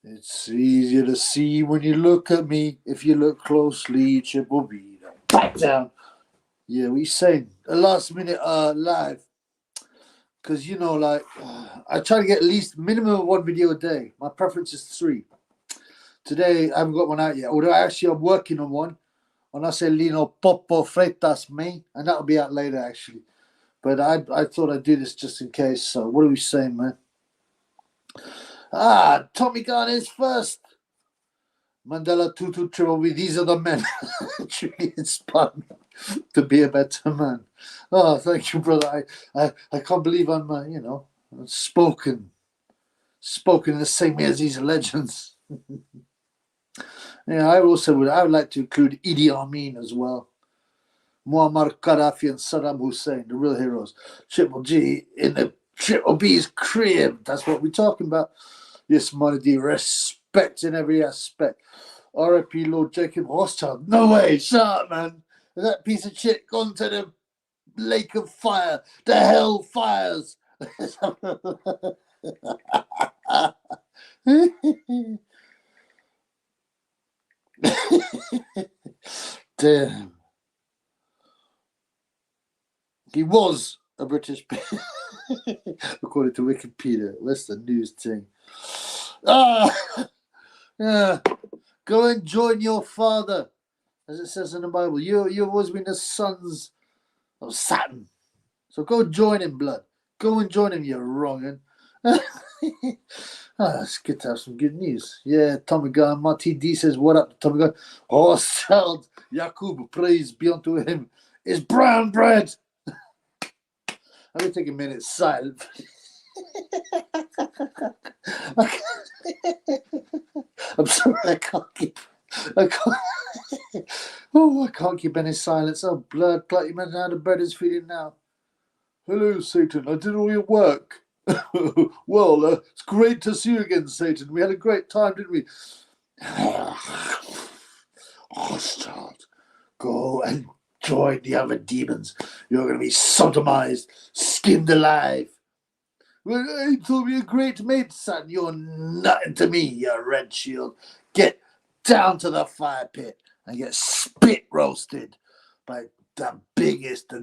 It's easier to see when you look at me. If you look closely, Triple B. Back down. Yeah, we saying a last minute live. Because, you know, like, I try to get at least minimum of one video a day. My preference is 3. Today, I haven't got one out yet. Although, actually, I'm working on one. On Lino Popo Freitas Me. And that'll be out later, actually. But I thought I'd do this just in case. So, what are we saying, man? Tommy Gunn is first. Mandela Tutu Triple B. These are the men. Truly inspired me to be a better man. Oh, thank you, brother. I can't believe I'm, spoken in the same way as these legends. Yeah, I would like to include Idi Amin as well. Muammar Gaddafi and Saddam Hussein, the real heroes. Triple G in the Triple B's crib. That's what we're talking about. Yes, money, respect in every aspect. R.I.P. Lord Jacob Rothschild. No way, shut up, man. That piece of shit gone to the lake of fire, the hell fires. Damn. He was a British, according to Wikipedia. That's the news thing. Yeah. Go and join your father, as it says in the Bible. You've always been the sons of Saturn. So go join him, blood. Go and join him, you wrong'un. It's good to have some good news. Yeah, Tommy Gunn. Marty D says, what up, Tommy Gunn? Oh, Sald Yakub, praise be unto him. Is brown bread. I'm going to take a minute silent. I'm sorry, I can't keep any silence. Oh, blood clot, you imagine how the bread is feeling now. Hello, Satan. I did all your work. Well, it's great to see you again, Satan. We had a great time, didn't we? Hostile. Go and join the other demons. You're going to be sodomized, skinned alive. Well, you told me a great mate, son. You're nothing to me, you red shield. Get down to the fire pit and get spit roasted by the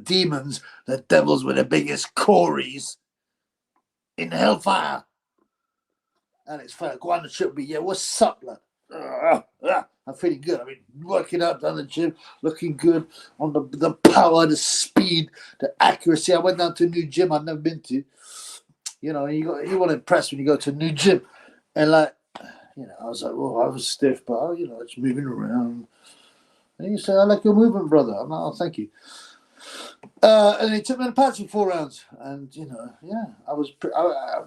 demons, the devils with the biggest cories in hellfire. And it's fire. Go on the trip, yeah, what's up, lad? I'm feeling good. I mean, working out down the gym, looking good on the power, the speed, the accuracy. I went down to a new gym I've never been to. You know, you want to impress when you go to a new gym. And I was like, well, I was stiff, but, it's moving around. And he said, I like your movement, brother. I'm like, oh, thank you. And he took me on the pads for 4 rounds. And, I was, I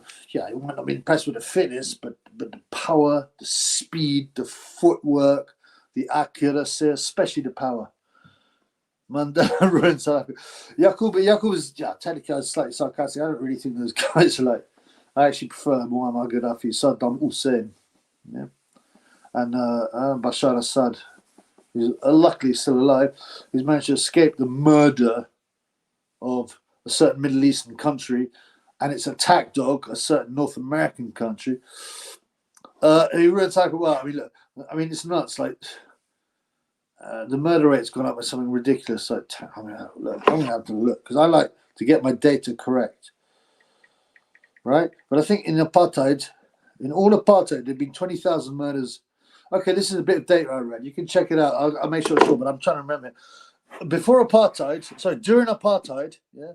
might not be impressed with the fitness, but the power, the speed, the footwork, the accuracy, especially the power. Mandela ruins South Africa. Yakub is, technically slightly sarcastic. I don't really think those guys are like, I actually prefer Muammar Gaddafi, Saddam Hussein, yeah, and Bashar Assad. He's luckily still alive. He's managed to escape the murder of a certain Middle Eastern country and its attack dog, a certain North American country. He ruins South Africa. Well, it's nuts. Like, the murder rate's gone up by something ridiculous. Like, I'm gonna have to look because I like to get my data correct, right? But I think in all apartheid, there'd been 20,000 murders. Okay, this is a bit of data I read. You can check it out. I'll make sure it's all, but I'm trying to remember. During apartheid, yeah,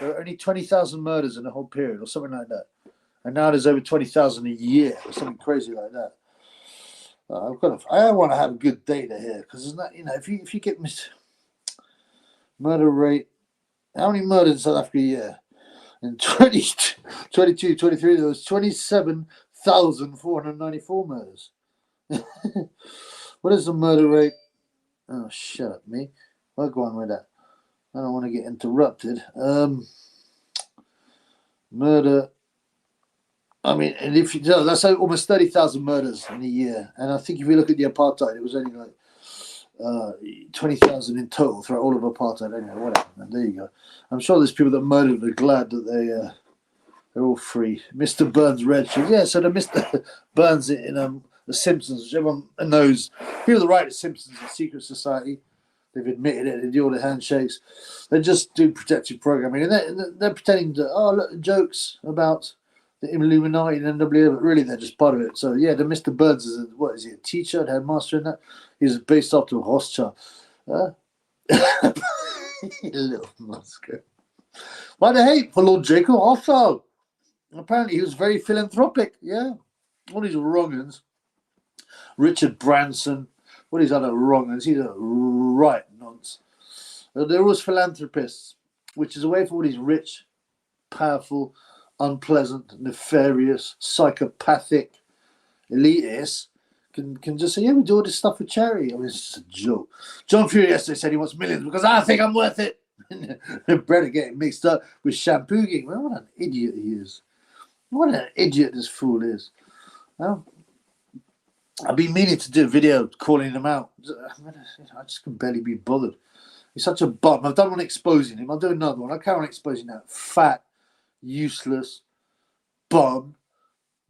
there were only 20,000 murders in the whole period, or something like that. And now there's over 20,000 a year, or something crazy like that. I want to have good data here because it's not, if you get murder rate, how many murders in South Africa a year? In 2022, 23, there was 27,494 murders. What is the murder rate? Oh, shut up, me. I'll go on with that. I don't want to get interrupted. Murder. I mean, and if that's almost 30,000 murders in a year. And I think if you look at the apartheid, it was only like 20,000 in total throughout all of apartheid. Anyway, whatever. And there you go. I'm sure there's people that murdered are glad that They're all free. Mr. Burns red shoes. Yeah, so the Mr. Burns in The Simpsons, which everyone knows. People that write The Simpsons and Secret Society, they've admitted it. They do all the handshakes. They just do protective programming. And they're pretending to, look, jokes about the Illuminati and NWA, but really they're just part of it. So, yeah, the Mr. Burns is, a teacher, a headmaster in that? He's based after Rothschild. You little musker. Why the hate for Lord Jacob also? Apparently he was very philanthropic. Yeah. All these wrong-uns. Richard Branson. All these other wrong-uns. He's a right nonce. They're always philanthropists, which is a way for all these rich, powerful, unpleasant, nefarious, psychopathic elitists can just say, yeah, we do all this stuff for charity. I mean, it's just a joke. John Fury yesterday said he wants millions because I think I'm worth it. Brother getting mixed up with shampoo game. Well, what an idiot he is. What an idiot this fool is. Well, I've been meaning to do a video calling him out. I just can barely be bothered. He's such a bum. I've done one exposing him. I'll do another one. I'll carry on exposing that fat, useless bum.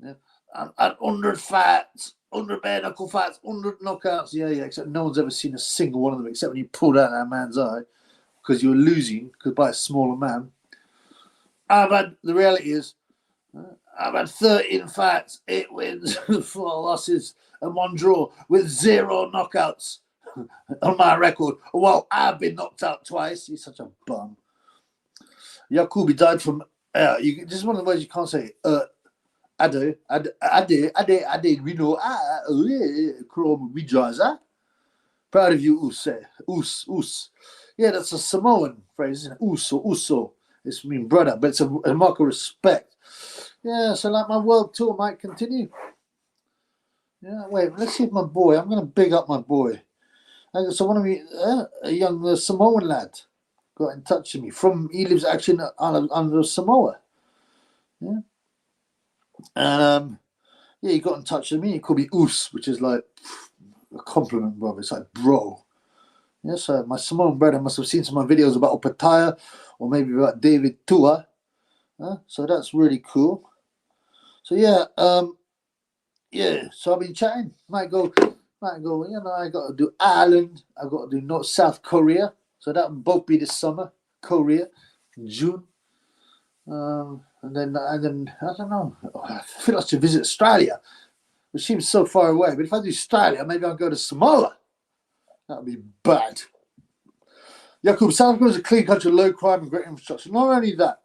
Yeah. And 100 fats, 100 bare knuckle fats, 100 knockouts. Yeah, except no one's ever seen a single one of them except when you pulled out that man's eye because you were losing by a smaller man. The reality is, I've had 13 fights, 8 wins, 4 losses, and 1 draw with 0 knockouts on my record. Well, I've been knocked out twice. He's such a bum. Yakubi died from. This is one of the words you can't say. Ade, we know. Chrome Rejoicer. Proud of you, Us. Yeah, that's a Samoan phrase, isn't it? Uso. It's mean brother, but it's a mark of respect. Yeah, so like my world tour might continue. Yeah, wait, let's see if my boy, I'm going to big up my boy. So one of me, a young Samoan lad got in touch with me. He lives actually under Samoa. Yeah. And he got in touch with me. He called me Us, which is like a compliment, brother. It's like bro. Yeah, so my Samoan brother must have seen some of my videos about Opataya or maybe about David Tua. So that's really cool. So yeah, so I've been chatting. Might go, I got to do Ireland. I've got to do South Korea. So that will both be this summer. Korea, June. And then I don't know. I feel like I should visit Australia, which seems so far away. But if I do Australia, maybe I'll go to Samoa. That would be bad. Yakub, South Africa is a clean country, low crime and great infrastructure. Not only that,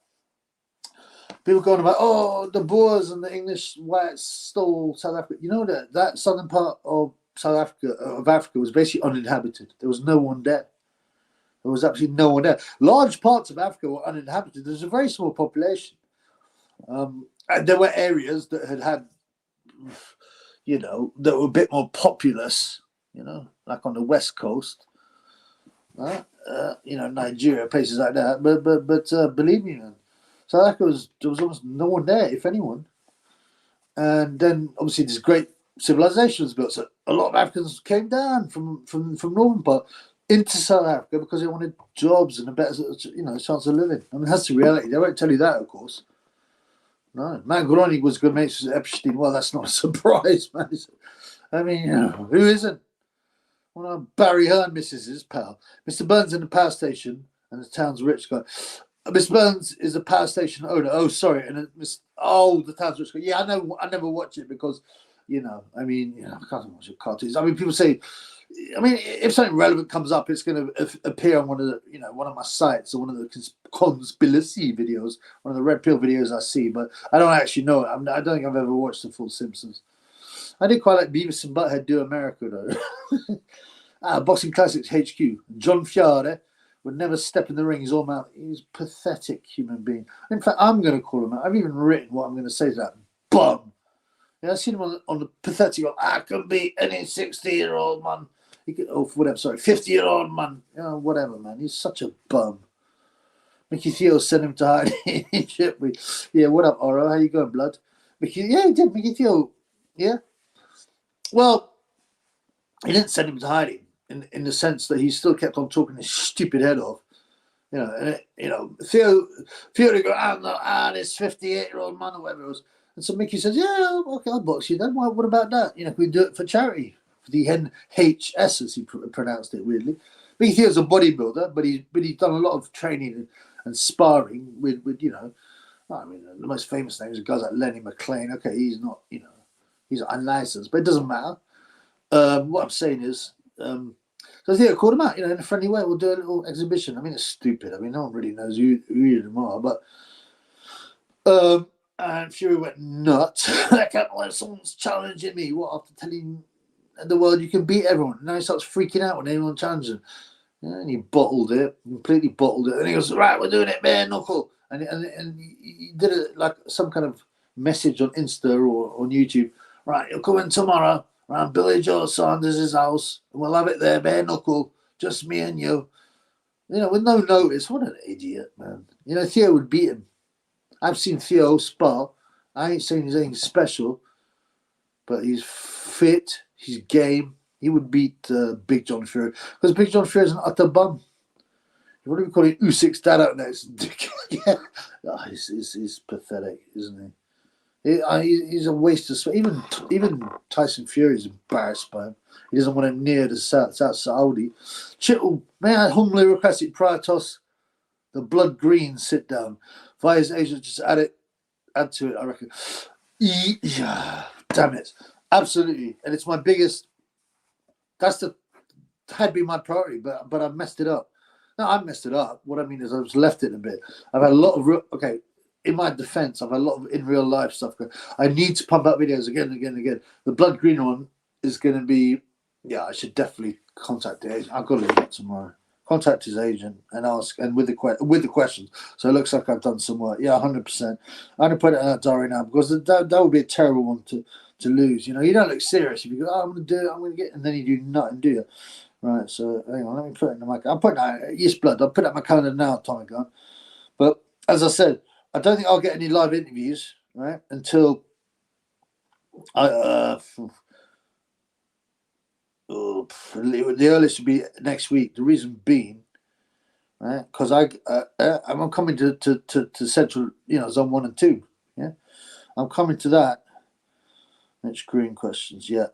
people going about, the Boers and the English whites stole South Africa. You know that southern part of South Africa was basically uninhabited. There was no one there. There was absolutely no one there. Large parts of Africa were uninhabited. There's a very small population. And there were areas that had, that were a bit more populous, like on the West Coast. Nigeria, places like that. But believe me, man, South Africa there was almost no one there, if anyone. And then obviously this great civilization was built. So a lot of Africans came down from northern part into South Africa because they wanted jobs and a better, chance of living. I mean, that's the reality. They won't tell you that, of course. No, Matt Groening was good mates with Epstein. Well, that's not a surprise, man. I mean, who isn't? One of Barry Hearn misses his pal. Mr. Burns in the power station and the town's rich guy. Mr. Burns is a power station owner. Oh, sorry. And the town's rich guy. Yeah, I know. I never watch it because, I can't watch cartoons. I mean, people say, if something relevant comes up, it's going to appear on one of my sites or one of the conspiracy videos, one of the Red Pill videos I see. But I don't actually know it. I don't think I've ever watched the full Simpsons. I did quite like Beavis and Butthead Do America, though. Boxing Classics HQ. John Fiore would never step in the ring. He's all out. He's a pathetic human being. In fact, I'm going to call him out. I've even written what I'm going to say to that bum. Yeah, I've seen him on the pathetic. I can beat any 60-year-old man. He could, 50-year-old man. Whatever, man. He's such a bum. Mickey Theo sent him to hide in Egypt. Yeah, what up, Oro? How you going, blood? He did. Mickey Theo. Yeah. Well, he didn't send him to hiding in the sense that he still kept on talking his stupid head off You know, and Theo would go, this 58-year-old man or whatever it was. And so Mickey says, yeah, okay, I'll box you then. What about that? You know, can we do it for charity? For the NHS, as he pronounced it weirdly. Mickey Theo's a bodybuilder, but he's done a lot of training and sparring with I mean, the most famous names are guys like Lenny McLean. Okay, he's not, he's unlicensed, but it doesn't matter. What I'm saying is, so Theo called him out, in a friendly way. We'll do a little exhibition. I mean, it's stupid. I mean, no one really knows who you are, but and Fury went nuts. I can't believe someone's challenging me. What, after telling the world you can beat everyone? Now he starts freaking out when anyone challenges him. And he completely bottled it. And he goes, right, we're doing it, bare knuckle. And he did it like some kind of message on Insta or on YouTube. Right, you'll come in tomorrow around Billy Joe Saunders' house, and we'll have it there, bare knuckle, just me and you. With no notice. What an idiot, man. Theo would beat him. I've seen Theo spar. I ain't saying he's anything special, but he's fit, he's game. He would beat Big John Fury, because Big John Fury is an utter bum. What do we call it? Usyk's dad out there. Yeah. He's pathetic, isn't he? He's a waste of space. Even Tyson Fury is embarrassed by him. He doesn't want him near the South Saudi. Chittle, may I humbly request it prior toss the blood green sit down. Via his agent, just add to it, I reckon. Yeah, damn it. Absolutely. And it's my biggest, had been my priority, but I've messed it up. No, I messed it up. What I mean is I've just left it a bit. I've had a lot of, in my defense, I've had a lot of in real life stuff. I need to pump out videos again and again and again. The blood green one is going to be, I should definitely contact the agent. I've got to do that tomorrow. Contact his agent and ask, and with the questions. So it looks like I've done some work. Yeah, 100%. I'm going to put it in that diary now, because that would be a terrible one to lose. You don't look serious if you go, I'm going to do it, I'm going to get, and then you do nothing, do you? Right, so hang on, let me put it in my calendar. I'll put that, yes, blood. I'll put it in my calendar now, Tommy Gunn. But as I said, I don't think I'll get any live interviews, right, until the earliest would be next week. The reason being, right, because I'm coming to Central, Zone 1 and 2. Yeah, I'm coming to that. Mitch Green questions, yeah.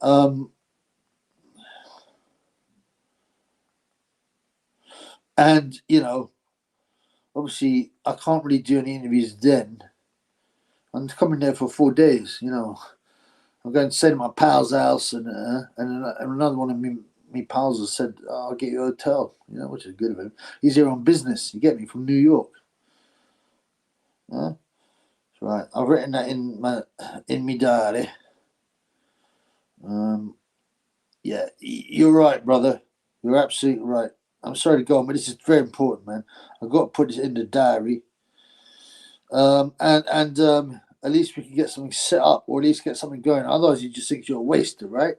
And, obviously, I can't really do any interviews then. I'm coming there for 4 days, I'm going to stay at my pal's house, and another one of me pals has said, I'll get you a hotel, which is good of him. He's here on business. You get me from New York. That's right. I've written that in my diary. Yeah, you're right, brother. You're absolutely right. I'm sorry to go on, but this is very important, man. I've got to put this in the diary. And at least we can get something set up, or at least get something going. Otherwise, you just think you're a waster, right?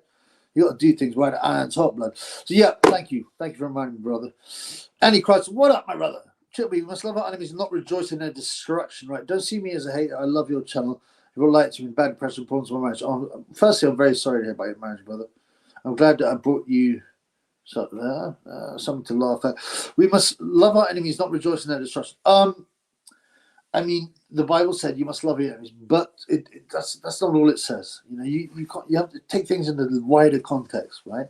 You got to do things right at iron's hot, blood. So, yeah, thank you. Thank you for reminding me, brother. Annie Christ, what up, my brother? We must love our enemies and not rejoice in their destruction, right? Don't see me as a hater. I love your channel. If you're like to me, bad impression, problems with my marriage. Firstly, I'm very sorry to hear about your marriage, brother. I'm glad that I brought you something to laugh at. We must love our enemies, not rejoice in their destruction. I mean, the Bible said you must love your enemies, but that's not all it says. You have to take things in the wider context, right?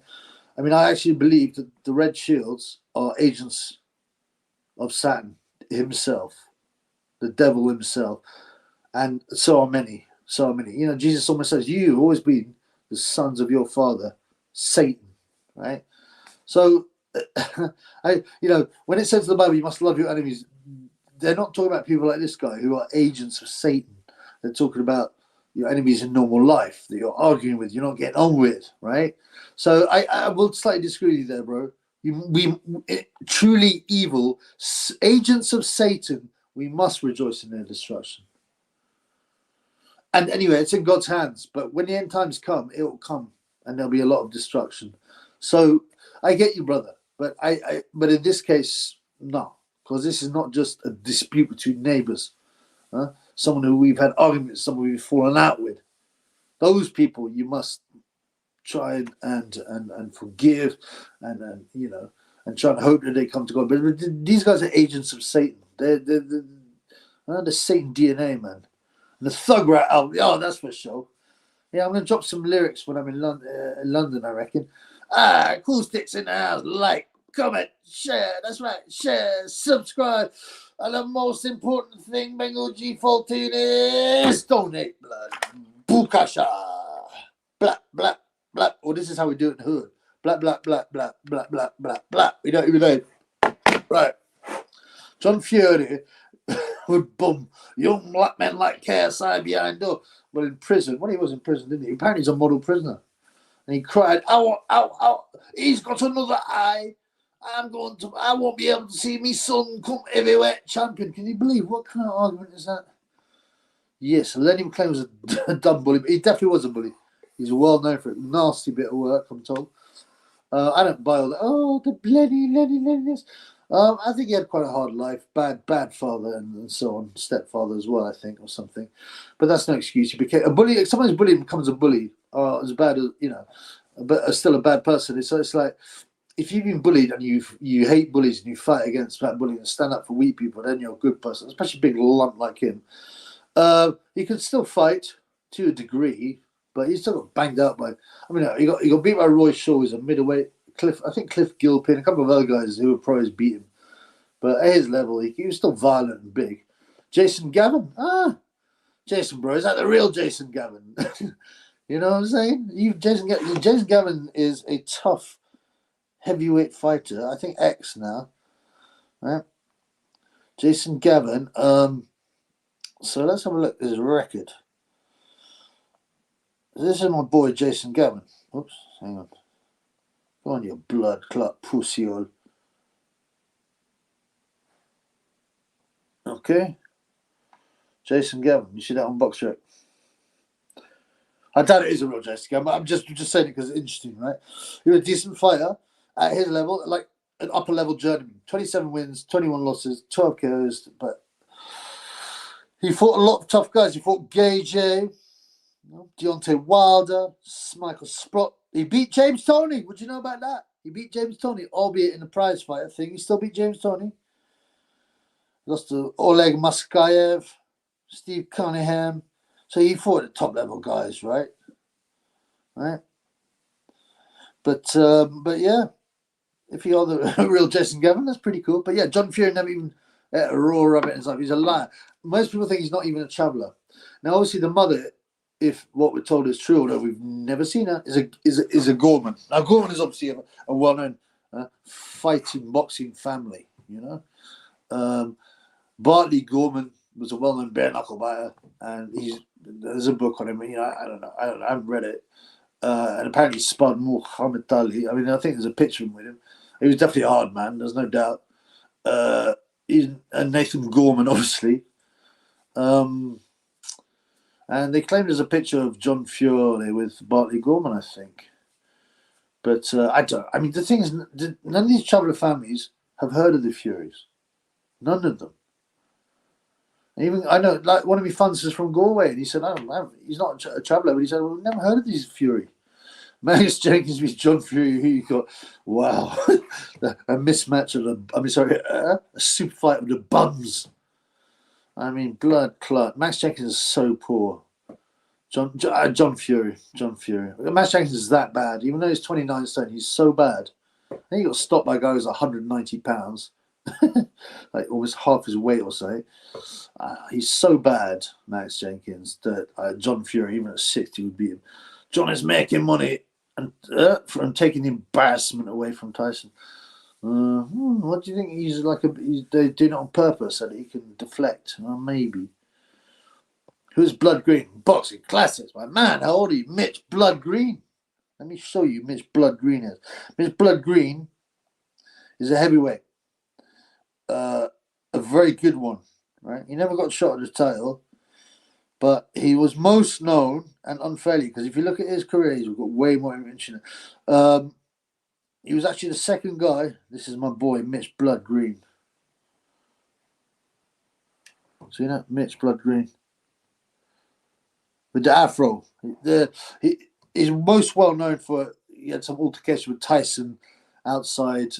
I mean, I actually believe that the red shields are agents of Satan himself, the devil himself, and so are many. Jesus almost says, "You've always been the sons of your father, Satan," right? So, when it says in the Bible, you must love your enemies, they're not talking about people like this guy who are agents of Satan. They're talking about your enemies in normal life that you're arguing with, you're not getting on with, right? So I will slightly disagree with you there, bro. Truly evil agents of Satan, we must rejoice in their destruction. And anyway, it's in God's hands. But when the end times come, it will come, and there'll be a lot of destruction. So I get you, brother. But but in this case, no, because this is not just a dispute between neighbors. Someone who we've had arguments, someone we've fallen out with. Those people you must try and forgive, and and try and hope that they come to God. But these guys are agents of Satan. They're the Satan DNA, man. And the Thug Rat album, oh, that's for sure. Yeah, I'm going to drop some lyrics when I'm in London, I reckon. Cool Sticks in the house. Like, comment, share. That's right. Share, subscribe. And the most important thing, Bengal G14, is donate blood. Bukasha. Black, black, black. Well, this is how we do it in the hood. Black, black, black, black, black, black, black, black. We don't even know. Right. John Fury would bum young black men like KSI behind door. Well, in prison. Well, he was in prison, didn't he? Apparently he's a model prisoner. And he cried, ow, ow, ow. He's got another eye. I won't be able to see me son come heavyweight champion. Can you believe? What kind of argument is that? Yes, Lenny McLean was a dumb bully. But he definitely was a bully. He's well known for it. Nasty bit of work, I'm told. I don't buy all that. Oh, the bloody Lenny. I think he had quite a hard life. Bad father and so on. Stepfather as well, I think, or something. But that's no excuse. He became a bully. If someone's bullied becomes a bully, as bad as, but still a bad person. So it's like, if you've been bullied and you hate bullies and you fight against that bullying and stand up for weak people, then you're a good person, especially a big lump like him. He could still fight to a degree, but he still got banged out by. I mean, he got beat by Roy Shaw, who's a middleweight. Cliff Gilpin, a couple of other guys who were probably beat him. But at his level, he was still violent and big. Jason Gavin, Jason, bro, is that the real Jason Gavin? You know what I'm saying? Jason Gavin is a tough heavyweight fighter. I think X now, right? Jason Gavin. So let's have a look at his record. This is my boy Jason Gavin. Oops, hang on. Go on, you blood clot pussy hole. Okay. Jason Gavin. You see that on BoxRec? I doubt it is a real Jason Gavin, but I'm just saying it because it's interesting, right? You're a decent fighter at his level, like an upper level journeyman. 27 wins, 21 losses, 12 KOs, but he fought a lot of tough guys. He fought Gage, Deontay Wilder, Michael Sprott. He beat James Toney. Would you know about that? He beat James Toney, albeit in the prize fighter thing. He still beat James Toney. Lost to Oleg Muskayev, Steve Cunningham. So he fought the top level guys, right? Right. But yeah, if you are the real Jason Gavin, that's pretty cool. But yeah, John Fury never even ate a raw rabbit in his life. He's a liar. Most people think he's not even a traveller. Now, obviously, the mother, if what we're told is true, although we've never seen her, is a Gorman. Now, Gorman is obviously a well-known fighting, boxing family, Bartley Gorman was a well-known bare-knuckle fighter, and there's a book on him. I don't know. I haven't read it. And apparently spun Muhammad Ali. I mean, I think there's a picture of him with him. He was definitely a hard man. There's no doubt. And Nathan Gorman, obviously. And they claim there's a picture of John Fury with Bartley Gorman, I think. But I don't. I mean, the thing is, none of these traveller families have heard of the Furies. None of them. Even I know, like one of my funds is from Galway, and he said, he's not a traveller, but he said, well, we've never heard of these Fury. Magnus Jenkins with John Fury, who you got, wow, a mismatch of a super fight with the bums. I mean, blood clot. Max Jenkins is so poor. John Fury. Max Jenkins is that bad. Even though he's 29 stone, he's so bad. I think he got stopped by a guy who's 190 pounds. Like almost half his weight or so. He's so bad, Max Jenkins, that John Fury, even at 60, would beat him. John is making money and from taking the embarrassment away from Tyson. What do you think? He's they do it on purpose so that he can deflect. Maybe. Who's Blood Green? Boxing classics, my man. How old are you, Mitch Blood Green? Let me show you Mitch Blood Green is. Mitch Blood Green is a heavyweight. A very good one, right? He never got shot at his title, but he was most known, and unfairly, because if you look at his career, he's got way more information. He was actually the second guy. This is my boy, Mitch Blood Green. See that? Mitch Blood Green. With the afro. He's most well known for, he had some altercation with Tyson outside.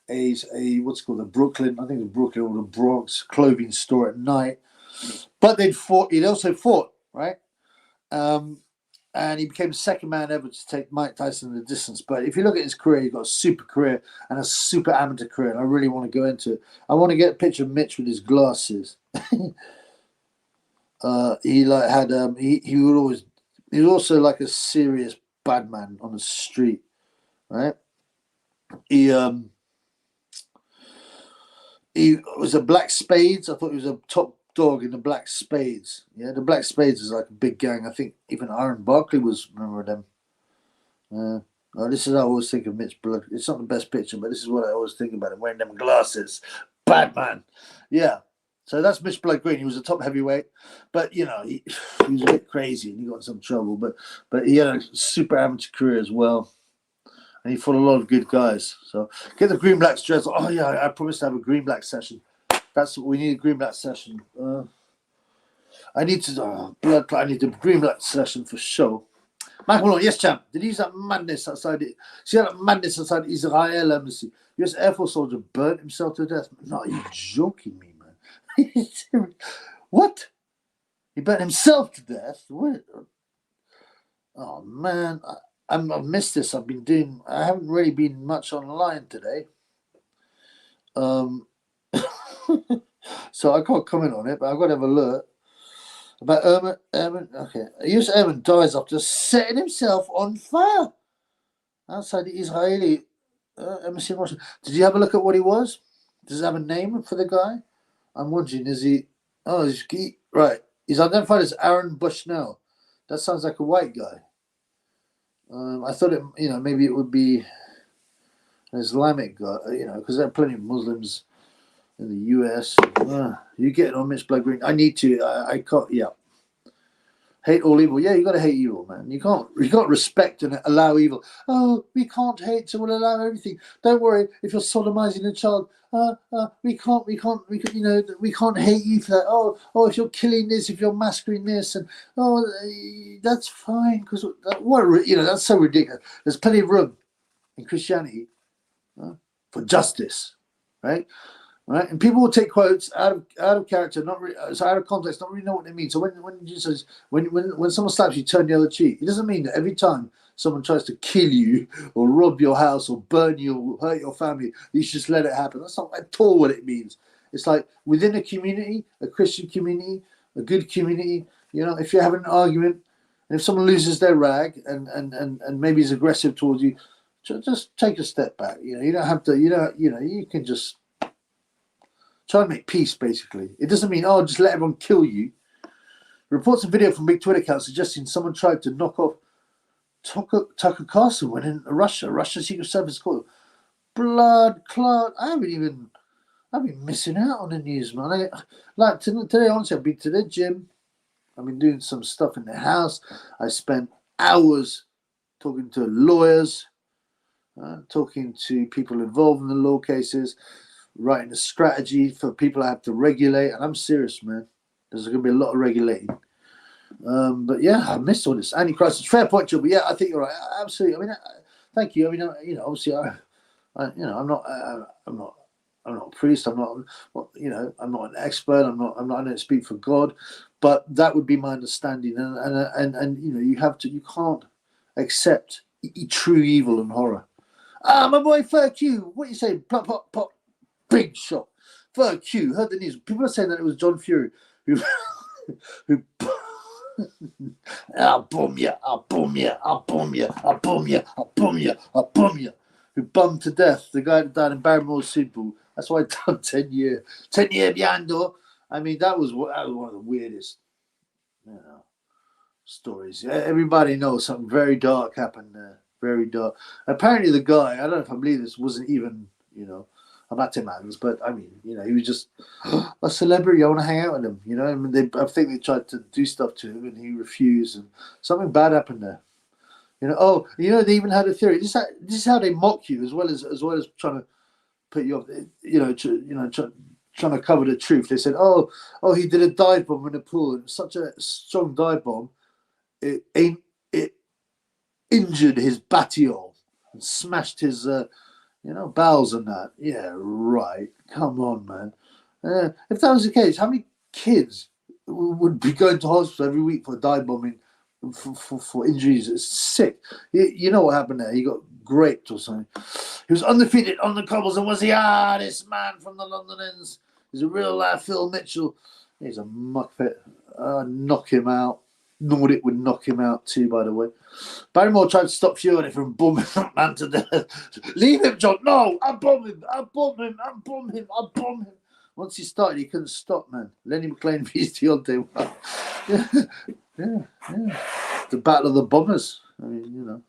what's it called, a Brooklyn, I think it's Brooklyn or the Bronx clothing store at night. But he'd also fought, right? And he became the second man ever to take Mike Tyson the distance. But if you look at his career, he's got a super career and a super amateur career. And I really want to go into it. I want to get a picture of Mitch with his glasses. He was also like a serious bad man on the street, right? He was a Black Spades. I thought he was a top dog in the Black Spades. Yeah, the Black Spades is like a big gang. I think even Aaron Barkley was, remember them. This is how I always think of Mitch Blood. It's not the best picture, but this is what I always think about him, wearing them glasses. Bad man. Yeah. So that's Mitch Blood Green. He was a top heavyweight, but he was a bit crazy and he got in some trouble. But he had a super amateur career as well. And he fought a lot of good guys. So get the green black dress. Oh yeah, I promised to have a green black session. That's what we need, a green black session. I need a green black session for sure. Michael, yes, champ. Did he use that madness outside it? See that madness outside Israel embassy? US Air Force soldier burnt himself to death. No, you're joking me, man. What? He burnt himself to death? What? Oh man, I've missed this. I haven't really been much online today. So I can't comment on it, but I've got to have a look. About Ehrman, okay. US Ehrman dies after setting himself on fire outside the Israeli embassy in Washington. Did you have a look at what he was? Does it have a name for the guy? I'm wondering, is he... Oh, right. He's identified as Aaron Bushnell. That sounds like a white guy. I thought it, maybe it would be an Islamic guy, because there are plenty of Muslims in the US. You get it on Mitch Blood Green. I need to. I can't. Yeah. Hate all evil. Yeah, you got to hate evil, man. You can't respect and allow evil. Oh, we can't hate, so we'll allow everything. Don't worry if you're sodomizing a child. We can't hate you for that. Oh, if you're killing this, if you're massacring this, and that's fine because that's so ridiculous. There's plenty of room in Christianity for justice, right? Right, and people will take quotes out of character, so out of context, not really know what they mean. So when Jesus says when someone slaps you, turn the other cheek, it doesn't mean that every time someone tries to kill you or rob your house or burn you or hurt your family, you should just let it happen. That's not at all what it means. It's like within a community, a Christian community, a good community. If you're having an argument, and if someone loses their rag and maybe is aggressive towards you, just take a step back. You don't have to. You can just try and make peace, basically. It doesn't mean, just let everyone kill you. Reports a video from big Twitter account suggesting someone tried to knock off Tucker Carlson when in Russia Secret Service called blood clot. I've been missing out on the news, man. Today, honestly, I've been to the gym. I've been doing some stuff in the house. I spent hours talking to lawyers, talking to people involved in the law cases, writing a strategy for people I have to regulate, and I'm serious, man. There's going to be a lot of regulating. But yeah, I missed all this anti-crisis. Fair point, Joe. But yeah, I think you're right. Absolutely. I mean, thank you. I mean, obviously, I'm not a priest. I'm not an expert. I don't speak for God, but that would be my understanding. And you can't accept true evil and horror. My boy, fuck you. What are you saying? Pop, pop, pop. Big shot. Fuck you. Heard the news. People are saying that it was John Fury who I'll boom you, I'll boom you, I'll boom you, I'll boom you, I'll boom you, I'll boom you. Who bummed to death the guy that died in Barrymore Super Bowl. That's why I done 10 year Biando. I mean, that was one of the weirdest stories. Everybody knows something very dark happened there. Very dark. Apparently the guy, I don't know if I believe this, wasn't even, about him, but I mean, he was just a celebrity. I want to hang out with him, I mean, I think they tried to do stuff to him, and he refused, and something bad happened there. They even had a theory. This is how they mock you, as well as trying to put you off. Trying to cover the truth. They said, he did a dive bomb in the pool, and such a strong dive bomb, it injured his batiole and smashed his You know, bowels and that. Yeah, right. Come on, man. If that was the case, how many kids would be going to hospital every week for dive bombing, for injuries? It's sick. You know what happened there? He got raped or something. He was undefeated on the cobbles and was the hardest man from the London ends. He's a real life Phil Mitchell. He's a muckpit. Knock him out. Nordic would knock him out too, by the way. Barrymore tried to stop Fury from bombing that man to death. Leave him, John. No, I bomb him. I bomb him. I bomb him. I bomb him. Once he started, he couldn't stop, man. Lenny McLean vs. Deontay. Yeah. The battle of the bombers. I mean, you know,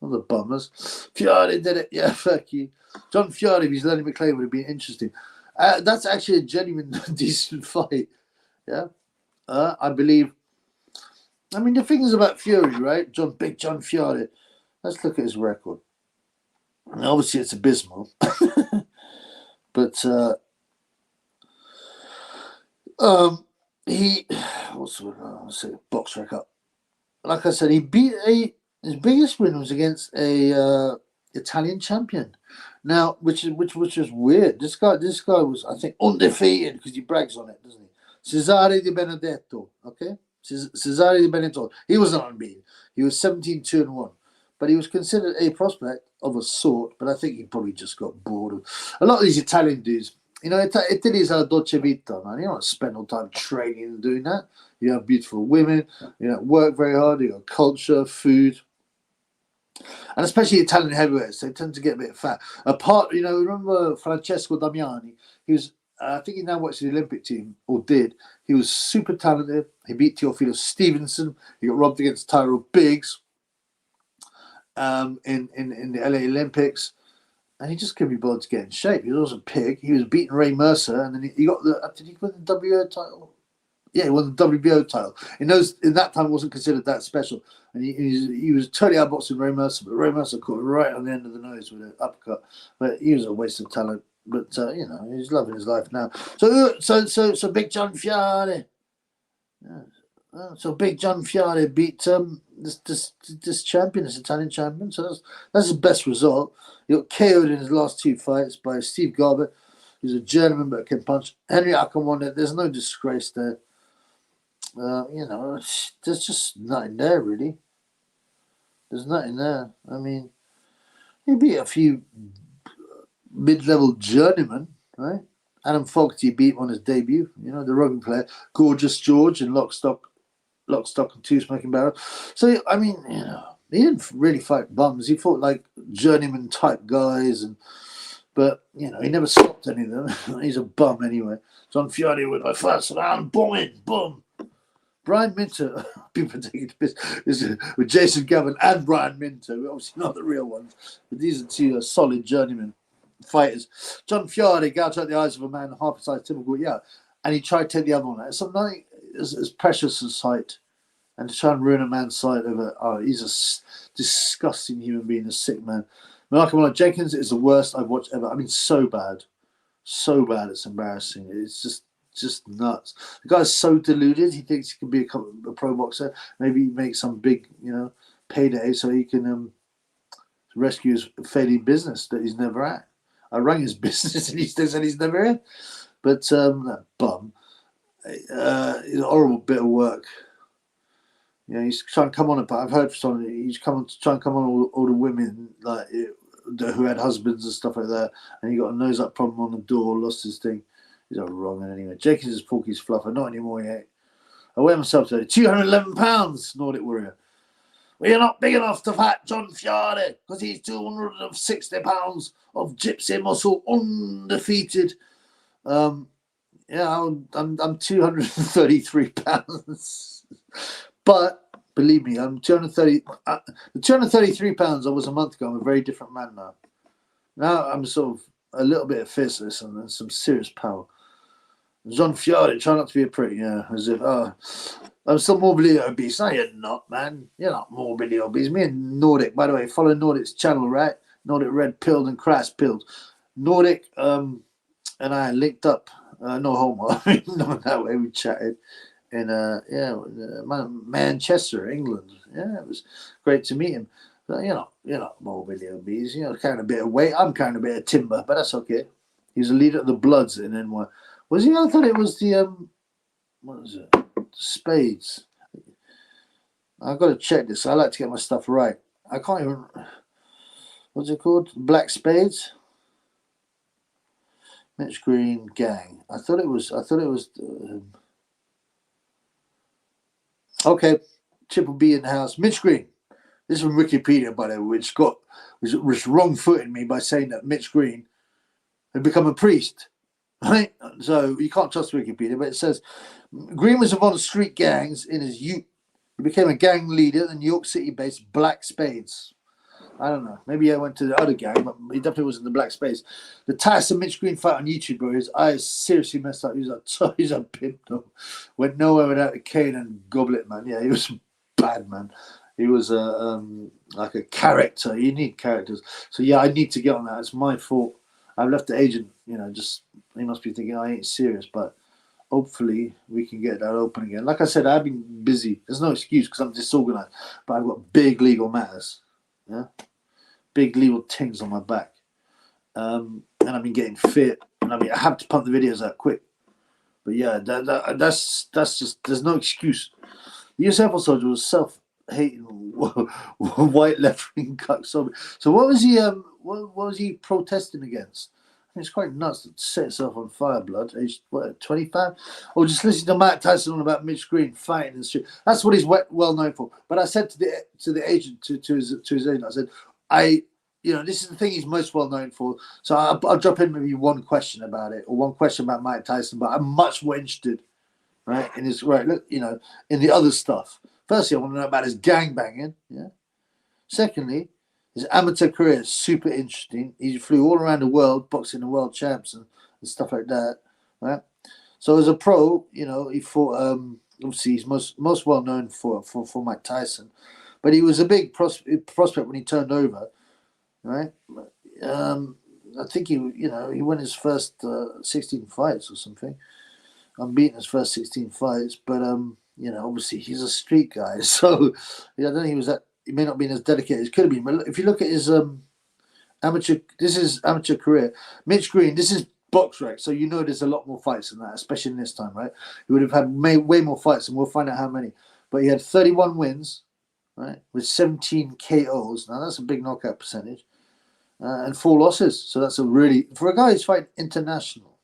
not the bombers. Fury did it. Yeah, fuck you. John Fury vs. Lenny McLean would have been interesting. That's actually a genuine, decent fight. Yeah, I believe. I mean, the thing is about Fury, right? Big John Fury. Let's look at his record. And obviously, it's abysmal. But what's the box record? Like I said, he beat his biggest win was against a Italian champion. Now, which was weird. This guy was, I think, undefeated because he brags on it, doesn't he? Cesare Di Benedetto. Okay. Cesare Di Benedetto. He was not unbeaten. He was 17-2-1, but he was considered a prospect of a sort. But I think he probably just got bored. A lot of these Italian dudes, you know, Italy is a dolce vita, man. You don't spend all time training and doing that. You have beautiful women. You know, work very hard. You got culture, food, and especially Italian heavyweights. They tend to get a bit fat. Apart, you know, remember Francesco Damiani? He was. I think he now works in the Olympic team, or did. He was super talented. He beat Teofilo Stevenson. He got robbed against Tyrell Biggs in the LA Olympics. And he just couldn't be bothered to get in shape. He was a pig. He was beating Ray Mercer. And then he got did he win the WBO title? Yeah, he won the WBO title. In that time, it wasn't considered that special. And he was totally outboxing Ray Mercer. But Ray Mercer caught him right on the end of the nose with an uppercut. But he was a waste of talent. But you know, he's loving his life now. So Big John Fury. Yeah. So Big John Fury beat this champion, this Italian champion. So that's his best result. He got KO'd in his last two fights by Steve Garbutt, who's a journeyman but can punch. Henry Akam won it. There's no disgrace there. You know, there's just nothing there really. There's nothing there. I mean, he beat a few mid-level journeyman, right? Adam Fogarty beat him on his debut. You know, the rugby player, Gorgeous George, and Lock, Stock, and Two Smoking Barrels. So I mean, you know, he didn't really fight bums. He fought like journeyman type guys, but you know, he never stopped any of them. He's a bum anyway. John Fury with my first round, boom. Brian Minter, people taking the piss, with Jason Gavin and Brian Minter, obviously not the real ones, but these are two solid journeymen fighters. John Fury gouged out the eyes of a man half the size of Tim McGraw, and he tried to take the other one out. It's something as precious as sight, and to try and ruin a man's sight over, he's a disgusting human being, a sick man. Malcolm Jenkins is the worst I've watched ever. I mean, so bad, it's embarrassing. It's just nuts. The guy's so deluded. He thinks he can be a pro boxer. Maybe make some big, you know, payday so he can rescue his failing business that he's never at. I rang his business and he said he's never in. But that bum, it's a horrible bit of work. You know, he's trying to come on. I've heard from someone he's trying to come on all the women like who had husbands and stuff like that, and he got a nose up problem on the door, lost his thing. He's not wrong in anyway. Jenkins is Porky's fluffer, not anymore yet. I weigh myself today, 211 pounds, Nordic Warrior. Well, you're not big enough to fight John Fury because he's 260 pounds of gypsy muscle, undefeated. I'm 233 pounds. But believe me, I'm 230. The 233 pounds I was a month ago. I'm a very different man now. Now I'm sort of a little bit of fierceness and some serious power. John Fury, try not to be a prick, yeah, as if, I'm still morbidly obese. No, you're not, man. You're not morbidly obese. Me and Nordic, by the way, follow Nordic's channel, right? Nordic Red Pilled and Crash Pilled. Nordic and I linked up. No homo. I mean, not that way. We chatted in Manchester, England. Yeah, it was great to meet him. So, you're not morbidly obese. Carrying a bit of weight. I'm carrying a bit of timber, but that's okay. He's a leader of the Bloods in NY. Was he? I thought it was the what was it? The Spades. I've got to check this. I like to get my stuff right. I can't even. What's it called? Black Spades. Mitch Green gang. I thought it was. Okay, Triple B in the house. Mitch Green. This is from Wikipedia, by the way, which wrong-footed me by saying that Mitch Green had become a priest. Right? So you can't trust Wikipedia, but it says Green was involved in street gangs in his youth. He became a gang leader in New York City-based Black Spades. I don't know. Maybe I went to the other gang, but he definitely was in the Black Spades. The Tyson Mitch Green fight on YouTube, bro. His eyes seriously messed up. He's a pimp, though. Went nowhere without a cane and goblet, man. Yeah, he was bad, man. He was like a character. You need characters. So yeah, I need to get on that. It's my fault. I've left the agent. Just he must be thinking I ain't serious, but hopefully we can get that open again. Like I said, I've been busy. There's no excuse because I'm disorganized, but I've got big legal matters. Yeah, big legal things on my back, and I've been getting fit. And I have to pump the videos out quick. But yeah, that's just there's no excuse. The US Air Force soldier was self-hating, white left-wing cuck. So what was he? What was he protesting against? It's quite nuts to set itself on fire, blood. Age 25, or just listen to Mike Tyson on about Mitch Green fighting in the street. That's what he's well known for. But I said to the agent, to his agent, I said, this is the thing he's most well known for. So I'll drop in maybe one question about it, or one question about Mike Tyson. But I'm much more interested, right, in his look, in the other stuff. Firstly, I want to know about his gang banging. Yeah. Secondly, his amateur career is super interesting. He flew all around the world, boxing the world champs and stuff like that, right? So as a pro, he fought. Obviously, he's most well known for Mike Tyson, but he was a big prospect when he turned over, right? I think he won his first 16 fights or something. Unbeaten his first 16 fights, but obviously he's a street guy, so I don't think he was that. He may not have been as dedicated as could have been. But if you look at his amateur career. Mitch Green, this is box rec, so there's a lot more fights than that, especially in this time, right? He would have had way more fights, and we'll find out how many. But he had 31 wins, right, with 17 KOs. Now that's a big knockout percentage, and 4 losses. So that's for a guy who's fighting international,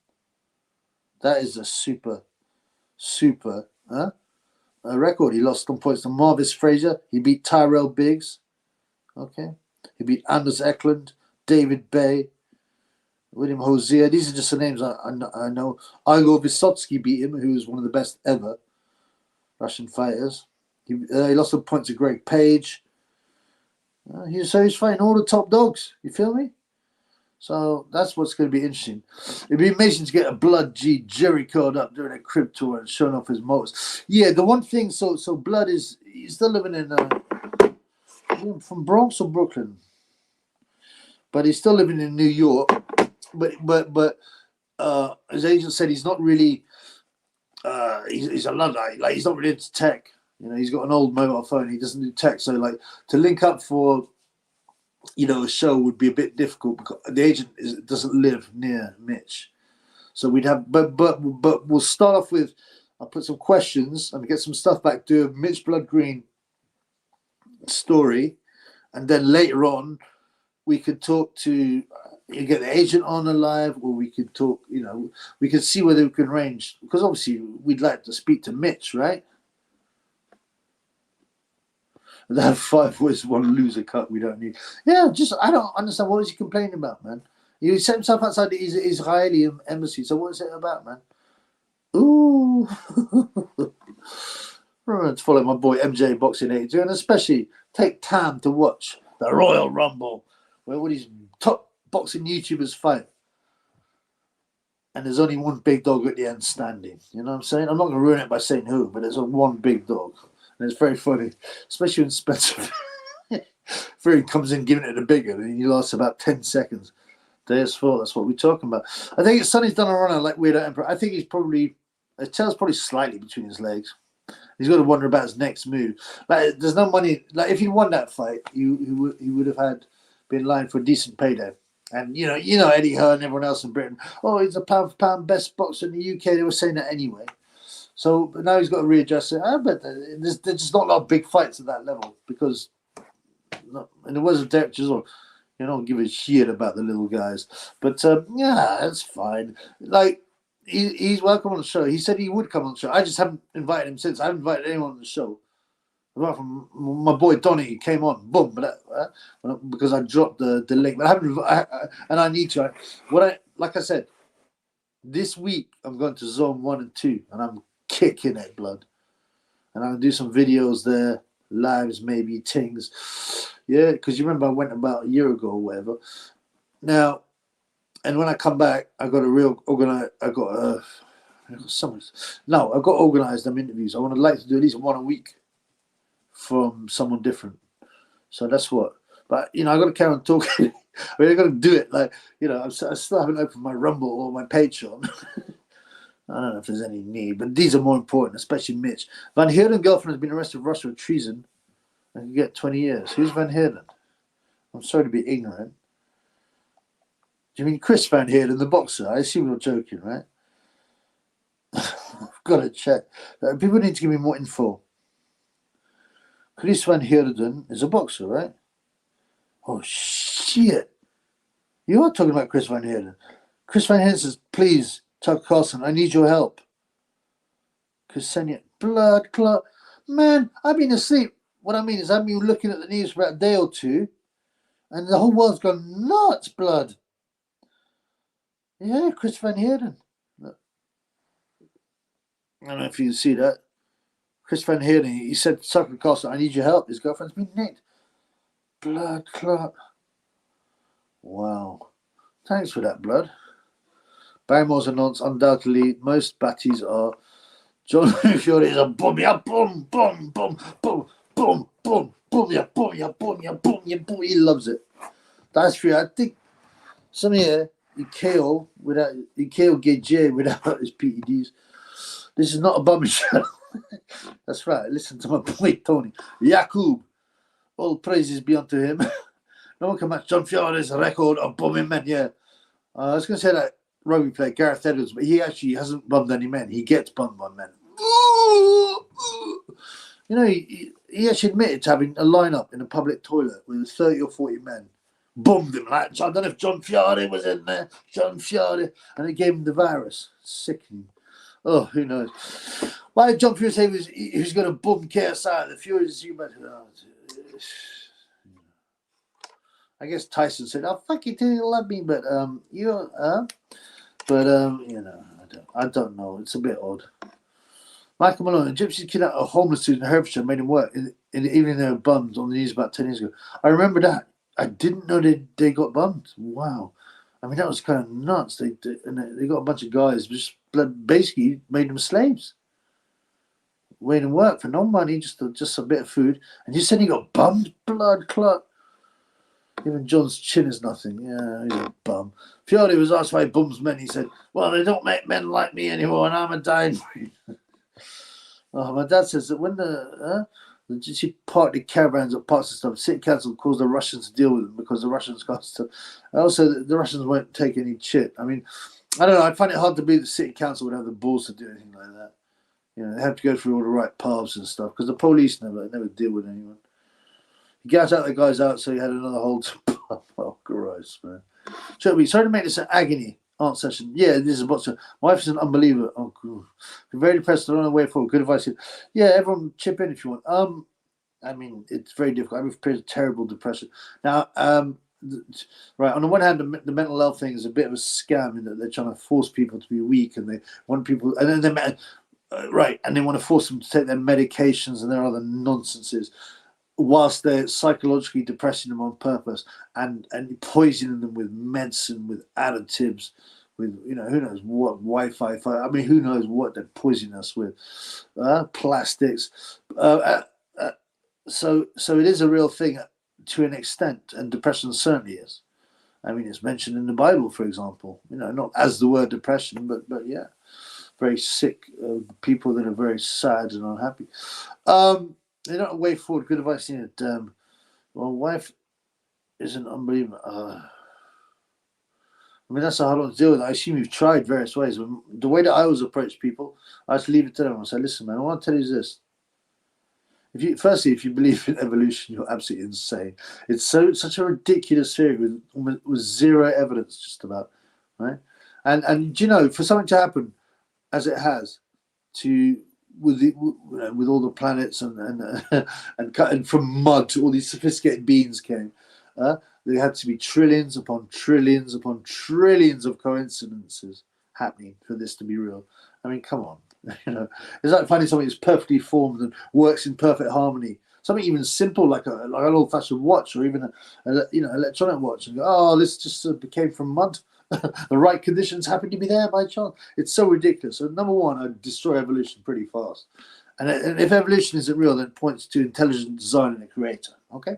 that is a super record. He lost on points to Marvis Frazier. He beat Tyrell Biggs. Okay. He beat Anders Eklund, David Bay, William Hosea. These are just the names I know. Igor Vysotsky beat him, who was one of the best ever Russian fighters. He lost on points to Greg Page. He's fighting all the top dogs. You feel me? So that's what's going to be interesting. It'd be amazing to get a Blood G Jericho'd up during a crib tour and showing off his motors. Yeah, the one thing, so Blood he's still living in from Bronx or Brooklyn, but he's still living in New York. But his agent said he's not really he's a Luddite. Like he's not really into tech. He's got an old mobile phone. He doesn't do tech. So like to link up for a show would be a bit difficult because the agent doesn't live near Mitch. So we'd have, but we'll start off with, I'll put some questions and get some stuff back to Mitch Blood Green story, and then later on we could talk to get the agent on alive, or we could talk. We could see whether we can arrange, because obviously we'd like to speak to Mitch, right? That 5 was one loser cut we don't need. Yeah, I don't understand. What is he complaining about, man? He set himself outside the Israeli embassy. So what is it about, man? Ooh. Remember to follow my boy MJ Boxing 82, and especially take time to watch the Royal Rumble, where all these top boxing YouTubers fight. And there's only one big dog at the end standing. You know what I'm saying? I'm not going to ruin it by saying who, but there's one big dog. And it's very funny, especially when Spencer Fury comes in giving it a big one, and he lasts about 10 seconds. There's fault. That's what we're talking about. I think Sonny's done a runner like Weirdo Emperor. I think he's probably, his tail's probably slightly between his legs. He's got to wonder about his next move. Like, there's no money. Like, if he won that fight, he would have been in line for a decent payday. And you know Eddie Hearn and everyone else in Britain. Oh, he's a pound for pound best boxer in the UK. They were saying that anyway. So but now he's got to readjust it. I bet there's just not a lot of big fights at that level because, and it was a Derek Chisel. You don't give a shit about the little guys. But yeah, that's fine. Like, he's welcome on the show. He said he would come on the show. I just haven't invited him since. I haven't invited anyone on the show. Apart from my boy Donny came on, boom, but because I dropped the link. But I haven't, and I need to. Like I said, this week I'm going to Zone 1 and 2, and I'm kicking it, blood. And I'm going to do some videos there, lives maybe, things. Yeah, because you remember I went about a year ago or whatever. Now, and when I come back, I got organized them interviews. I want to like to do at least one a week from someone different. So that's what. But I got to carry on talking. I got to do it. Like I still haven't opened my Rumble or my Patreon. I don't know if there's any need, but these are more important, especially Mitch. Van Heerden's girlfriend has been arrested in Russia for treason and can get 20 years. Who's Van Heerden? I'm sorry to be ignorant. Do you mean Chris Van Heerden, the boxer? I assume you're joking, right? I've got to check. People need to give me more info. Chris Van Heerden is a boxer, right? Oh, shit. You are talking about Chris Van Heerden. Chris Van Heerden says, please, Tucker Carlson, I need your help. Ksenia, blood clot. Man, I've been asleep. What I mean is I've been looking at the news for about a day or two, and the whole world's gone nuts, blood. Yeah, Chris Van Heerden. I don't know if you see that. Chris Van Heerden, he said to Tucker Carlson, I need your help. His girlfriend's been nicked. Blood clot. Wow. Thanks for that, blood. Barrymore's announced undoubtedly most batties are John Fury is a boom, yeah, boom, boom, boom, boom, boom, boom, boom, yeah, boom, yeah, boom, yeah, boom, yeah, boom. He loves it. That's true. I think some here he KO Gage without his PEDs. This is not a bum show. That's right. Listen to my boy Tony. Yakub. All praises be unto him. No one can match John Fury's record of bumming men. Yeah. I was going to say that rugby player Gareth Edwards, but he actually hasn't bummed any men. He gets bummed by men. He actually admitted to having a lineup in a public toilet with 30 or 40 men. Bummed him. Like, I don't know if John Fury was in there. John Fury. And it gave him the virus. Sickening. Oh, who knows? Why did John Fury say he was going to bum KSI? The Fury's human. I guess Tyson said, "Oh, fuck you, you love me," but I don't know. It's a bit odd. Michael Malone, a gypsy kid out of homeless dude in Herefordshire made him work even they were bummed on the news about 10 years ago. I remember that. I didn't know they got bummed. Wow. I mean, that was kind of nuts. They got a bunch of guys just basically made them slaves. Made them work for no money, just a bit of food. And you said he got bummed? Blood clot. Even John's chin is nothing. Yeah, he's a bum. Fury was asked why he bums men. He said, well, they don't make men like me anymore, and I'm a dying breed. Oh, my dad says that when the party caravans at parts of stuff, City Council caused the Russians to deal with them because the Russians got stuff. Also, the Russians won't take any shit. I mean, I don't know. I find it hard to believe the City Council would have the balls to do anything like that. They have to go through all the right paths and stuff because the police never deal with anyone. He got out the guys out, so he had another hole to pop. Oh, gross, man. Sorry to make this an agony art session. Yeah, this is a boxer. My wife is an unbeliever. Oh, God. I'm very depressed. I don't know where for. Good advice. Yeah, everyone chip in if you want. I mean, it's very difficult. I'm in terrible depression. Now, right, on the one hand, the mental health thing is a bit of a scam in that they're trying to force people to be weak and they want people, and then and they want to force them to take their medications and their other nonsenses, whilst they're psychologically depressing them on purpose and poisoning them with medicine, with additives, with who knows what Wi-Fi. I mean, who knows what they're poisoning us with, plastics. So it is a real thing to an extent, and depression certainly is. I mean, it's mentioned in the Bible, for example. Not as the word depression, but yeah. very sick people that are very sad and unhappy. They don't way forward. Good advice needed. My wife is an unbeliever. I mean, that's a hard one to deal with. I assume you've tried various ways. The way that I always approach people, I just leave it to them. I say, listen, man, I want to tell you this. Firstly, if you believe in evolution, you're absolutely insane. It's such a ridiculous theory with zero evidence, just about, right? And you know, for something to happen as it has, with all the planets and from mud, all these sophisticated beings came. There had to be trillions upon trillions upon trillions of coincidences happening for this to be real. I mean, come on. You know, it's like finding something that's perfectly formed and works in perfect harmony. Something even simple like an old-fashioned watch, or even electronic watch, and go, oh, this just came from mud. The right conditions happen to be there by chance. It's so ridiculous. So number one, I'd destroy evolution pretty fast. And if evolution isn't real, then it points to intelligent design and a creator. Okay,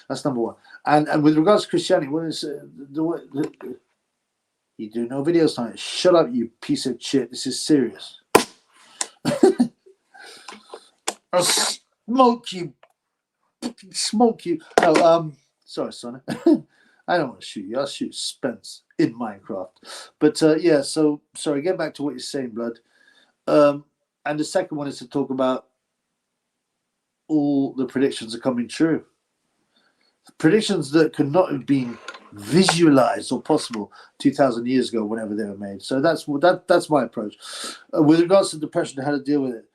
that's number one. And with regards to Christianity, what is you do no videos tonight? Shut up, you piece of shit. This is serious. I'll smoke you. Smoke you. No, sorry, son. I don't want to shoot you. I'll shoot Spence in Minecraft. But yeah, so sorry, get back to what you're saying, Blood. And the second one is to talk about all the predictions are coming true. Predictions that could not have been visualized or possible 2,000 years ago, whenever they were made. So that's my approach. With regards to depression, how to deal with it.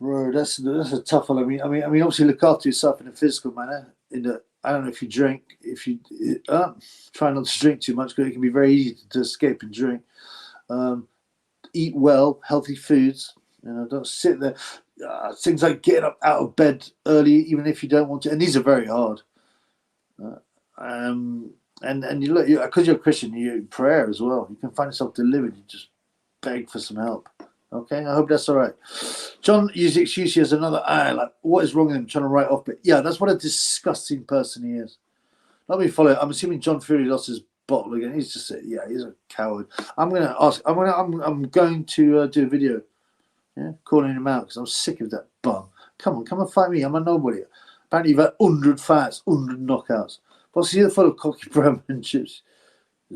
Bro, that's a tough one. I mean, obviously look after yourself in a physical manner. I don't know if you drink. If you try not to drink too much, because it can be very easy to escape and drink. Eat well, healthy foods. You know, don't sit there. Things like getting up out of bed early, even if you don't want to. And these are very hard. And you look, because you're a Christian, you prayer as well. You can find yourself delivered. You just beg for some help. Okay, I hope that's all right. John used excuse as another like what is wrong with him trying to write off, but yeah, that's what a disgusting person he is. Let me follow. I'm assuming John Fury lost his bottle again. He's just he's a coward. I'm going to do a video, calling him out because I'm sick of that bum. Come and fight me. I'm a nobody. Apparently you've had 100 fights, 100 knockouts. But you're full of cocky brown men and chips.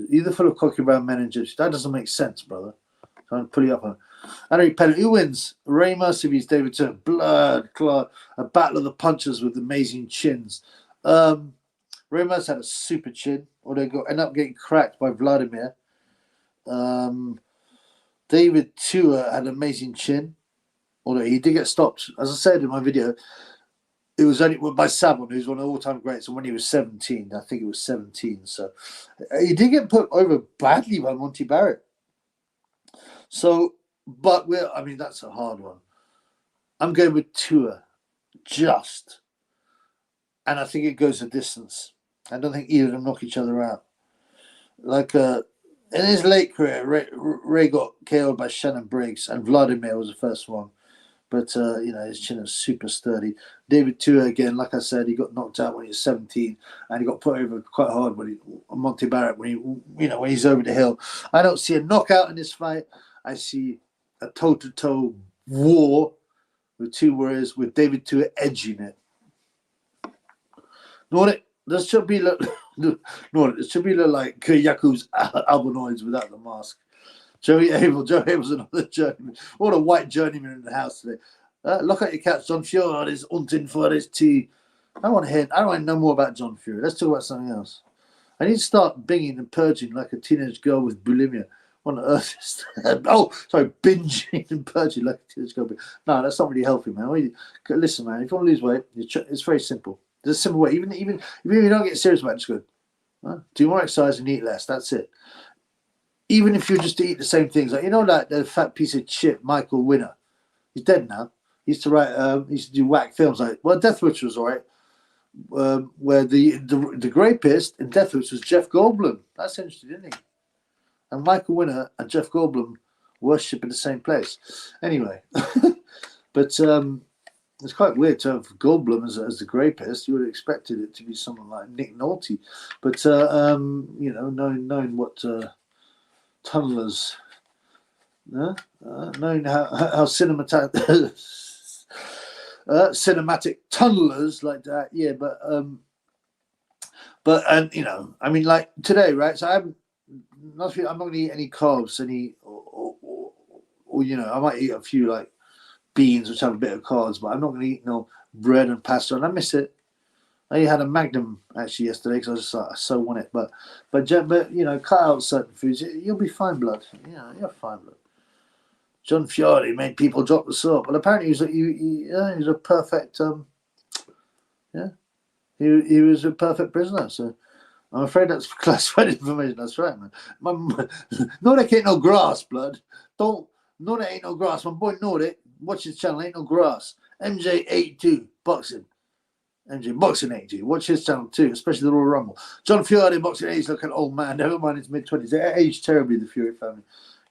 Either full of cocky brown men and chips. That doesn't make sense, brother. Trying to pull you up on it. Henry Pennant, who wins? Ray Mercer vs David Turner. Blood clot. A battle of the punchers with amazing chins. Ray Mercer had a super chin, or they end up getting cracked by Vladimir. David Tua had an amazing chin, although he did get stopped. As I said in my video, it was only by Savon, who's one of the all-time greats, and when he was 17, I think it was 17. So he did get put over badly by Monty Barrett. So, but that's a hard one. I'm going with Tua, just. And I think it goes a distance. I don't think either of them knock each other out. Like in his late career, Ray got KO'd by Shannon Briggs, and Vladimir was the first one. But his chin is super sturdy. David Tua, again, like I said, he got knocked out when he was 17, and he got put over quite hard when Monty Barrett when he's over the hill. I don't see a knockout in this fight. I see a toe-to-toe war with two warriors with David Tua edging it. This should be like Yakub's Albanoids without the mask. Joey Abel's another journeyman. What a white journeyman in the house today. Look at your cat, John Fury is hunting for his tea. I don't want to know more about John Fury. Let's talk about something else. I need to start binging and purging like a teenage girl with bulimia. What on earth is that? Binging and purging like a teenage girl. No, that's not really healthy, man. Listen, man, if you want to lose weight, it's very simple. There's a simple way. Even if you don't get serious about it, it's good. Do more exercise and eat less. That's it. Even if you just eat the same things, like like the fat piece of shit Michael Winner. He's dead now. He used to write. He used to do whack films like Death Wish was alright. Where the rapist in Death Wish was Jeff Goldblum. That's interesting, isn't he? And Michael Winner and Jeff Goldblum worship in the same place. Anyway, but it's quite weird to have Goldblum as the rapist. You would have expected it to be someone like Nick Nolte, but knowing what tunnelers knowing how cinematic cinematic tunnelers like that. Yeah, but and you know, I mean, like today, right? So I'm not going to eat any carbs, or you know, I might eat a few like beans, which have a bit of carbs, but I'm not going to eat no bread and pasta, and I miss it. I had a Magnum actually yesterday because I just like, I so want it, but you know, cut out certain foods, you'll be fine, blood. Yeah, you're fine, blood. John Fiore made people drop the soap. Well, apparently he was a perfect yeah, he was a perfect prisoner. So I'm afraid that's classified information. That's right, man. Nordic ain't no grass, blood. Don't Nordic ain't no grass. My boy Nordic, watch his channel. Ain't no grass. MJ82 boxing. MJ boxing 82. Watch his channel too, especially the Royal Rumble. John Fiore boxing age, look an old man. Never mind his mid-20s. They aged terribly, the Fury family.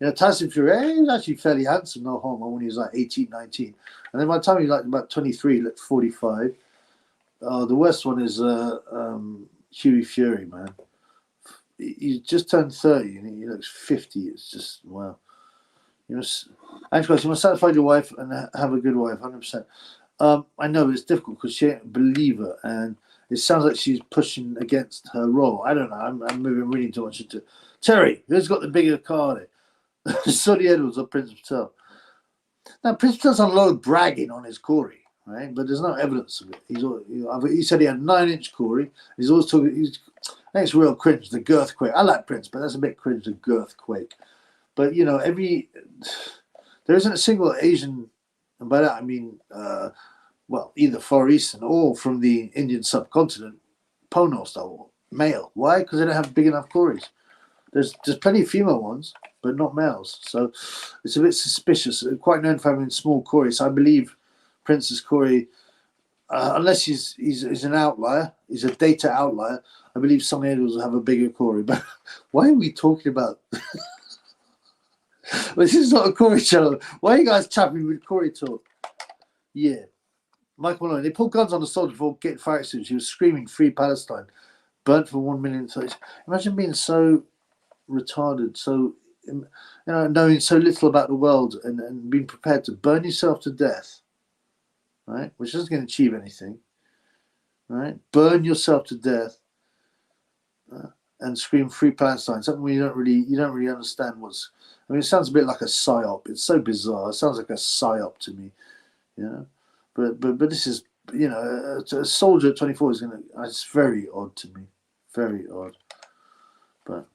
You know, Tyson Fury, he was actually fairly handsome, no homo, when he was like 18, 19. And then by the time he was like about 23, he looked 45. The worst one is Huey Fury, man. He just turned 30 and he looks 50. It's just, wow. You must satisfy your wife and have a good wife, 100%. I know it's difficult because she ain't a believer, and it sounds like she's pushing against her role. I don't know. I'm maybe reading too much into Terry. Who's got the bigger card? Sonny Edwards or Prince Patel? Now, Prince Patel's on a lot of bragging on his Corey, right? But there's no evidence of it. He said he had 9-inch Corey. He's always talking. I think it's real cringe. The Girthquake. I like Prince, but that's a bit cringe. The Girthquake. But you know, there isn't a single Asian. And by that I mean, well, either Far Eastern or from the Indian subcontinent, Pono style, male. Why? Because they don't have big enough Corys. There's plenty of female ones, but not males. So it's a bit suspicious. Quite known for having small Corys. So I believe Prince's Corey, unless he's an outlier, he's a data outlier. I believe some Edwards will have a bigger Corey. But why are we talking about? Well, this is not a Corey channel. Why are you guys chapping with Corey talk? Yeah. Michael Malone. They pulled guns on the soldier before getting fire extinguishers. He was screaming, "Free Palestine." Burnt for 1 million. Imagine being so retarded, so, you know, knowing so little about the world and being prepared to burn yourself to death, right? Which isn't going to achieve anything, right? Burn yourself to death and scream "Free Palestine." Something where you don't really understand what's. I mean, it sounds a bit like a psyop. It's so bizarre. It sounds like a psyop to me, you know. But this is, you know, a soldier at 24 is gonna. It's very odd to me, very odd. But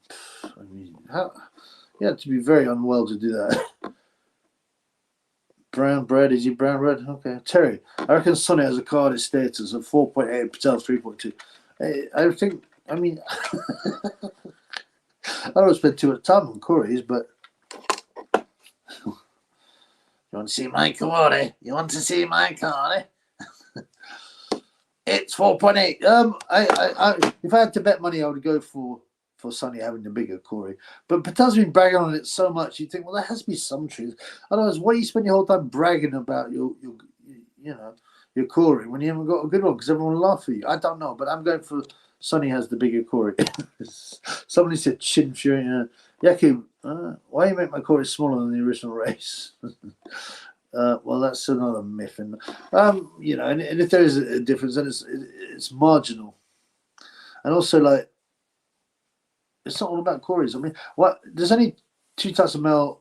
I mean, you have to be very unwell to do that. Brown bread, is he brown bread? Okay, Terry. I reckon Sonny has a card at status of 4.8, Patel 3.2. I think. I mean, I don't spend too much time on Corey's, but. You want to see my card? You want to see my card? It's 4.8. If I had to bet money, I would go for Sonny having the bigger Corey. But Patel's been bragging on it so much, you think, well, there has to be some truth. Otherwise, why you spend your whole time bragging about your Corey when you haven't got a good one? Because everyone will laugh at you. I don't know, but I'm going for Sonny has the bigger Corey. Somebody said Chin Fury. Yaku, why you make my Corey smaller than the original race? Well, that's another myth, and you know, and if there is a difference, then it's marginal, and also like it's not all about Corys. I mean, what there's only 2 types of male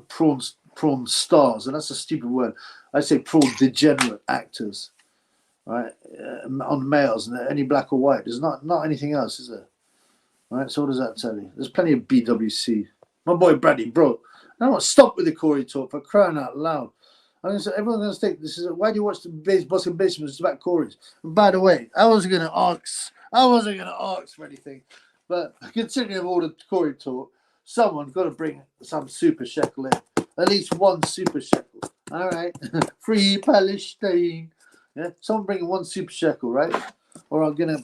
prawn stars, and that's a stupid word. I say prawn degenerate actors, right? On males, and any black or white. There's not anything else, is there? Right, so what does that tell you? There's plenty of BWC. My boy Brady, bro. I don't want to stop with the Corey talk for crying out loud. Everyone's going to think this is why do you watch the Boston Basement? It's about Corys. And by the way, I wasn't going to ask for anything, but considering all the Corey talk, someone's got to bring some super shekel in. At least one super shekel. All right, Free Palestine. Yeah, someone bringing 1 super shekel, right? Or I'm gonna.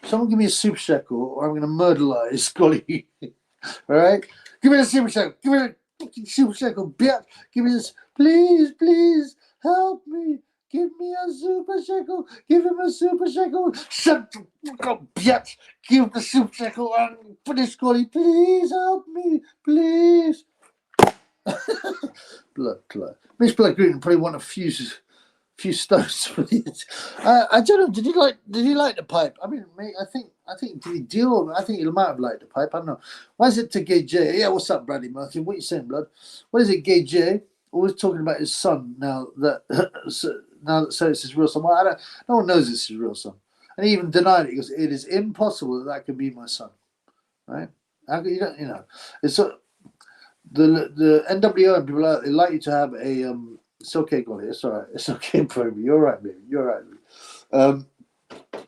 Someone give me a super shekel, or I'm going to murderize Scully. All right? Give me a super shekel. Give me a fucking super shekel, bitch. Give me this. Please, help me. Give me a super shekel. Give him a super shekel. Shut the fuck up, bitch. Give the super shekel and finish calling. Please help me. Please. Blood clot. Mitch Blood Green probably want a few stones for this. I don't know. Did he like the pipe? I mean, mate, I think did he deal? I think he might have liked the pipe. I don't know. Why is it to Gay J? Yeah, what's up, Bradley Martin? What are you saying, blood? What is it, Gay J? Always talking about his son now that it's his real son. Well, no one knows it's his real son, and he even denied it. He goes, "It is impossible that could be my son." Right? You don't, it's the NWO and people they like you to have a It's okay, Golly. It's all right. It's okay, baby. You're right, baby. You're right, baby.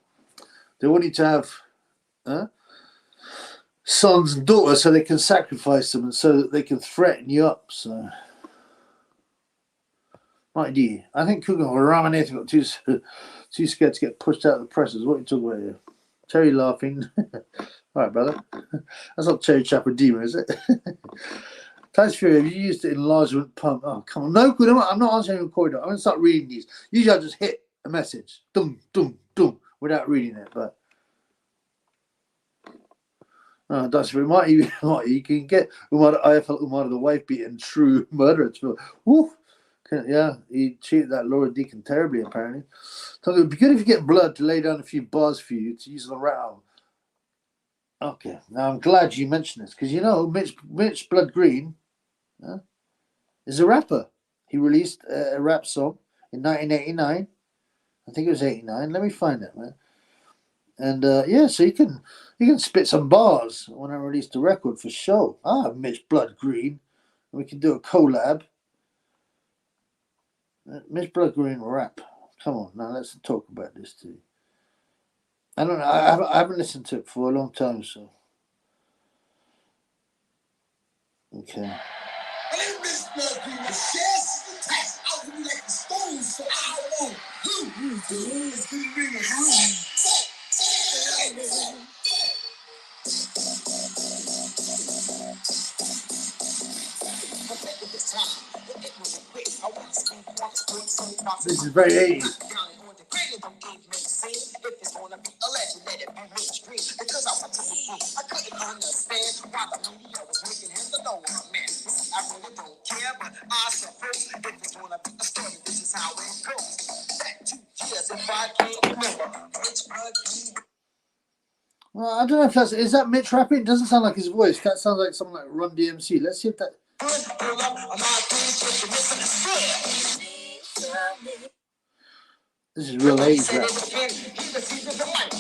They want you to have sons and daughters so they can sacrifice them and so that they can threaten you up. So, my dear, I think Cougar or Ramaneth got too scared to get pushed out of the presses. What are you talking about here? Terry laughing. All right, brother. That's not Terry Chapadima, is it? Tyson Fury, have you used the enlargement pump? Oh, come on. No, good. I'm not answering your corridor. I'm going to start reading these. Usually I just hit a message. Dum, dum, dum, without reading it. But that's very might you can get IFL Umar the wife beaten true murderer. Woof. Yeah, he cheated that Laura Deacon terribly, apparently. So it would be good if you get blood to lay down a few bars for you to use on the rattle. Okay, now I'm glad you mentioned this because Mitch Blood Green is a rapper. He released a rap song in 1989. I think it was 89. Let me find it, man. And so you can spit some bars when I release the record for sure. Mitch Blood Green. We can do a collab. Mitch Blood Green rap. Come on, now let's talk about this too. I don't know. I haven't listened to it for a long time, so okay. My name is Blood Green. The chest attached out of me like the stones, so I don't know who is going to bring the room. This is very 80s. Because I couldn't understand why the media was making him the lower man. I really don't care, but I suppose if it's gonna be a story, this is how it goes. Back 2 years if I can't remember. Well, I don't know if is that Mitch rapping? It doesn't sound like his voice. That sounds like someone like Run DMC. Let's see if that. This is real age rap.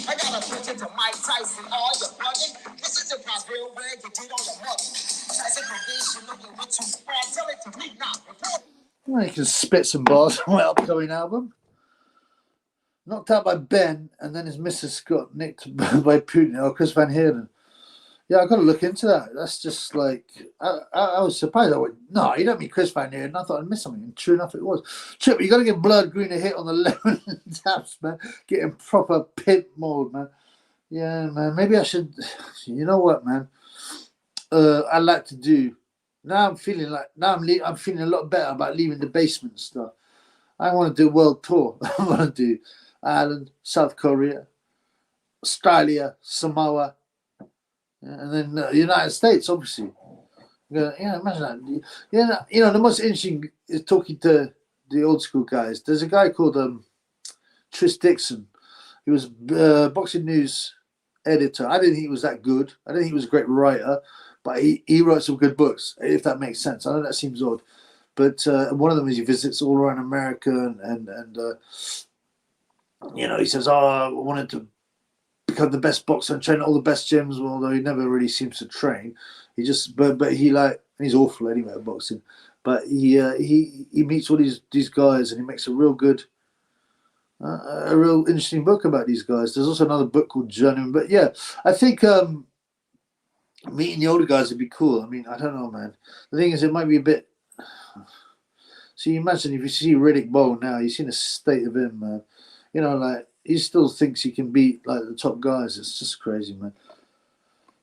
I got a picture to Mike Tyson. All you're bugging. This is a cross real red you did on your mother. Tyson condition looking with too far. Tell it to me now. Well, you can spit some bars on my upcoming album. Knocked out by Ben, and then his missus got nicked by Putin or Chris Van Heerden. Yeah, I've got to look into that. That's just like, I was surprised. I went, no, you don't mean Chris Van Heerden. I thought I'd missed something. And true enough, it was. Chip, you got to give Blood Green a hit on the lemon taps, man. Get him proper pimp mode, man. Yeah, man. Maybe I should, you know what, man? I'd like to do. I'm feeling a lot better about leaving the basement and stuff. I want to do a world tour. I want to do Ireland, South Korea, Australia, Samoa, and then the United States, obviously. Imagine that. The most interesting is talking to the old school guys. There's a guy called Tris Dixon. He was Boxing News editor. I didn't think he was that good. I didn't think he was a great writer, but he wrote some good books, if that makes sense. I know that seems odd. But one of them is he visits all around America and he says, I wanted to become the best boxer and train at all the best gyms, although he never really seems to train. He just, but he and he's awful anyway at boxing. But he meets all these guys and he makes a real good, a real interesting book about these guys. There's also another book called Journeyman. But yeah, I think meeting the older guys would be cool. I mean, I don't know, man. The thing is, it might be a bit. So you imagine if you see Riddick Bowe now, you've seen the state of him, man. He still thinks he can beat like the top guys. It's just crazy, man.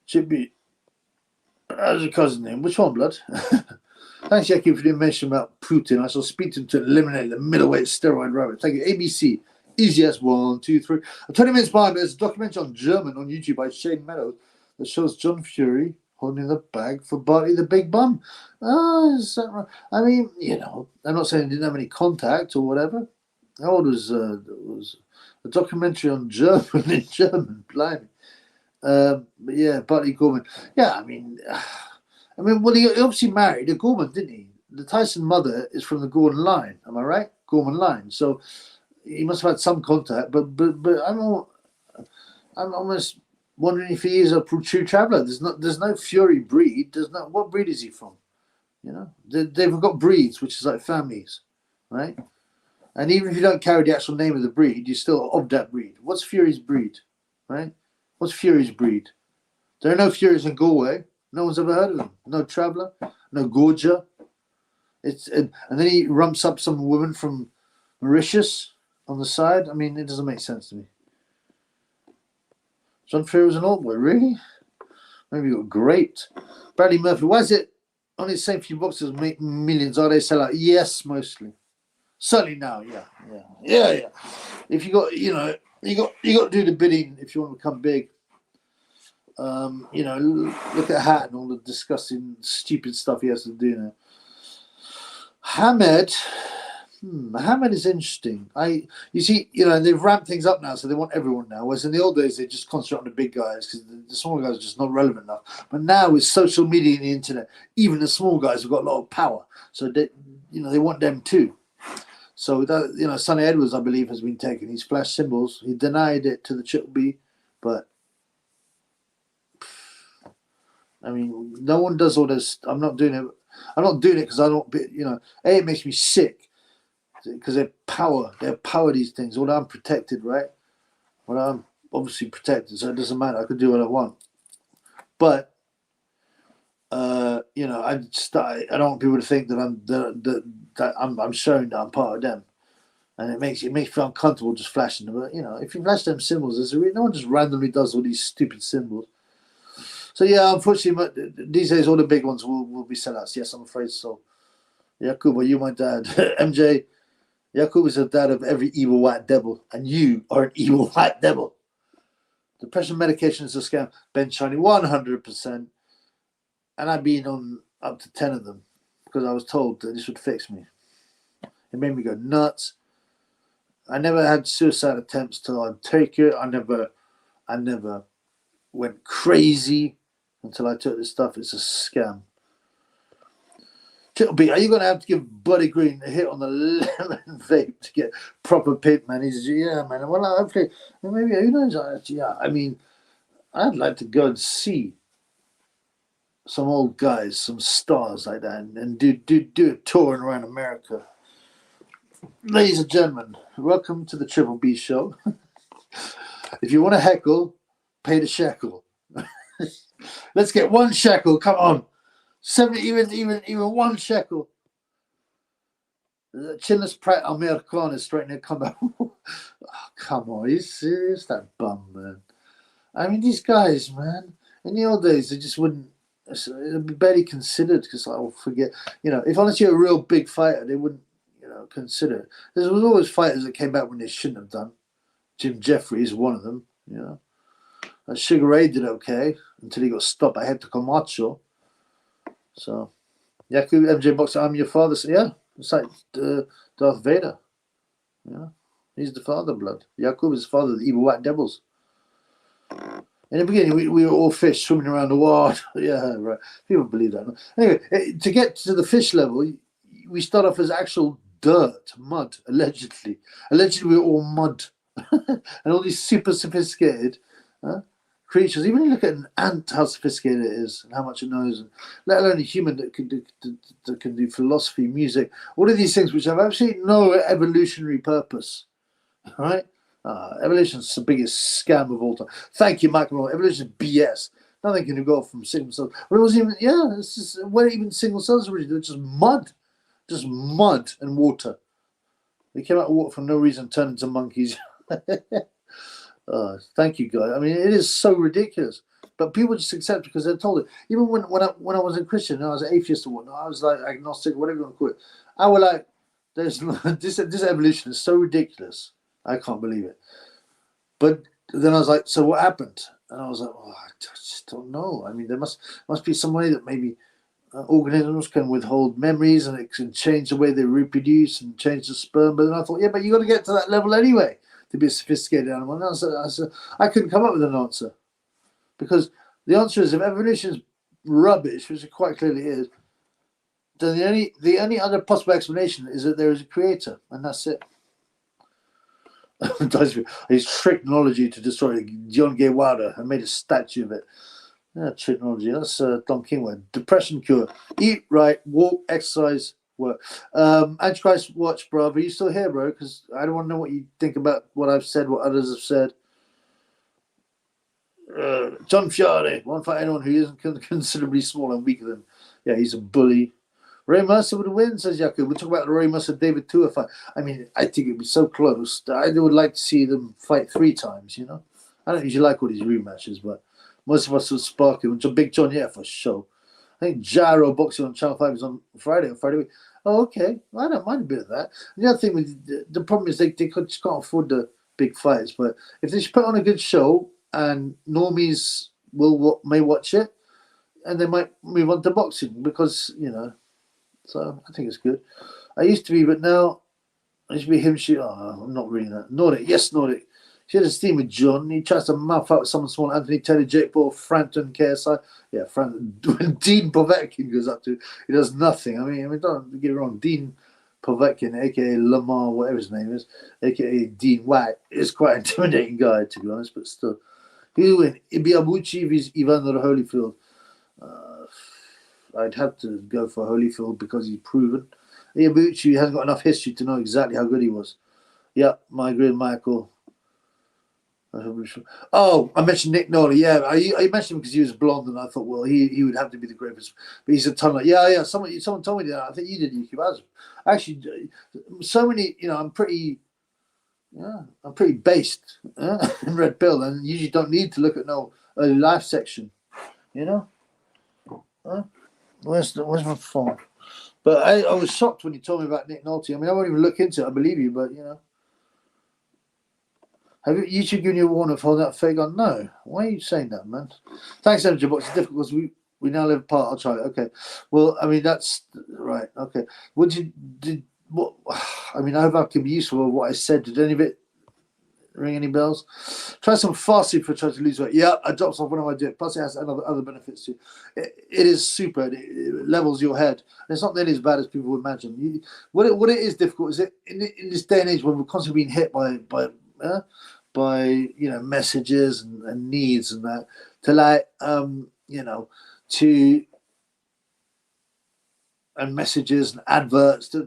Should be. How's your cousin name? Which one, blood? Thanks, Jackie, for the information about Putin. I shall speak to him to eliminate the middleweight steroid rabbit. Thank you. ABC, easy as 1, 2, 3. 20 minutes behind. There's a documentary on German on YouTube by Shane Meadows that shows John Fury holding the bag for Barty the Big Bum. Oh, is that right? I mean, I'm not saying he didn't have any contact or whatever. How old was a documentary on German in German? Blimey. But yeah, Barty Gorman. Yeah, I mean, well, he obviously married a Gorman, didn't he? The Tyson mother is from the Gorman line. Am I right? Gorman line. So he must have had some contact. But I'm almost wondering if he is a true traveller. There's no Fury breed. What breed is he from? They've got breeds, which is like families, right? And even if you don't carry the actual name of the breed, you're still of that breed. What's Fury's breed, right? What's Fury's breed? There are no Furies in Galway. No one's ever heard of them. No Traveller, no Gorger. And then he rumps up some woman from Mauritius on the side. I mean, it doesn't make sense to me. John Fury was an old boy, really? Maybe you got great. Bradley Murphy, why is it only the same few boxes make millions? Are they sell out? Yes, mostly. Certainly now, yeah. If you got, you got to do the bidding if you want to become big. Look at Hat and all the disgusting, stupid stuff he has to do now. Hamed is interesting. You see, they've ramped things up now, so they want everyone now. Whereas in the old days, they just concentrate on the big guys because the small guys are just not relevant enough. But now with social media and the internet, even the small guys have got a lot of power. So they want them too. So that, Sonny Edwards, I believe, has been taken. He's flashed symbols. He denied it to the Triple B, but I mean, no one does all this. I'm not doing it. I'm not doing it because I don't. It makes me sick because they power these things. Although I'm protected, right? Well, I'm obviously protected, so it doesn't matter. I can do what I want. But I don't want people to think that I'm showing that I'm part of them, and it makes me feel uncomfortable just flashing them. But if you flash them symbols, no one just randomly does all these stupid symbols. So yeah, unfortunately, these days all the big ones will be sellouts. Yes, I'm afraid so. Yakub, are you my dad? MJ, Yakub is the dad of every evil white devil, and you are an evil white devil. Depression medication is a scam. Ben Shiny, 100%. And I've been on up to 10 of them because I was told that this would fix me. It made me go nuts. I never had suicide attempts till I take it. I never went crazy until I took this stuff. It's a scam. Triple B, are you going to have to give Buddy Green a hit on the lemon vape to get proper pit, man? He says, yeah, man. Well, hopefully, maybe, who knows? Yeah, I mean, I'd like to go and see some old guys, some stars like that, and do a tour around America. Ladies and gentlemen, welcome to the Triple B show. If you want to heckle, pay the shekel. Let's get one shekel. Come on, 70, even 1 shekel. Chinless Pratt Amir Khan is straightening to come out. Oh, come on, he's serious, that bum, man. I mean, these guys, man. In the old days, they just wouldn't. It'd be barely considered because I'll forget. If honestly you're a real big fighter, they wouldn't, consider it. There was always fighters that came back when they shouldn't have done. Jim Jeffries is one of them. And Sugar Ray did okay until he got stopped by Hector Camacho. So, Yakub MJ Boxer, I'm your father. So, yeah, it's like Darth Vader. He's the father blood. Yakub is the father of the evil white devils. In the beginning, we were all fish swimming around the water. Yeah, right. People believe that. Anyway, to get to the fish level, we start off as actual dirt, mud, allegedly. Allegedly, we're all mud. And all these super sophisticated creatures. Even you look at an ant, how sophisticated it is and how much it knows, and let alone a human that can do philosophy, music, all of these things which have absolutely no evolutionary purpose. All right? Evolution is the biggest scam of all time. Thank you, Michael. Evolution is BS. Nothing can go from single cells. But it wasn't even, it's just, where even single cells originally, just mud and water. They came out of water for no reason, turned into monkeys. Thank you, guys. I mean, it is so ridiculous. But people just accept it because they're told it. Even when I was a Christian and I was an atheist or whatnot, I was like agnostic, whatever you want to call it. I was like, there's this evolution is so ridiculous. I can't believe it. But then I was like, so what happened? And I was like, oh, I just don't know. I mean, there must be some way that maybe organisms can withhold memories and it can change the way they reproduce and change the sperm. But then I thought, yeah, but you got to get to that level anyway to be a sophisticated animal. And I couldn't come up with an answer because the answer is if evolution is rubbish, which it quite clearly is, then the only other possible explanation is that there is a creator, and that's it. He's tricked technology to destroy John Gay Wilder and made a statue of it. Yeah, technology. That's Don King word. Depression cure. Eat right, walk, exercise, work. Antichrist watch, bro. Are you still here, bro? Because I don't want to know what you think about what I've said, what others have said. John Fiore won't fight anyone who isn't considerably smaller and weaker than. Yeah, he's a bully. Ray Mercer would win, says Yaku. We'll talk about the Ray Mercer David Tua fight. I mean, I think it'd be so close. I would like to see them fight 3 times, you know? I don't usually like all these rematches, but most of us will spark it. Big John, yeah, for sure. I think Gyro Boxing on Channel 5 is on Friday week. Oh, okay. I don't mind a bit of that. And the other thing with the problem is they just can't afford the big fights. But if they put on a good show and normies may watch it, and they might move on to boxing because, you know, so I think it's good. I used to be, but now I used to be him. I'm not reading that. Nordic, yes, Nordic. She had a steam with John. He tries to mouth out with someone small. Anthony Taylor, Jake Paul, Frampton, KSI. Yeah, Frampton. When Dean Povetkin goes up to, he does nothing. I mean, don't get it wrong. Dean Povetkin, aka Lamar, whatever his name is, aka Dean White, is quite an intimidating guy, to be honest. But still, he will win. Ibiabuchi is Evander Holyfield. I'd have to go for Holyfield because he's proven. Iabuchi hasn't got enough history to know exactly how good he was. Yeah, my good Michael. Oh, I mentioned Nick Nolte. Yeah, I mentioned him because he was blonde, and I thought, well, he would have to be the greatest. But he's a ton of yeah. Someone told me that. I think you did, YouTube. I was actually so many. You know, I'm pretty based in Red Pill, and usually don't need to look at no early life section. You know. Where's my phone? But I was shocked when you told me about Nick Nolte. I mean, I won't even look into it. I believe you, but you know. Have you should give you a warning of holding that fake on? No. Why are you saying that, man? Thanks, Energy Box. It's difficult because we now live apart. I'll try it. Okay. Well, I mean, that's right. Okay. What? I mean, I hope I can be useful with what I said. Did any of it ring any bells? Try some fasting for trying to lose weight. Yeah, I dropped off when I do it. Plus, it has other benefits too. It is super. It levels your head. And it's not nearly as bad as people would imagine. What it is difficult is that in this day and age when we're constantly being hit by you know messages and needs and that to like you know to and messages and adverts to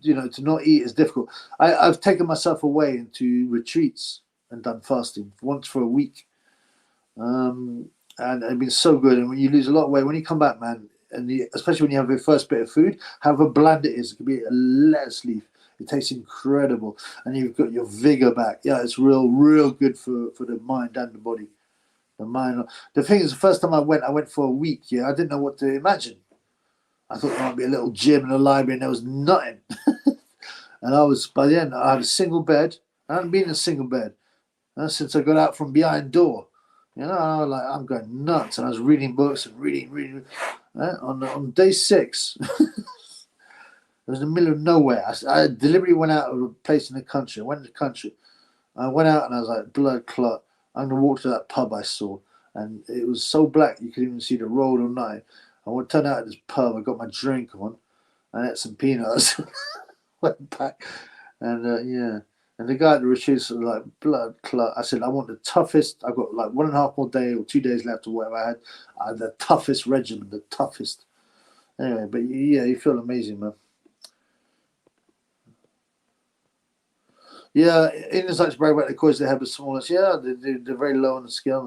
you know to not eat is difficult. I've taken myself away into retreats and done fasting once for a week, and it's been so good. And when you lose a lot of weight, when you come back, man, and especially when you have your first bit of food, however bland it is, it could be a lettuce leaf. It tastes incredible, and you've got your vigor back. Yeah, it's real good for the mind and the body. The mind. The thing is, the first time I went for a week. Yeah, I didn't know what to imagine. I thought there might be a little gym and a library, and there was nothing. And by the end, I had a single bed. I hadn't been in a single bed since I got out from behind door. You know, I was like, I'm going nuts, and I was reading books and reading. On day 6. It was in the middle of nowhere. I deliberately went out of a place in the country. I went to the country. I went out and I was like, blood clot. I'm going to walk to that pub I saw. And it was so black you couldn't even see the road or nothing. I went turn out at this pub. I got my drink on. I ate some peanuts. Went back. And yeah. And the guy at the retreat was like, blood clot. I said, I want the toughest. I've got like 1.5 more day or 2 days left or whatever I had. The toughest regimen, the toughest. Anyway, but yeah, you feel amazing, man. Yeah, Indians like to brag about the coins they have the smallest. Yeah, they're very low on the scale,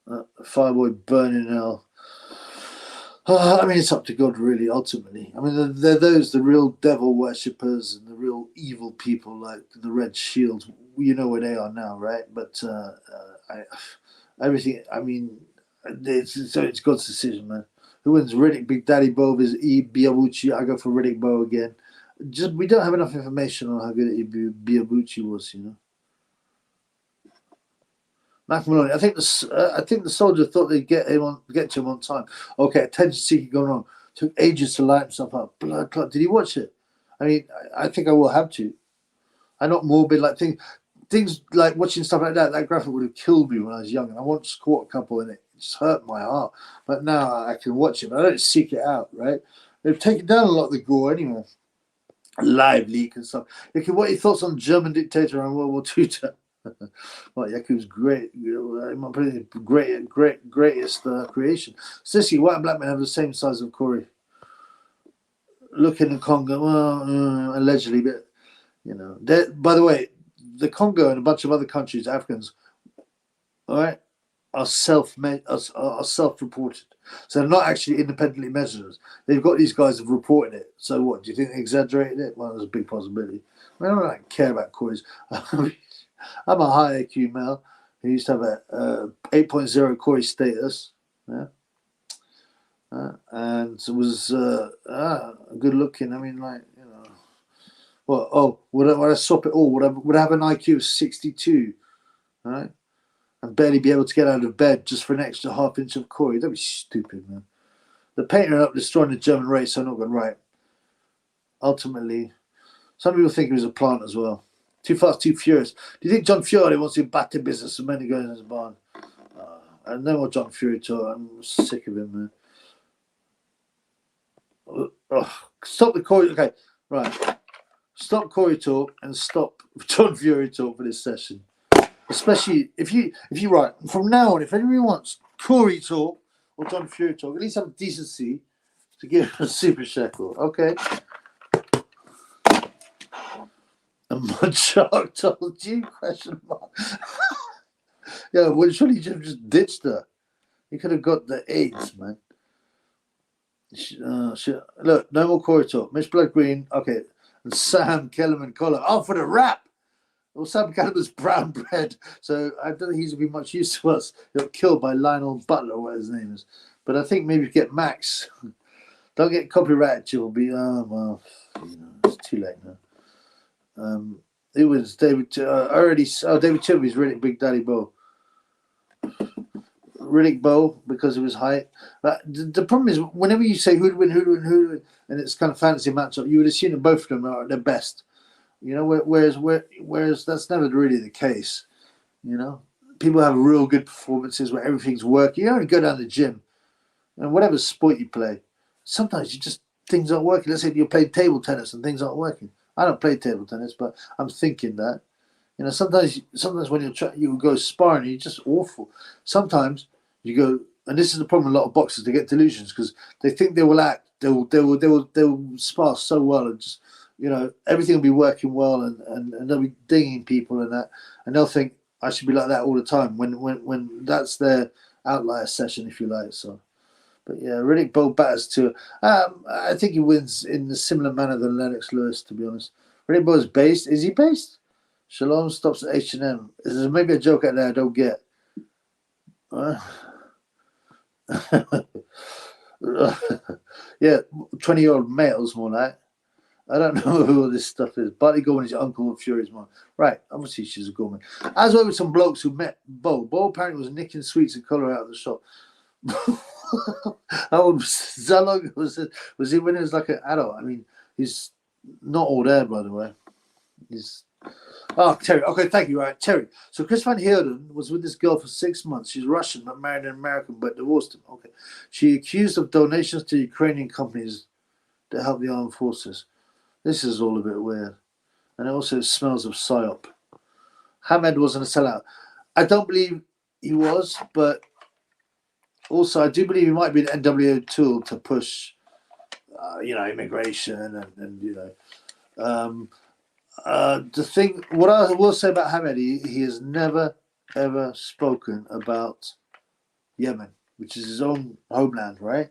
mate. Fireboy burning hell. I mean, it's up to God, really, ultimately. I mean, they're the real devil worshippers and the real evil people like the Red Shield. You know where they are now, right? But everything. I mean, it's God's decision, man. Who wins? Riddick, Big Daddy Bo is Biabuchi. I go for Riddick Bo again. Just we don't have enough information on how good Biabuchi was, you know. Mac Maloney. I think the soldier thought they'd get to him on time. Okay, attention seeking going on. Took ages to light himself up. Blood clot. Did he watch it? I mean, I think I will have to. I'm not morbid like things like watching stuff like that. That graphic would have killed me when I was young, and I once caught a couple, and it just hurt my heart. But now I can watch it, but I don't seek it out. Right? They've taken down a lot of the gore anyway. Live leak and stuff. Okay, what are your thoughts on German dictator and World War II? Well, Yakub's great. Greatest creation. Sissy, white and black men have the same size of Corey. Look in the Congo, well, allegedly, but you know. By the way, the Congo and a bunch of other countries, Africans, all right, are self-reported. So they're not actually independently measured. They've got these guys have reported it. So what? Do you think they exaggerated it? Well, there's a big possibility. I mean, I don't care about Corey's. I'm a high IQ male who used to have a 8.0 Corey status, yeah, and was good looking. I mean, like, you know, well, would I swap it all? Would I have an IQ of 62, right, and barely be able to get out of bed just for an extra half inch of Corey? That'd be stupid, man. The painter up destroying the German race. I'm not going right. Ultimately, some people think he was a plant as well. Too fast, too furious. Do you think John Fury wants to bat the business of many guys in his barn? I know what John Fury talk. I'm sick of him, man. Stop the Corey. Okay, right. Stop Corey talk and stop John Fury talk for this session. Especially if you write from now on, if anyone wants Corey talk or John Fury talk, at least have decency to give him a super shekel. Okay. A mud shark told you? Question mark. Yeah, well, surely you just ditched her. You could have got the AIDS, man. Look, no more Corey talk. Mitch Blood Green, okay. And Sam Kellerman Collar. Oh, for the rap. Well, Sam Kellerman's brown bread, so I don't think he's going to be much use to us. He got killed by Lionel Butler, or what his name is. But I think maybe get Max. Don't get copyrighted, you'll be, well, you know, it's too late now. It was David. David Chilby's Riddick Big Daddy Bo. Riddick Bo because of his height. But the problem is, whenever you say who'd win, and it's kind of fantasy matchup, you would assume that both of them are at their best. You know, whereas that's never really the case. You know, people have real good performances where everything's working. You only go down to the gym, and whatever sport you play, sometimes things aren't working. Let's say you're playing table tennis and things aren't working. I don't play table tennis, but I'm thinking that, you know, sometimes when you go sparring, you're just awful. Sometimes you go, and this is the problem with a lot of boxers. They get delusions because they think they will act, they will spar so well, and just, you know, everything will be working well, and they'll be dinging people and that, and they'll think I should be like that all the time when that's their outlier session, if you like. So. But yeah, Riddick Bo batters too. I think he wins in a similar manner than Lennox Lewis, to be honest. Riddick Bo is based. Is he based? Shalom stops at H&M. There's maybe a joke out there I don't get. Yeah, 20-year-old males more like. I don't know who all this stuff is. Barty Gorman is your uncle of Fury's mom. Right, obviously she's a Gorman. As well with some blokes who met Bo. Bo apparently was nicking sweets and colour out of the shop. How old was that? Long was he when he was like an adult? I mean, he's not all there, by the way. He's Terry. Okay, thank you. Right, Terry. So Chris Van Heerden was with this girl for 6 months. She's Russian, but married an American, but divorced him. Okay, she accused of donations to Ukrainian companies to help the armed forces. This is all a bit weird, and it also smells of psyop. Hamed wasn't a sellout. I don't believe he was, but. Also, I do believe it might be an NWO tool to push, you know, immigration and you know, the thing. What I will say about Hamed, he has never ever spoken about Yemen, which is his own homeland, right?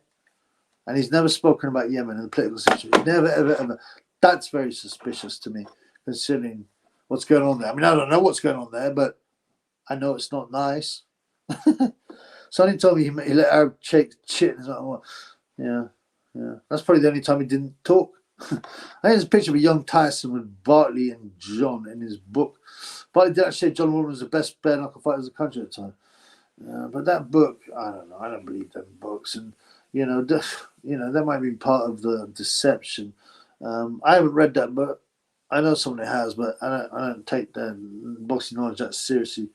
And he's never spoken about Yemen and the political situation. Never ever ever. That's very suspicious to me, considering what's going on there. I mean, I don't know what's going on there, but I know it's not nice. Sonny told me he let Arab shake shit. Like, oh, yeah. That's probably the only time he didn't talk. I think there's a picture of a young Tyson with Bartley and John in his book. Bartley did actually say John Wooden was the best bare knuckle fighter in the country at the time. But that book, I don't know. I don't believe them books, and that might be part of the deception. I haven't read that book. I know someone who has, but I don't take the boxing knowledge that seriously.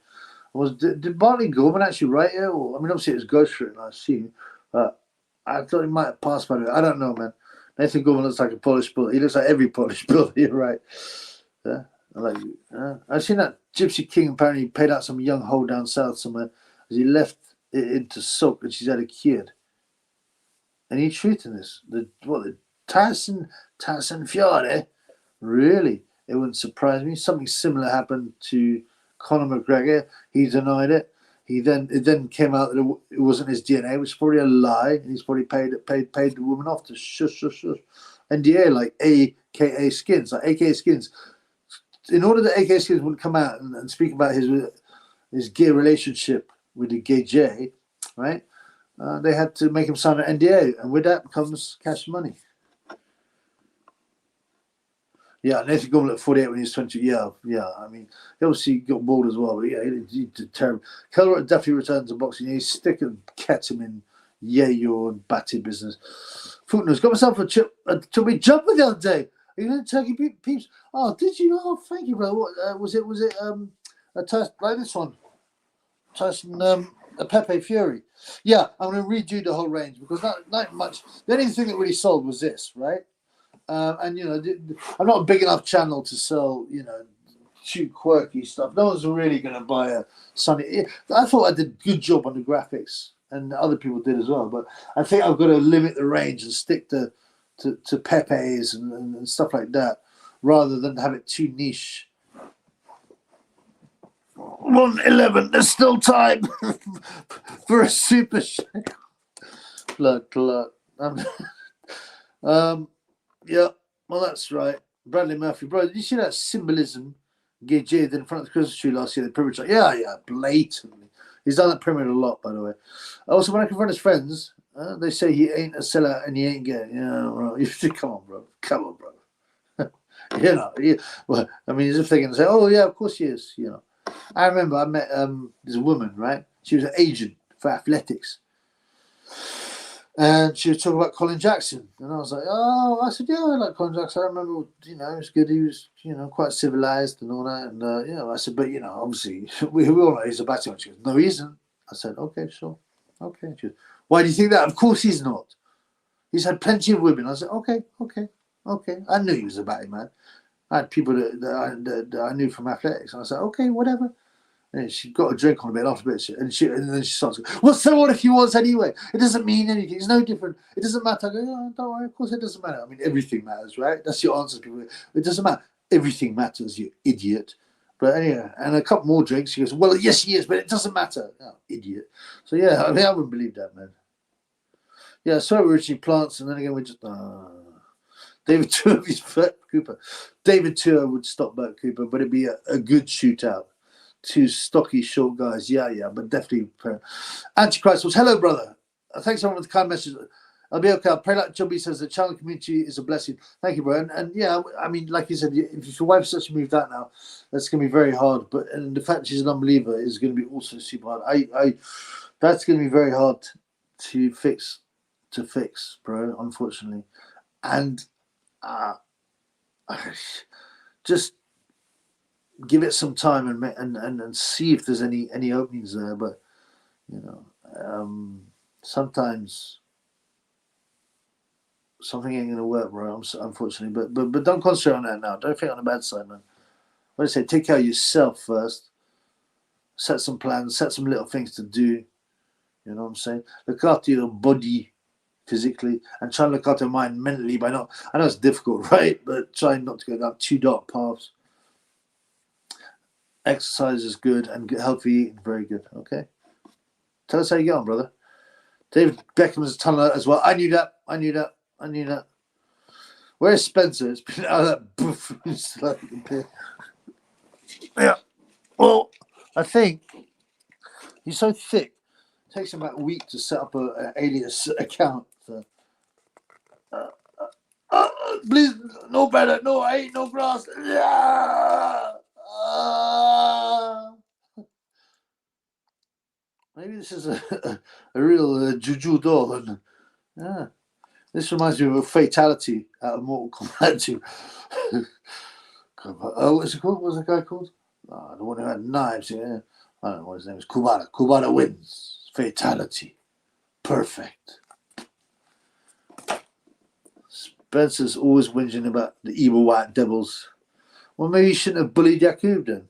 Did Bartley Gorman actually write it? Or, I mean, obviously it was ghostwritten, I assume, but I thought he might have passed by it. I don't know, man. Nathan Gorman looks like a Polish bullet. He looks like every Polish bullet. You're right. Yeah, I've seen that Gypsy King apparently paid out some young hoe down south somewhere as he left it into soak and she's had a kid. Any truth in this? The Tyson Fury? Really? It wouldn't surprise me. Something similar happened to Conor McGregor. He denied it. It then came out that it wasn't his DNA, which is probably a lie, and he's probably paid the woman off to shush. NDA, like AKA Skins, like AKA Skins. In order that AKA Skins wouldn't come out and speak about his gay relationship with the gay J, right? They had to make him sign an NDA, and with that comes cash money. Yeah, Nathan Gorman at 48 when he was 20. Yeah. I mean, he obviously got bored as well, but yeah, he did terrible. Keller definitely returned to boxing. He's sticking ketamine, yayo, and batty business. Footnotes. Got myself a chubby jumper the other day. Are you going to Turkey peeps? Oh, did you? Oh, thank you, brother. What was it? A test like this one? Tyson, a Pepe Fury. Yeah, I'm going to redo the whole range because not much. The only thing that really sold was this, right? And I'm not a big enough channel to sell, too quirky stuff. No one's really going to buy a Sunny. I thought I did a good job on the graphics, and other people did as well. But I think I've got to limit the range and stick to Pepe's and stuff like that, rather than have it too niche. 1:11. There's still time for a super shake. Blood. Yeah, well, that's right. Bradley Murphy, bro, did you see that symbolism Gay J did in front of the Christmas tree last year? The pyramid, yeah, blatantly. He's done that pyramid a lot, by the way. Also, when I confront his friends, they say he ain't a sellout and he ain't gay. Yeah, bro. Come on, bro. Well, I mean, as if they're going to say, oh, yeah, of course he is. I remember I met this woman, right? She was an agent for athletics. And she was talking about Colin Jackson. And I was like, I said, yeah, I like Colin Jackson. I remember, it was good. He was, quite civilized and all that. And, I said, but, obviously, we all know he's a batty man. She goes, no, he isn't. I said, okay, sure. Okay. She goes, why do you think that? Of course he's not. He's had plenty of women. I said, okay. I knew he was a batty man. I had people that I knew from athletics. And I said, okay, whatever. And she got a drink on a bit after a bit, and then she starts going, well, so what if he was anyway? It doesn't mean anything. It's no different. It doesn't matter. I go, oh, don't worry, of course it doesn't matter. I mean, everything matters, right? That's your answer to people. It doesn't matter. Everything matters, you idiot. But anyway, and a couple more drinks. She goes, well, yes, he is, but it doesn't matter. Oh, idiot. So, yeah, I mean, I wouldn't believe that, man. Yeah, so Richie Plants, and then again, we just... David Tour, Cooper. David Tour would stop Bert Cooper, but it'd be a good shootout. Two stocky, short guys. Yeah, but definitely. Antichrist was, hello, brother. Thanks, everyone, with the kind message. I'll be okay. I'll pray like Chubby says, the channel community is a blessing. Thank you, bro. And yeah, I mean, like you said, if your wife's such a moved out now, that's going to be very hard. And the fact that she's an unbeliever is going to be also super hard. That's going to be very hard to fix, bro, unfortunately. And just give it some time and see if there's any openings there. But sometimes something ain't gonna work, bro. Unfortunately, but don't concentrate on that now. Don't think on the bad side, man. What I say, take care of yourself first. Set some plans. Set some little things to do. You know what I'm saying? Look after your body physically and try and look after your mind mentally. I know it's difficult, right? But try not to go down too dark paths. Exercise is good and healthy eating very good. Okay. Tell us how you get on, brother. David Beckham's a tunnel as well. I knew that. Where's Spencer? It's been out of that. Yeah. Well, I think He's so thick. It takes him about a week to set up an alias account. So. Please, no better. No, I ain't no grass. Maybe this is a real juju doll. And, yeah. This reminds me of a fatality out of Mortal Kombat 2. What's it called? What's that guy called? The one who had knives. Yeah. I don't know what his name is. Kubata. Kubata wins. Fatality. Perfect. Spencer's always whinging about the evil white devils. Well, maybe you shouldn't have bullied Yakub then.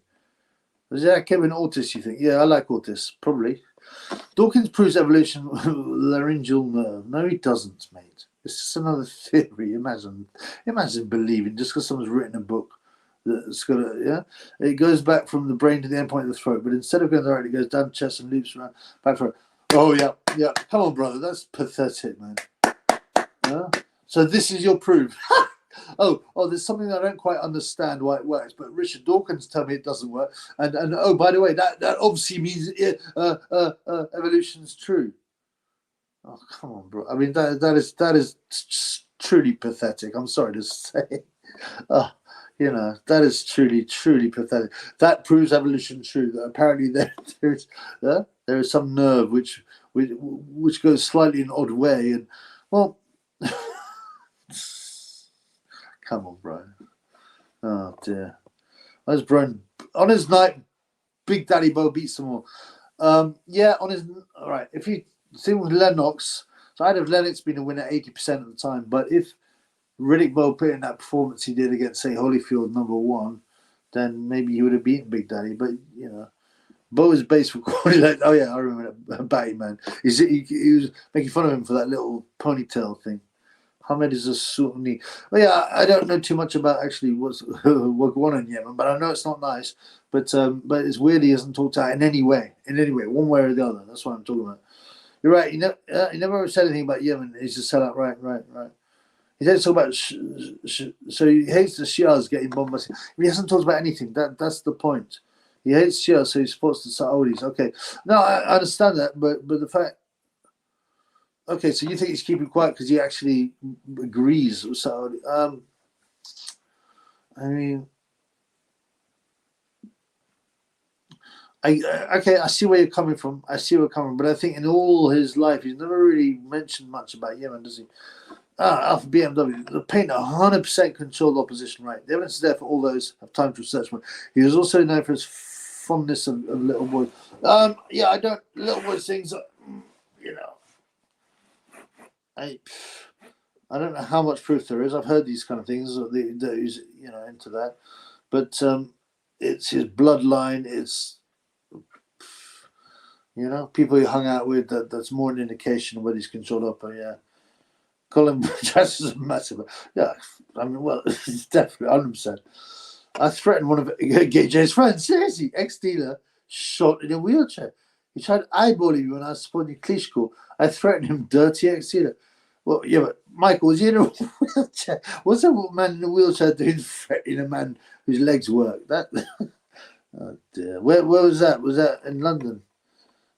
Was that Kevin Ortiz, you think? Yeah, I like Ortiz. Probably. Dawkins proves evolution laryngeal nerve. No, he doesn't, mate. It's just another theory. Imagine believing just because someone's written a book that's got a, yeah. It goes back from the brain to the end point of the throat, but instead of going directly, it goes down the chest and loops around back throat. Oh yeah. Come on, brother. That's pathetic, man. Yeah. So this is your proof. Oh, there's something I don't quite understand why it works, but Richard Dawkins told me it doesn't work. And oh, by the way, that obviously means evolution's true. Oh, come on, bro. I mean, that is truly pathetic. I'm sorry to say. That is truly pathetic. That proves evolution true. That apparently there is some nerve which goes slightly in an odd way, and well. Come on, Brian. Oh, dear. Where's Brian? On his night, Big Daddy Bo beats them all. On his... All right, if you think with Lennox, so I'd have Lennox been a winner 80% of the time, but if Riddick Bowe put in that performance he did against, say, Holyfield #1, then maybe he would have beaten Big Daddy, but, Bo is based for quality. Like, oh, yeah, I remember that Batty Man. He was making fun of him for that little ponytail thing. Hamed is a Sunni. Well, yeah, I don't know too much about actually what's going on in Yemen, but I know it's not nice. But it's weird he hasn't talked out in any way, one way or the other. That's what I'm talking about. You're right. He never said anything about Yemen. He's a sellout. Right. He didn't talk about. So he hates the Shias getting bombarded. He hasn't talked about anything. That's the point. He hates Shias, so he supports the Saudis. Okay, no, I understand that, but the fact. Okay, so you think he's keeping quiet because he actually agrees with Saudi? I mean, I see where you're coming from. But I think in all his life, he's never really mentioned much about Yemen, does he? Alpha BMW, the paint 100% controlled opposition right. The evidence is there for all those who have time to research one. He was also known for his fondness of little boys. Little boys things, I don't know how much proof there is. I've heard these kind of things that he's into that, but it's his bloodline. It's people he hung out with. That's more an indication of what he's controlled up. But yeah, Colin Chas is massive. Yeah, I mean, well, it's definitely 100%. I threatened one of Jay's friends. Seriously, ex-dealer shot in a wheelchair. He tried eyeballing me when I was supporting Klitschko. I threatened him, dirty ex-dealer. Well, yeah, but Michael, was he in a wheelchair? What's a man in a wheelchair doing threatening a man whose legs work? Oh dear. Where was that? Was that in London?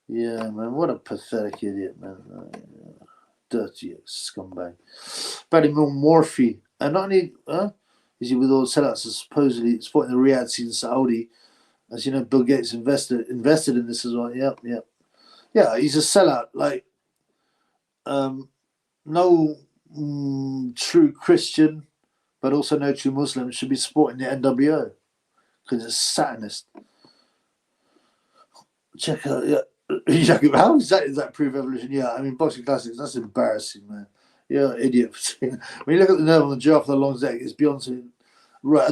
Yeah, man. What a pathetic idiot, man. Dirty scumbag. Paddy Morphy. And not only is he with all the sellouts and supposedly supporting the Riyadh scene in Saudi. As you know, Bill Gates invested in this as well. Yep. Yeah, he's a sellout. Like, no true Christian, but also no true Muslim should be supporting the NWO because it's Satanist. Check out, how exactly does that prove evolution? Yeah, I mean, Boxing Classics, that's embarrassing, man. You're an idiot. When you look at the nerve on the giraffe for the long neck, it's beyond right,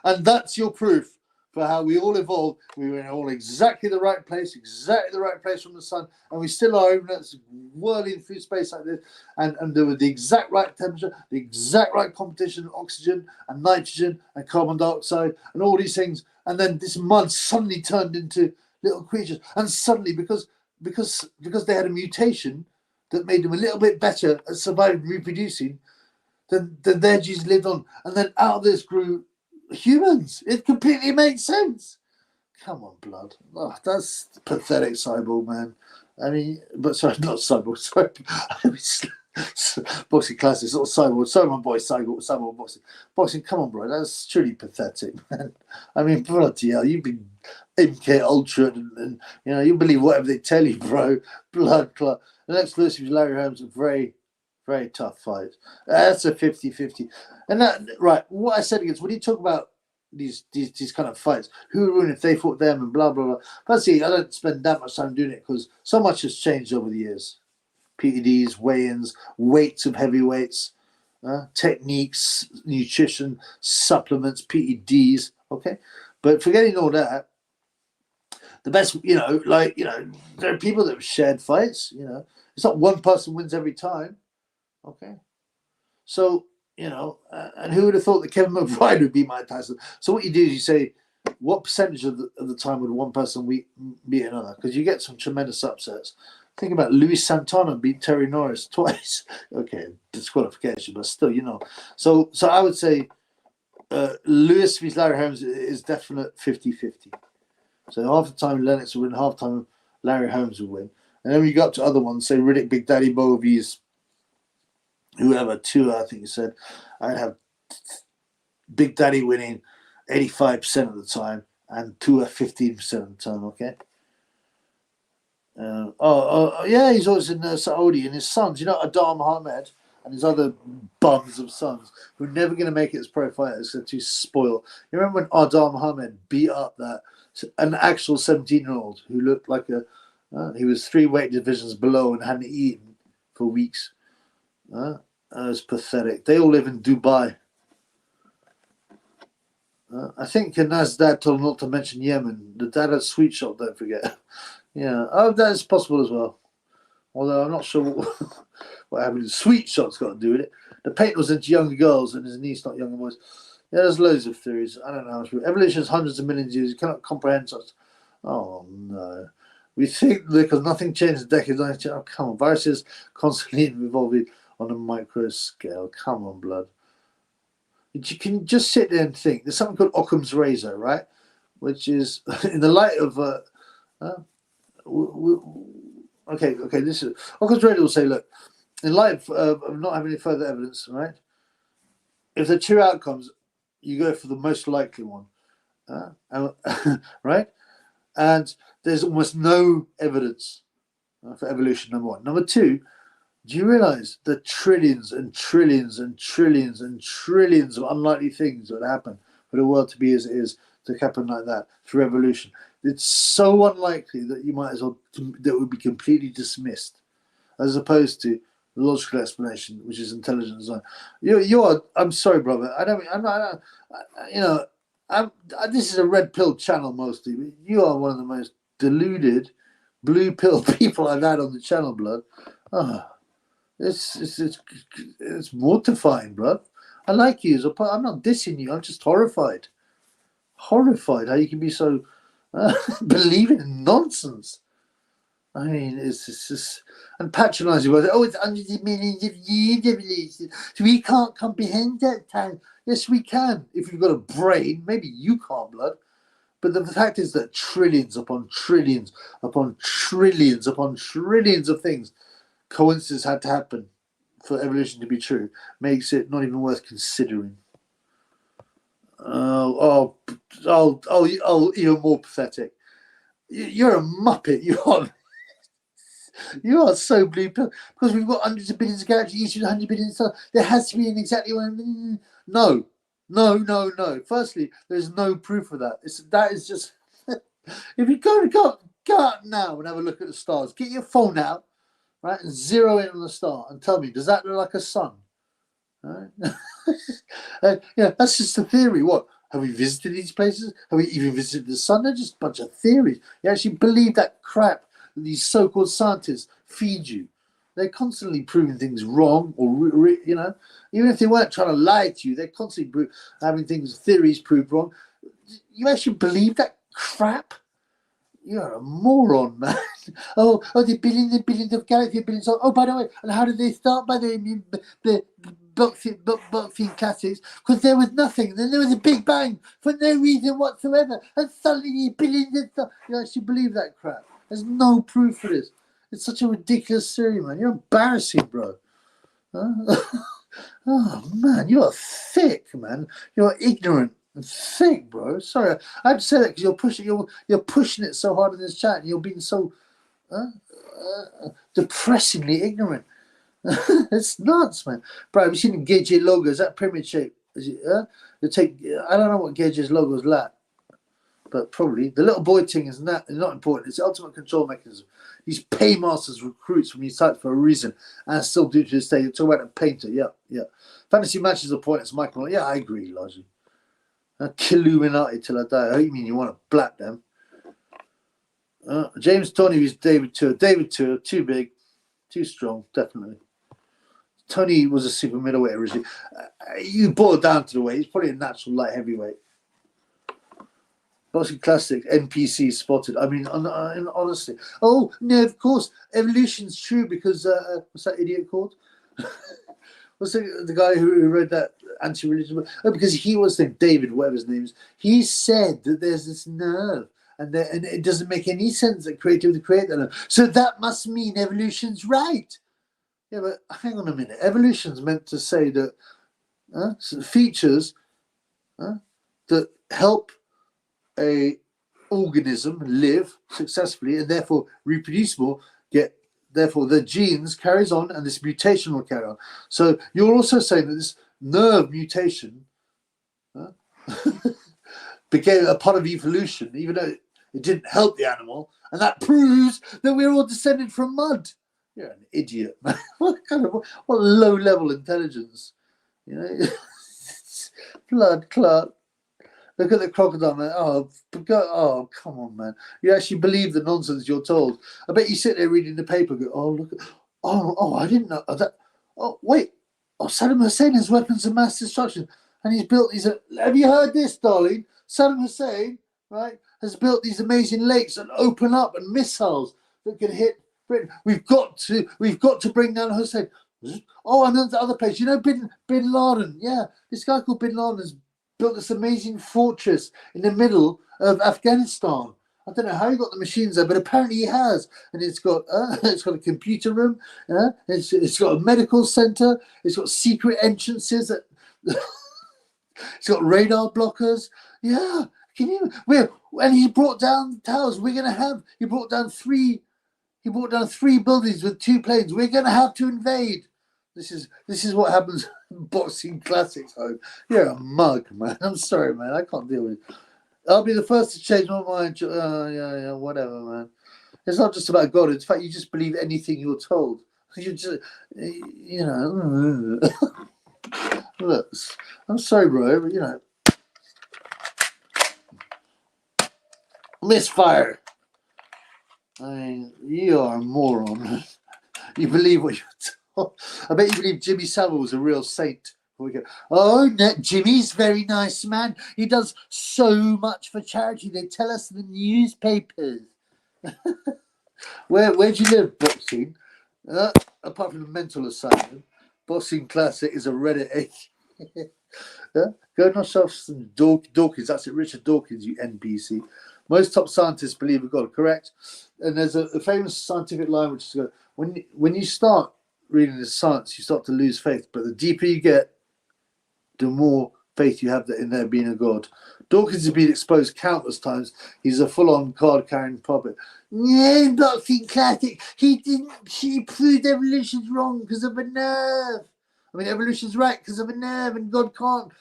and that's your proof for how we all evolved. We were in all exactly the right place from the sun, and we still are, even though it's whirling through space like this, and there were the exact right temperature, the exact right competition of oxygen and nitrogen and carbon dioxide and all these things, and then this mud suddenly turned into little creatures, and suddenly because they had a mutation that made them a little bit better at surviving and reproducing, then their genes lived on, and then out of this grew humans. It completely makes sense. come on, blood. Oh, that's pathetic, Cyborg, man. I mean, but sorry, not Cyborg. Sorry, boxing classics, not Cyborg. Sorry, my boy, Cyborg boxing. Boxing, come on, bro. That's truly pathetic, man. I mean, bloody hell, you've been MK Ultra, and you know, you believe whatever they tell you, bro. Blood clot. The next Lewis was Larry Holmes, a very, very tough fight. That's a 50-50. And that, right, what I said against, when you talk about these kind of fights, who would win if they fought them and blah, blah, blah. Firstly, I don't spend that much time doing it because so much has changed over the years. PEDs, weigh-ins, weights of heavyweights, techniques, nutrition, supplements, PEDs, okay? But forgetting all that, the best, you know, like, you know, there are people that have shared fights, you know. It's not one person wins every time, okay? So, you know, and who would have thought that Kevin McBride would beat Mike Tyson? So what you do is you say, what percentage of the time would one person beat another? Because you get some tremendous upsets. Think about Luis Santana beat Terry Norris twice. Okay, disqualification, but still, you know. So I would say Lewis v. Larry Holmes is definite 50-50. So half the time Lennox will win, half the time Larry Holmes will win. And then we got to other ones, say Riddick Big Daddy Bo vs. whoever, two, I think you said. I'd have Big Daddy winning 85% of the time and Tua 15% of the time, okay? Yeah, he's always in Saudi, and his sons, you know, Adam Ahmed and his other bums of sons who are never going to make it as pro fighters, they're too spoiled. You remember when Adam Ahmed beat up an actual 17-year-old who looked like he was 3 weight divisions below and hadn't eaten for weeks? That was pathetic. They all live in Dubai. I think Kanaz's dad told him not to mention Yemen. The dad had Sweet Shop, don't forget. Yeah, that is possible as well. Although I'm not sure what happened. Sweet Shop's got to do with it. The painter was into younger girls and his niece, not younger boys. Yeah, there's loads of theories. I don't know how much. Evolution is hundreds of millions of years. You cannot comprehend such. Oh, no. We think because nothing changed in decades. Oh, come on. Viruses constantly evolving on a micro scale. Come on, blood. You can just sit there and think. There's something called Occam's razor, right? Which is in the light of okay. This is Occam's razor will say, look, in light of not having any further evidence, right? If there are 2 outcomes, you go for the most likely one, right? And there's almost no evidence for evolution. Number one. Number two. Do you realize the trillions and trillions and trillions and trillions of unlikely things that happen for the world to be as it is, to happen like that through evolution? It's so unlikely that you might as well, that would be completely dismissed, as opposed to the logical explanation, which is intelligent design. I'm sorry, brother. This is a red pill channel mostly. But you are one of the most deluded blue pill people I've had on the channel, blood. It's mortifying, bro. I like you as a part. I'm not dissing you. I'm just horrified. Horrified how you can be so believing in nonsense. I mean, it's just and patronising. Oh, it's hundreds of millions of years. So we can't comprehend that time. Yes, we can. If you've got a brain, maybe you can't, blood. But the fact is that trillions upon trillions upon trillions upon trillions of things, coincidence had to happen for evolution to be true, makes it not even worth considering. Even more pathetic. You're a muppet. You are so blue pill because we've got hundreds of billions of galaxies, each with 100 billion stars. There has to be an exactly one. No. Firstly, there's no proof of that. That is just. If you go out now and have a look at the stars, get your phone out, right, and zero in on the star and tell me, does that look like a sun? Right? That's just a theory. What? Have we visited these places? Have we even visited the sun? They're just a bunch of theories. You actually believe that crap that these so-called scientists feed you. They're constantly proving things wrong, or even if they weren't trying to lie to you, they're constantly having theories proved wrong. You actually believe that crap? You're a moron, man. The billions and billions of galaxies, billions of. Oh, by the way, and how did they start? By the boxing classics because there was nothing. Then there was a big bang for no reason whatsoever, and suddenly billions of stuff. You actually believe that crap? There's no proof for this. It's such a ridiculous theory, man. You're embarrassing, bro. Huh? Oh man, you're thick, man. You're ignorant and thick, bro. Sorry, I had to say that because you're pushing it so hard in this chat, and you're being so depressingly ignorant. It's nuts, man. Bro, have you seen the Gauge logo? Is that pyramid shape? Is it? I don't know what Gauge's logo is like, but probably the little boy thing is not important. It's the ultimate control mechanism. These paymasters recruits from these sites for a reason, and still do to this day. You talk about a painter, yeah. Fantasy matches are pointless, Michael. Yeah, I agree, largely. Illuminati till I die. Oh, you mean you want to black them? James Tony is David Tour. David Tour, too big, too strong, definitely. Tony was a super middleweight originally. You boil down to the weight. He's probably a natural light heavyweight. Boxing Classic, NPC spotted. I mean, honestly. Oh, no, of course. Evolution's true because, what's that idiot called? What's the guy who read that anti-religion book? Oh, because he was named David, whatever his name is. He said that there's this nerve. And it doesn't make any sense that creativity create that nerve. So that must mean evolution's right. Yeah, but hang on a minute. Evolution's meant to say that features that help a organism live successfully and therefore reproducible therefore the genes carries on and this mutation will carry on. So you're also saying that this nerve mutation became a part of evolution, even though it didn't help the animal, and that proves that we're all descended from mud. You're an idiot, man. What low-level intelligence? You know, blood clot. Look at the crocodile, man. Oh, come on, man. You actually believe the nonsense you're told. I bet you sit there reading the paper, go, oh, look. I didn't know that. Oh, wait. Oh, Saddam Hussein has weapons of mass destruction. And he's built these. Have you heard this, darling? Saddam Hussein, right, has built these amazing lakes that open up and missiles that can hit Britain. We've got to bring down Hussein. Oh, and then the other place. You know Bin Laden? Yeah. This guy called Bin Laden has built this amazing fortress in the middle of Afghanistan. I don't know how he got the machines there, but apparently he has. And it's got a computer room. It's got a medical center. It's got secret entrances. It's got radar blockers. Yeah, can you? And he brought down towers. He brought down three buildings with 2 planes. We're gonna have to invade. This is what happens in Boxing Classics home. You're a mug, man. I'm sorry, man. I can't deal with it. I'll be the first to change my mind. Yeah, whatever, man. It's not just about God. In fact, you just believe anything you're told. You just, Look, I'm sorry, bro, but, misfire. I mean, you are a moron. You believe what you're told. I bet you believe Jimmy Savile was a real saint. Oh, no, Jimmy's very nice, man. He does so much for charity. They tell us in the newspapers. Where do you live, Boxing? Apart from the mental asylum, Boxing Classic is a Reddit egg. Go and yourself some Dawkins. That's it, Richard Dawkins, you NPC. Most top scientists believe in God, correct? And there's a famous scientific line which is when you start reading the science, you start to lose faith. But the deeper you get, the more faith you have in there being a God. Dawkins has been exposed countless times. He's a full-on card-carrying puppet. No, Boxing Classic. He proved evolution's wrong because of a nerve. I mean, evolution's right because of a nerve, and God can't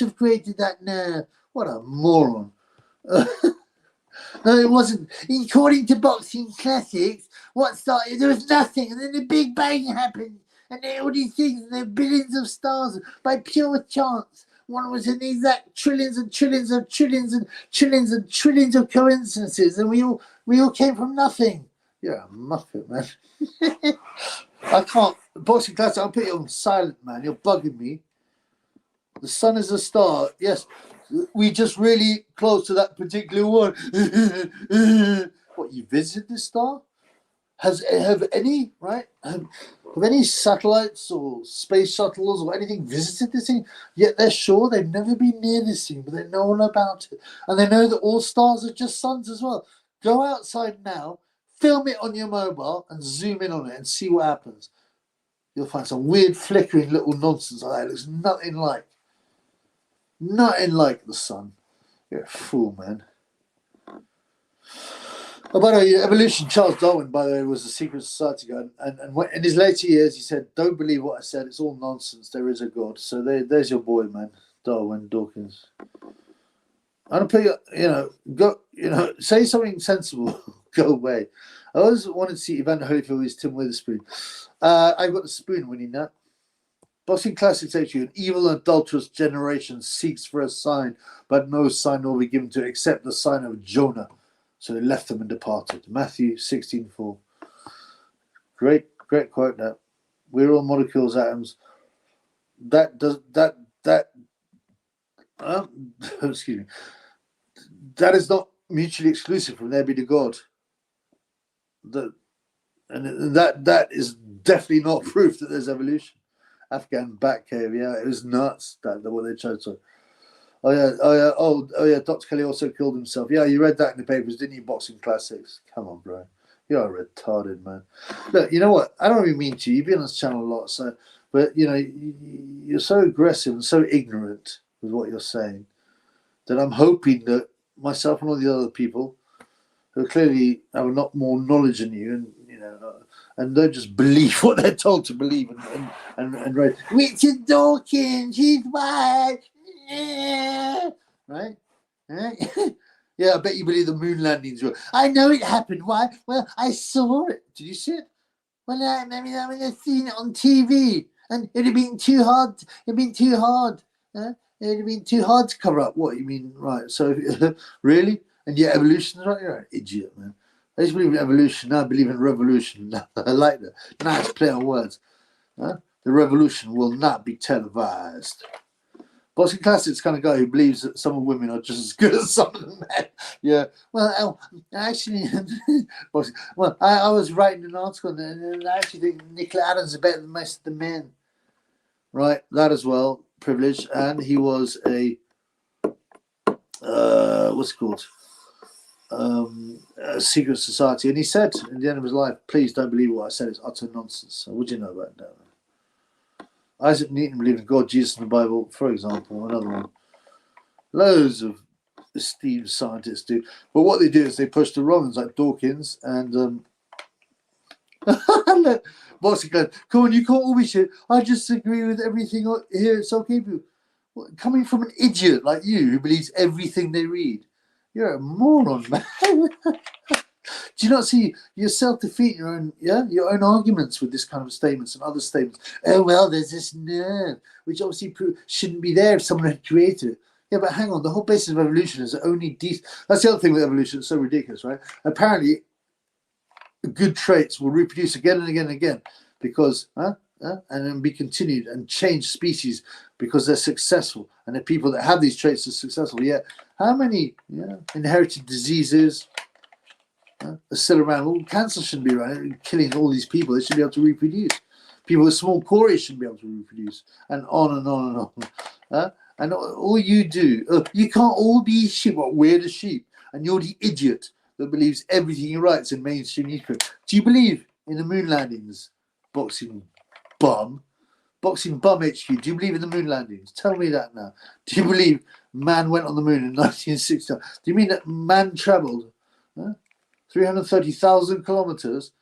have created that nerve. What a moron. No, it wasn't. According to Boxing Classics, what started, there was nothing, and then the Big Bang happened, and then all these things, and there are billions of stars by pure chance. One was in the exact trillions and trillions of trillions and trillions and trillions of coincidences, and we all came from nothing. You're a muppet, man. I can't. Boxing Classic, I'll put you on silent, man. You're bugging me. The sun is a star. Yes, we just really close to that particular one. What, you visited this star? have any have any satellites or space shuttles or anything visited this thing? Yet they're sure they've never been near this thing, but they know all about it, and they know that all stars are just suns as well. Go outside now, film it on your mobile, and zoom in on it and see what happens. You'll find some weird flickering little nonsense like that. It looks nothing like the sun. You're a fool, man. Oh, by the way, evolution. Charles Darwin, by the way, was a secret society guy, and in his later years, he said, "Don't believe what I said. It's all nonsense. There is a God." So there's your boy, man, Darwin Dawkins. I'm gonna put say something sensible. Go away. I always wanted to see Evander Holyfield is Tim Witherspoon. I've got the spoon, winning that. Boxing Classics HQ, an evil and adulterous generation seeks for a sign, but no sign will be given to it except the sign of Jonah. So they left them and departed. Matthew 16:4. Great quote that. We're all molecules, atoms. Excuse me. That is not mutually exclusive from there be the God. That is definitely not proof that there's evolution. Afghan bat cave, yeah, it was nuts. That what they chose to. Oh yeah. Dr. Kelly also killed himself. Yeah, you read that in the papers, didn't you? Boxing Classics. Come on, bro. You're retarded, man. Look, you know what? I don't really mean to you. You've been on this channel a lot, but you're so aggressive and so ignorant with what you're saying that I'm hoping that myself and all the other people who clearly have a lot more knowledge than you, and don't just believe what they're told to believe and right. Richard Dawkins, he's white. Right? Yeah, I bet you believe the moon landings were. I know it happened. Why? Well, I saw it. Did you see it? Well, I mean, I've seen it on TV, and it'd have been too hard. It'd been too hard. It'd have been too hard to cover up. What you mean? Right? So, really? And yet, evolution's right. You're an idiot, man. I used to believe in evolution. Now I believe in revolution. I like that. Now it's play on words. The revolution will not be televised. Boxing Classics kind of guy who believes that some women are just as good as some of the men. Yeah. Well, actually, I was writing an article and I actually think Nicola Adams is better than most of the men. Right. That as well. Privilege. And he was a what's it called? A secret society. And he said at the end of his life, please don't believe what I said. It's utter nonsense. So what do you know about that? Isaac Newton believed in God, Jesus, and the Bible, for example. Another one. Loads of esteemed scientists do. But what they do is they push the wrong ones like Dawkins and Boxing Club. Come on, you can't all be shit. I just agree with everything here. It's okay, people. Coming from an idiot like you who believes everything they read. You're a moron, man. Do you not see yourself defeat your own arguments with this kind of statements and other statements? Oh, well, there's this nerve, which obviously shouldn't be there if someone had created it. Yeah, but hang on, the whole basis of evolution is only that's the other thing with evolution, it's so ridiculous, right? Apparently, good traits will reproduce again and again and again because, and then be continued and change species because they're successful. And the people that have these traits are successful. Yet, how many inherited diseases are still around? Well, cancer shouldn't be around, killing all these people. They should be able to reproduce. People with small core shouldn't be able to reproduce, and on and on and on. And all you do, you can't all be sheep. What, we're the sheep, and you're the idiot that believes everything he writes in mainstream newspaper. Do you believe in the moon landings, boxing bum? Boxing bum HQ, do you believe in the moon landings? Tell me that now. Do you believe man went on the moon in 1960? Do you mean that man travelled 330,000 kilometers,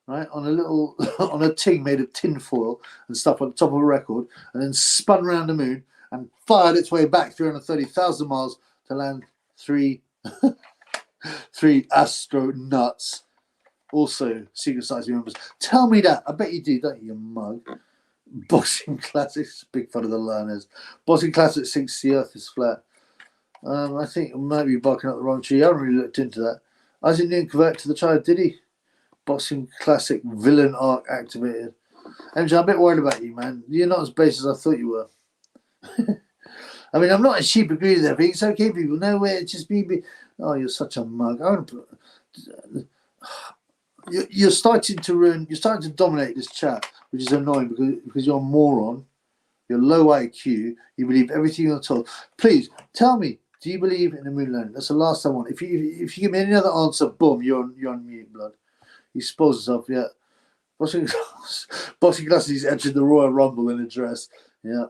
right, on a ting made of tin foil and stuff on the top of a record, and then spun around the moon and fired its way back 330,000 miles to land three astronauts, also secret society members? Tell me that. I bet you do, don't you, you mug? Boxing Classics, big fun of the learners. Boxing Classics thinks the earth is flat. I think I might be barking up the wrong tree. I haven't really looked into that. Isaac Newton convert to the child, did he? Boxing Classic villain arc activated. MJ, I'm a bit worried about you, man. You're not as base as I thought you were. I mean, I'm not a sheep, agree with everything. It's okay, people. No way, it's just me. Oh, you're such a mug. you're starting to ruin. You're starting to dominate this chat, which is annoying because you're a moron. You're low IQ. You believe everything you're told. Please tell me. Do you believe in the moon landing? That's the last I want. If you give me any other answer, boom, you're on mute, blood. You expose yourself. Yeah. Boxing glasses entered the Royal Rumble in a dress. Yeah.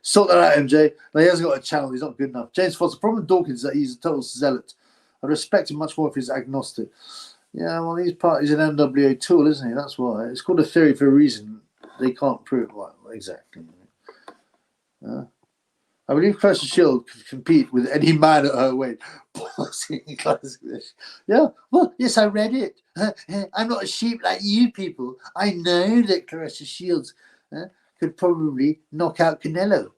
Sort that out, MJ. No, he hasn't got a channel. He's not good enough. James Foster. The problem with Dawkins is that he's a total zealot. I respect him much more if he's agnostic. Yeah, well, he's an NWA tool, isn't he? That's why. It's called a theory for a reason. They can't prove it. Well, exactly. I believe Clarissa Shield could compete with any man at her weight. Yeah, well, yes, I read it. I'm not a sheep like you people. I know that Clarissa Shields could probably knock out Canelo.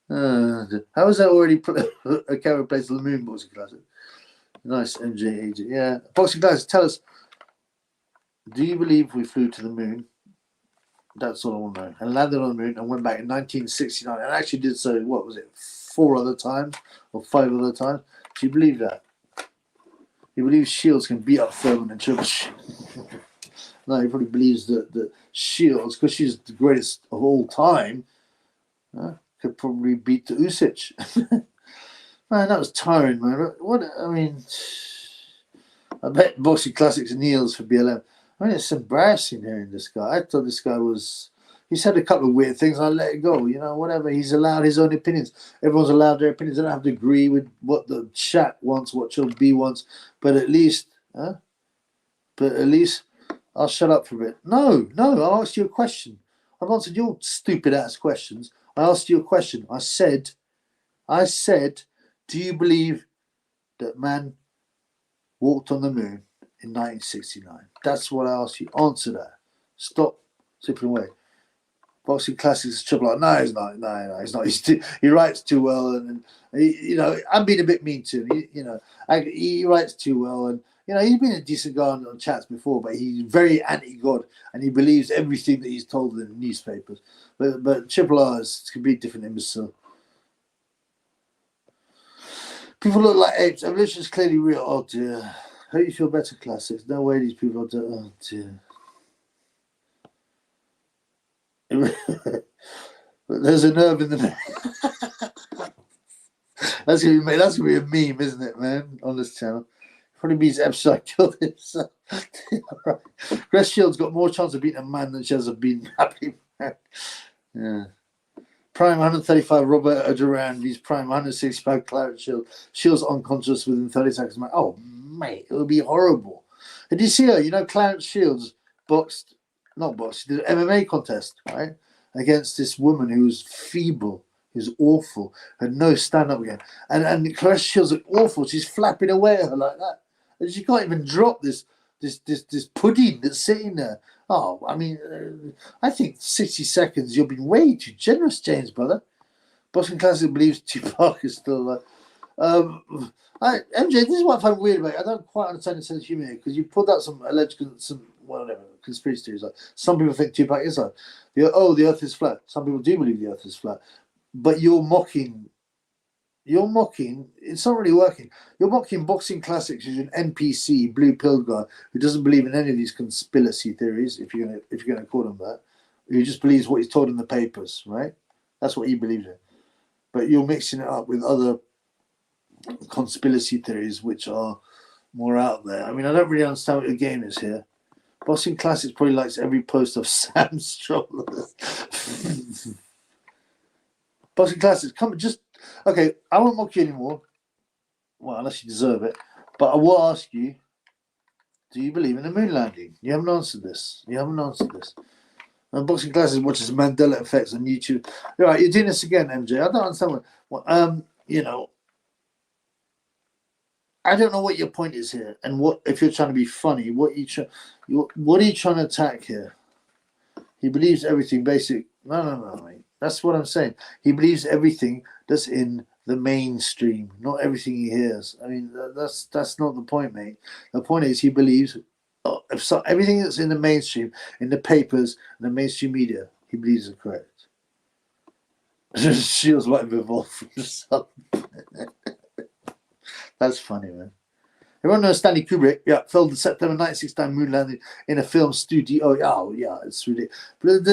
How is that already a camera place on the moon, Boxing Classic? Nice, MJ agent. Yeah. Boxing Classic, tell us, do you believe we flew to the moon? That's all I want to know. And landed on the moon and went back in 1969. And actually did so, what was it, 4 other times or 5 other times? Do you believe that? He believes Shields can beat up Thurman and Triple G. No, he probably believes that Shields, because she's the greatest of all time, could probably beat the Usyk. Man, that was tiring, man. What, I mean, I bet Boxing Classics kneels for BLM. I mean, it's embarrassing hearing this guy. I thought this guy he said a couple of weird things. I let it go, whatever. He's allowed his own opinions. Everyone's allowed their opinions. They don't have to agree with what the chat wants, what Triple B wants. But at least, I'll shut up for a bit. No, I asked you a question. I've answered your stupid ass questions. I asked you a question. I said, do you believe that man walked on the moon in 1969? That's what I asked you. Answer that. Stop zipping away. Boxing Classics is Triple R. No, he's not. No, he's not. He writes too well, and I'm being a bit mean to him. He writes too well, and he's been a decent guy on chats before, but he's very anti-God, and he believes everything that he's told in the newspapers. But Triple R is a completely different imbecile. People look like apes. Evolution is clearly real. Oh dear. Hope you feel better, Classics. No way these people do. Oh dear. There's a nerve in the neck. That's gonna be a meme, isn't it, man? On this channel. Probably means Epstein killed himself. Right. Grace Shields got more chance of beating a man than she has of being happy man. Yeah. Prime 135 Robert Duran. He's prime 165 Clarence Shield. Shields unconscious within 30 seconds. Oh, mate, it would be horrible. Did you see her? Clarence Shields she did an MMA contest, right? Against this woman who was feeble, who's awful, had no stand up again. And Clarence Shields looked awful. She's flapping away at her like that. And she can't even drop this pudding that's sitting there. Oh, I mean, I think 60 seconds, you're being way too generous, James, brother. Boston Classic believes Tupac is still alive. MJ, this is what I find weird about it. I don't quite understand the sense of humor here, because you pulled out some alleged, conspiracy theories. Like, some people think Tupac is alive. The earth is flat. Some people do believe the earth is flat. But you're mocking, it's not really working. You're mocking Boxing Classics, who's an NPC, blue pill guy, who doesn't believe in any of these conspiracy theories, if you're gonna call him that. Who just believes what he's told in the papers, right? That's what he believes in. But you're mixing it up with other conspiracy theories which are more out there. I mean, I don't really understand what the game is here. Boxing Classics probably likes every post of Sam Stroller. Boxing Classics, okay, I won't mock you anymore. Well, unless you deserve it. But I will ask you, do you believe in the moon landing? You haven't answered this. And Boxing Classics watches Mandela Effects on YouTube. All right, you're doing this again, MJ. I don't understand I don't know what your point is here, and what if you're trying to be funny. What are you trying to attack here? He believes everything basic. No, mate. That's what I'm saying. He believes everything that's in the mainstream, not everything he hears. I mean, that's not the point, mate. The point is he believes everything that's in the mainstream, in the papers, and the mainstream media, he believes is correct. She was like evolved from something. That's funny, man. Everyone knows Stanley Kubrick, filmed the September 1969 moon landing in a film studio. Oh, yeah, it's really. But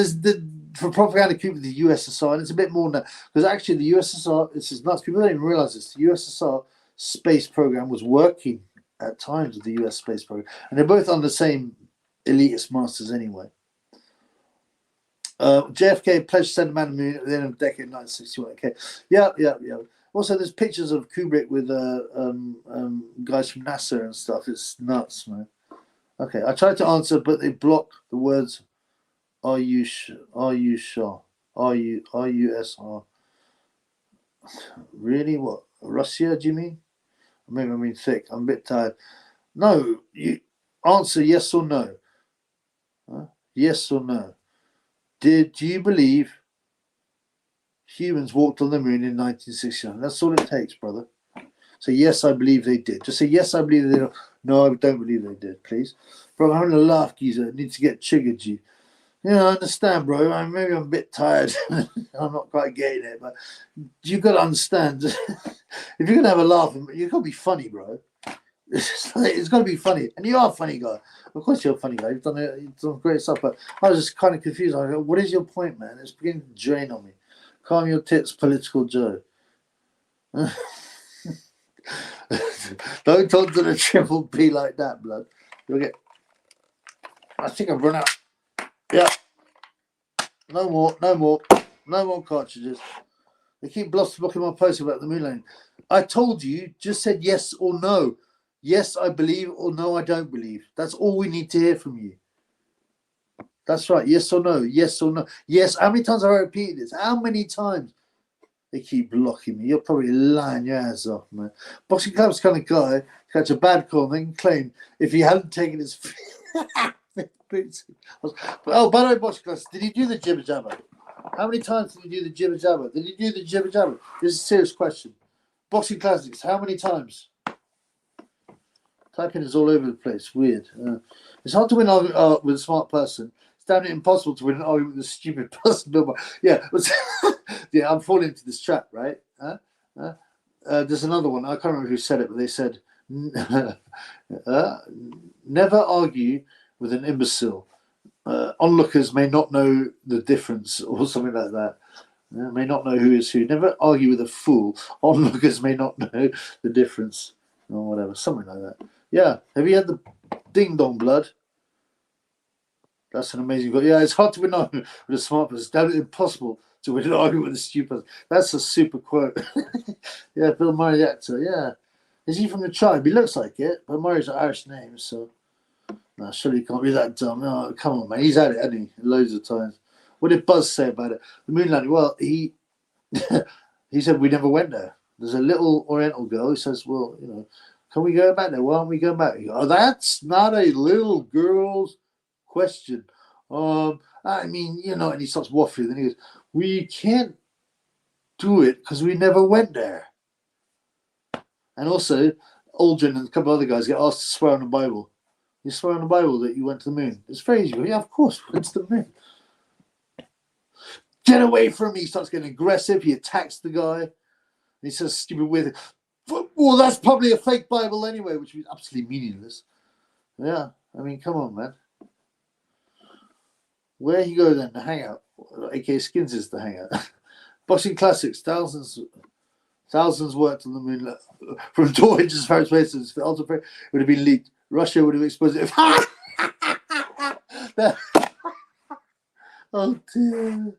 for propaganda Kubrick, the USSR, and it's a bit more than that. Because actually, the USSR, this is nuts. People don't even realize this. The USSR space program was working at times with the US space program. And they're both on the same elitist masters anyway. JFK pledged to send a man to the moon at the end of the decade, 1961. Okay, yeah. Also, there's pictures of Kubrick with guys from NASA and stuff. It's nuts, man. Okay, I tried to answer, but they block the words. Are you sure? Are you SR? Really? What? Russia? Do you mean? Maybe I mean thick. I'm a bit tired. No, you answer yes or no. Huh? Yes or no. Do you believe humans walked on the moon in 1969? That's all it takes, brother. So yes, I believe they did. Just say yes, I believe they did. No, I don't believe they did, please. Bro, I'm having a laugh, geezer. I need to get triggered, you. Yeah, I understand, bro. Maybe I'm a bit tired. I'm not quite getting it, but you got to understand. If you're going to have a laugh, you've got to be funny, bro. It's got to be funny. And you are a funny guy. Of course you're a funny guy. You've done great stuff, but I was just kind of confused. I go, what is your point, man? It's beginning to drain on me. Calm your tits, political Joe. Don't talk to the triple P like that, blood. You'll get... I think I've run out. Yeah. No more cartridges. They keep blocking my post about the moon landing. I told you, just said yes or no. Yes, I believe, or no, I don't believe. That's all we need to hear from you. That's right. Yes or no. Yes or no. Yes. How many times have I repeated this? How many times? They keep blocking me. You're probably lying your ass off, man. Boxing Club's kind of guy catch a bad call and then claim if he hadn't taken his boots. Oh, by the way, Boxing Club, did he do the jibber jabber? How many times did he do the jibber jabber? Did he do the jibber jabber? This is a serious question. Boxing Classics, how many times? Typing is all over the place. Weird. It's hard to win with a smart person. It's damn near impossible to win an argument with a stupid person. Yeah, yeah, I'm falling into this trap, right? There's another one. I can't remember who said it, but they said, never argue with an imbecile. Onlookers may not know the difference, or something like that. May not know who is who. Never argue with a fool. Onlookers may not know the difference, or whatever. Something like that. Yeah. Have you had the ding dong blood? That's an amazing quote. Yeah, it's hard to win with a smart person. It's damn impossible to win an argument with a stupid. That's a super quote. Yeah, Bill Murray, the actor. Yeah. Is he from the tribe? He looks like it, but Murray's an Irish name, so. No, surely he can't be that dumb. No, come on, man. He's had it, hasn't he? Loads of times. What did Buzz say about it? The moon landing. Well, he said we never went there. There's a little Oriental girl who says, well, can we go back there? Why aren't we going back? Oh, that's not a little girl's question. I mean, and he starts waffling. Then he goes, we can't do it because we never went there. And also, Aldrin and a couple of other guys get asked to swear on the Bible. You swear on the Bible that you went to the moon. It's very easy. Yeah, of course, we went to the moon. Get away from me. He starts getting aggressive. He attacks the guy. He says stupid weird thing. Well, that's probably a fake Bible anyway, which is absolutely meaningless. Yeah, I mean, come on, man. Where you go then? The hangout. A.K.A. Skins is the hangout. Boxing Classics. Thousands worked on the moon. From Dawn as far as places. For Ultra it would have been leaked. Russia would have exposed it. Oh, dear.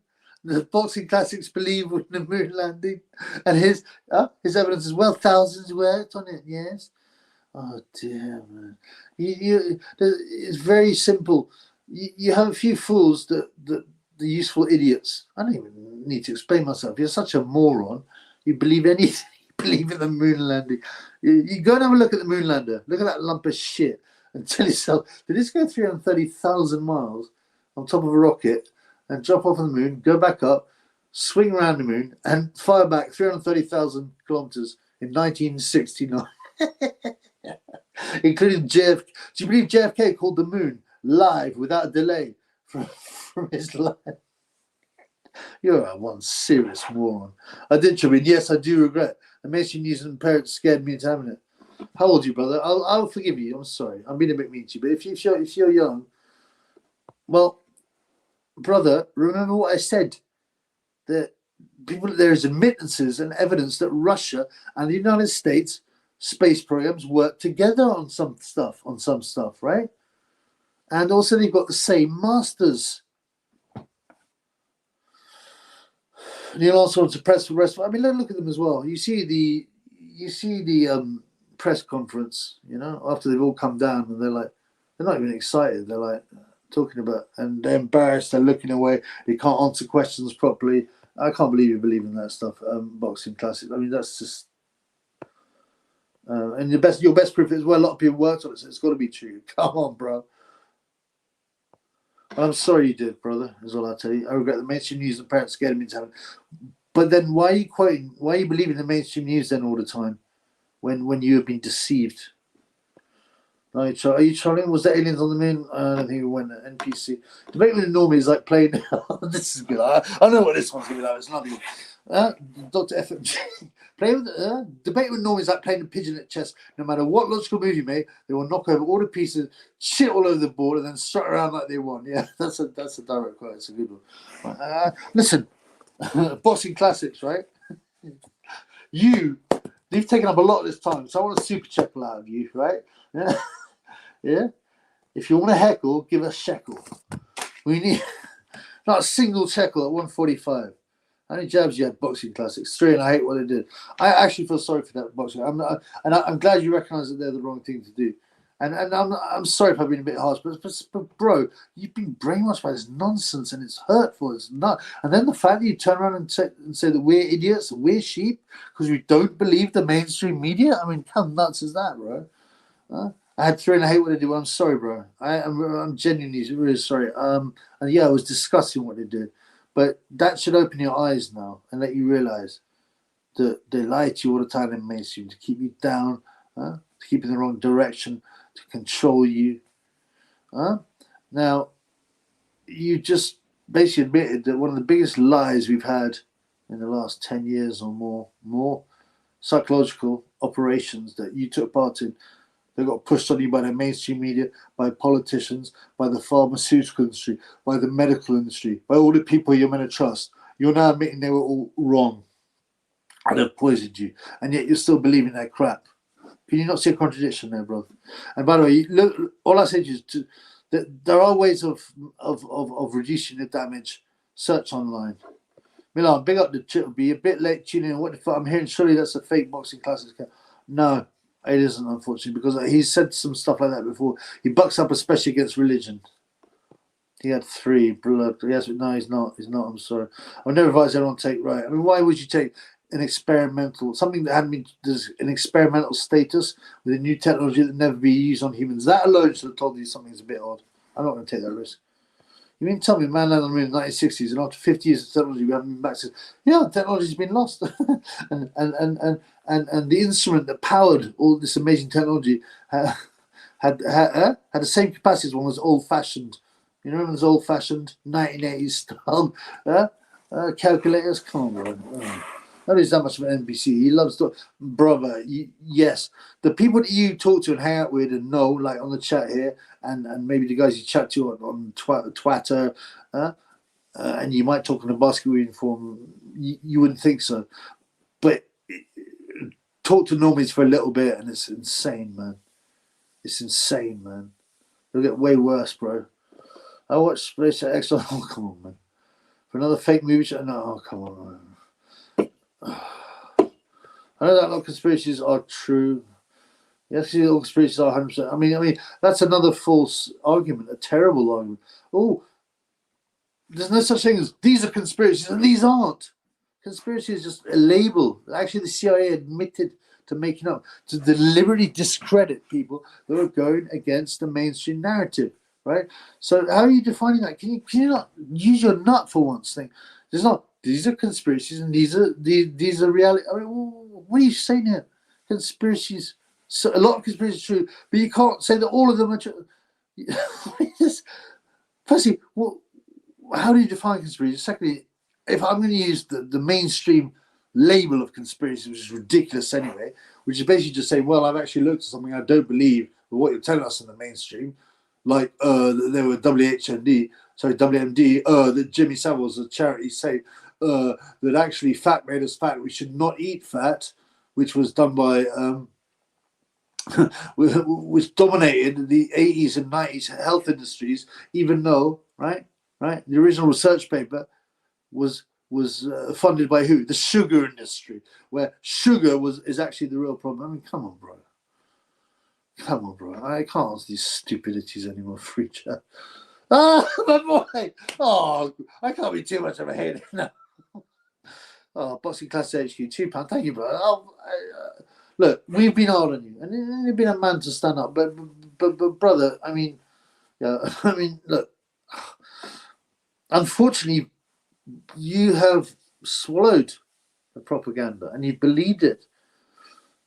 The Boxing Classics believe in the moon landing. And his evidence is, well, thousands worked on it, yes. Oh, dear, man. It's very simple. You have a few fools, the useful idiots. I don't even need to explain myself. You're such a moron. You believe anything. You believe in the moon landing. You go and have a look at the moon lander. Look at that lump of shit and tell yourself, did this go 330,000 miles on top of a rocket and drop off on the moon, go back up, swing around the moon, and fire back 330,000 kilometers in 1969? Including JFK. Do you believe JFK called the moon live without a delay from his life? You're one serious moron. I did, Tribune. Yes, I do regret. The mainstream news and parents scared me into having it. How old are you, brother? I'll forgive you. I'm sorry. I'm being a bit mean to you, but if you're young, well, brother, remember what I said. That there is admittances and evidence that Russia and the United States space programs work together on some stuff, right? And also they've got the same masters. Neil also wants to press for rest. I mean, look at them as well. You see the press conference, after they've all come down, and they're not even excited. They're like talking about, and they're embarrassed. They're looking away. They can't answer questions properly. I can't believe you believe in that stuff. Boxing classics. I mean, that's just. And your best proof is, well, a lot of people worked on it, so it's got to be true. Come on, bro. I'm sorry you did, brother, is all I'll tell you. I regret the mainstream news and parents scared me into having. But then why are you believing the mainstream news then all the time when you have been deceived? Are you trolling? Was there aliens on the moon? I don't think it went NPC. Debate with the normies is like playing. This is good. I know what this one's going to be like. It's not good. Dr. FMG. Debate with normies is like playing the pigeon at chess. No matter what logical move you make, they will knock over all the pieces, shit all over the board, and then strut around like they won. Yeah, that's a direct quote. It's a good one. Listen, boxing classics, right? You've taken up a lot of this time, so I want a super chuckle out of you, right? Yeah. Yeah. If you want to heckle, give us shekel. We need not a single shekel at 145. How many jabs you had? Boxing classics 3, and I hate what they did. I actually feel sorry for that boxing. I'm glad you recognise that they're the wrong thing to do. And I'm sorry if I've been a bit harsh, but bro, you've been brainwashed by this nonsense, and it's hurtful. It's not. And then the fact that you turn around and say that we're idiots, we're sheep, because we don't believe the mainstream media. I mean, how nuts is that, bro? I had 3, and I hate what they do. I'm sorry, bro. I'm genuinely really sorry. And yeah, I was discussing what they did, but that should open your eyes now and let you realize that they lie to you all the time in mainstream to keep you down, to keep you in the wrong direction, to control you. Now, you just basically admitted that one of the biggest lies we've had in the last 10 years or more psychological operations that you took part in. They got pushed on you by the mainstream media, by politicians, by the pharmaceutical industry, by the medical industry, by all the people you're meant to trust. You're now admitting they were all wrong and they've poisoned you, and yet you're still believing that crap. Can you not see a contradiction there, brother? And by the way, look, all I said is that there are ways of reducing the damage. Search online. Milan, big up the chip. Be a bit late tuning in. What the fuck? I'm hearing surely that's a fake boxing classics. No. It isn't, unfortunately, because he's said some stuff like that before. He bucks up especially against religion. He had 3 blood. Yes, but no, he's not. He's not. I'm sorry. I would never advise anyone to take right. I mean, why would you take something that hadn't been an experimental status with a new technology that never be used on humans? That alone should have told you something's a bit odd. I'm not going to take that risk. You mean tell me man landed on the moon in the 1960s, and after 50 years of technology we haven't been back to technology's been lost. and the instrument that powered all this amazing technology had the same capacity as one was old-fashioned. You know, those old-fashioned 1980s style calculators. Come on, bro. Not he's that much of an NBC. He loves to, brother. Yes, the people that you talk to and hang out with and know, like on the chat here, and maybe the guys you chat to on Twitter, and you might talk on a basketball uniform. You wouldn't think so, but talk to normies for a little bit, and it's insane, man. It's insane, man. It'll get way worse, bro. I watched Space X. Oh, come on, man. For another fake movie show? No, oh, come on, man. I know that a lot of conspiracies are true. Yes, all conspiracies are 100%. I mean, that's another false argument, a terrible argument. Oh, there's no such thing as these are conspiracies, and these aren't. Conspiracy is just a label. Actually, the CIA admitted to making up, to deliberately discredit people that are going against the mainstream narrative, right? So how are you defining that? Can you not use your nut for once? There's not. These are conspiracies, and these are reality. I mean, what are you saying here? Conspiracies. So a lot of conspiracies are true, but you can't say that all of them are true. Firstly, how do you define conspiracy? Secondly, if I'm going to use the mainstream label of conspiracy, which is ridiculous anyway, which is basically just saying, well, I've actually looked at something I don't believe with what you're telling us in the mainstream, like there were WMD, that Jimmy Savile's a charity say that actually fat made us fat. We should not eat fat, which was done by which dominated the 80s and 90s health industries, even though right the original research paper was funded by who? The sugar industry, where sugar is actually the real problem. I mean, come on, bro. I can't answer these stupidities anymore. Free chat. Ah, my boy. Oh, I can't be too much of a hater now. Oh, Boxing Class HQ, £2. Thank you, bro. Look, we've been hard on you, and you've been a man to stand up. But brother, I mean, yeah, I mean, look. Unfortunately, you have swallowed the propaganda, and you believed it.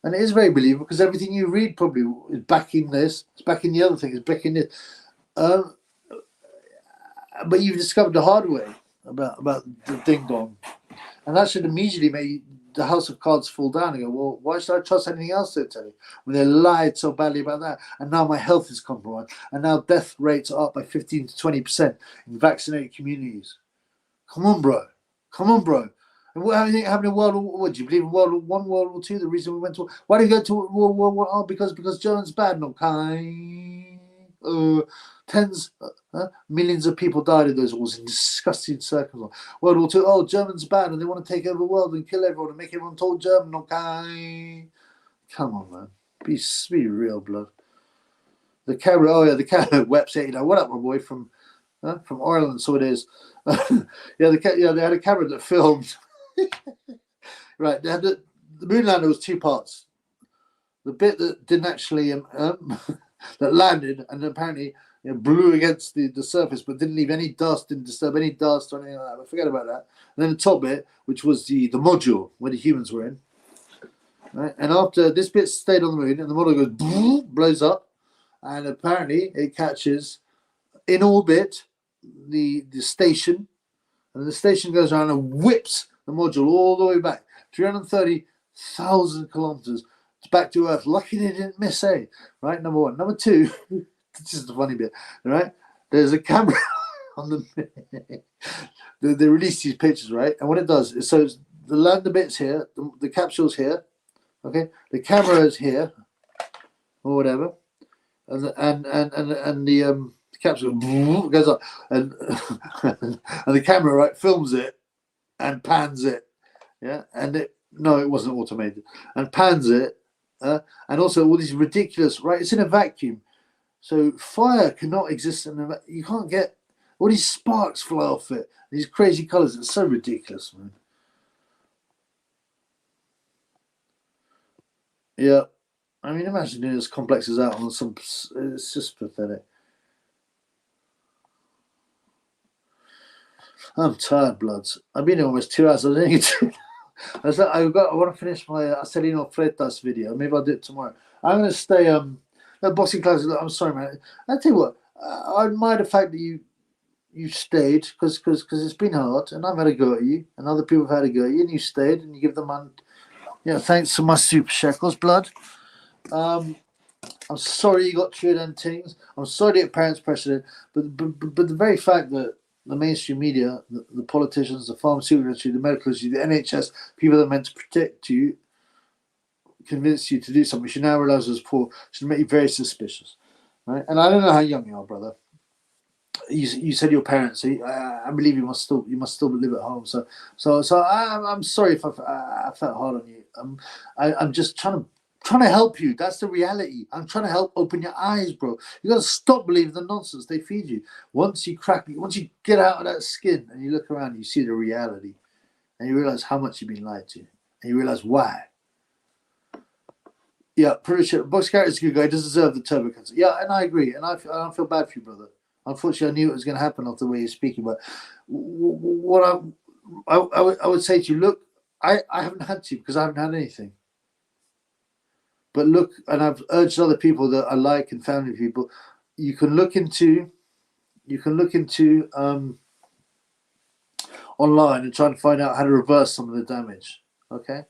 And it is very believable because everything you read probably is backing this, it's backing the other thing, it's backing this. But you've discovered the hard way about the ding dong. And that should immediately make the house of cards fall down and go, well, why should I trust anything else they tell you? When they lied so badly about that. And now my health is compromised. And now death rates are up by 15 to 20% in vaccinated communities. Come on, bro. And what do you think happened in World War? What do you believe in World War I, World War II? The reason we went to why did we go to World War I? Oh, because Germany's bad. No, tens, millions of people died in those wars in disgusting circumstances. World War II. Oh, Germans bad, and they want to take over the world and kill everyone and make everyone talk German. Okay, come on, man. Be real, blood. The camera. Oh yeah, the camera. Website. What up, my boy from Ireland? So it is. They had a camera that filmed. Right, they had the moon lander was two parts. The bit that didn't actually that landed and apparently blew against the surface, but didn't leave any dust, didn't disturb any dust or anything like that. But forget about that. And then the top bit, which was the module where the humans were in. Right, and after this bit stayed on the moon, and the module goes blows up, and apparently it catches in orbit the station, and the station goes around and whips the module all the way back 330,000 kilometers back to Earth. Lucky they didn't miss, right? Number one. Number two, this is the funny bit, right? There's a camera on the. They release these pictures, right? And what it does is, so the lander bit's here, the capsule's here, okay? The camera is here, or whatever, and the capsule goes up, and and the camera right films it and pans it, and it wasn't automated, and pans it, and also all these ridiculous, right? It's in a vacuum, so fire cannot exist in you can't get all these sparks fly off it, these crazy colors. It's so ridiculous, man. Yeah, I mean, imagine doing as complex as that on some. It's just pathetic. I'm tired, bloods. I've been here almost 2 hours. I want to finish my Acelino Freitas video. Maybe I'll do it tomorrow. I'm going to stay. Boxing class. I'm sorry, man. I tell you what. I admire the fact that you stayed because it's been hard, and I've had a go at you, and other people have had a go at you, and you stayed, and you give them thanks to my super shekels, blood. I'm sorry you got treated and things. I'm sorry that your parents pressured it, but the very fact that the mainstream media, the politicians, the pharmaceutical industry, the medical industry, the NHS, people that are meant to protect you, convince you to do something, you should now realize as poor, should make you very suspicious, right? And I don't know how young you are, brother. You said your parents. So I believe you must still live at home. So I'm sorry if I felt hard on you. I'm just trying to help you. That's the reality. I'm trying to help open your eyes, bro. You got to stop believing the nonsense they feed you. Once you get out of that skin and you look around, you see the reality, and you realize how much you've been lied to, and you realize why. Yeah, pretty sure. Box Carrot is a good guy. He does deserve the turbo cancer. Yeah, and I agree. And I feel bad for you, brother. Unfortunately, I knew it was going to happen off the way you're speaking. But what I would say to you, look, I haven't had to because I haven't had anything. But look, and I've urged other people that I like and family people, you can look into online and try and find out how to reverse some of the damage. Okay,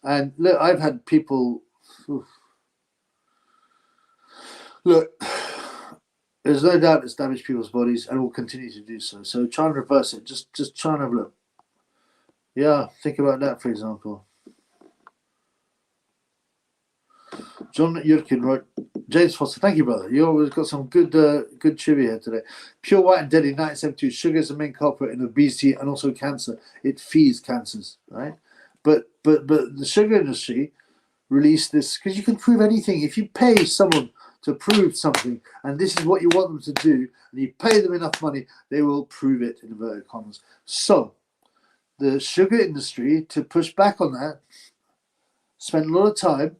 And look, I've had people. Look, there's no doubt it's damaged people's bodies and will continue to do so. So try and reverse it. Just try and have a look. Yeah, think about that, for example. John Yurkin wrote, James Foster, thank you, brother. You always got some good trivia here today. Pure white and deadly 1972. Sugar is the main culprit in obesity and also cancer. It feeds cancers, right? But the sugar industry released this because you can prove anything. If you pay someone to prove something, and this is what you want them to do, and you pay them enough money, they will prove it, in inverted commas. So the sugar industry, to push back on that, spent a lot of time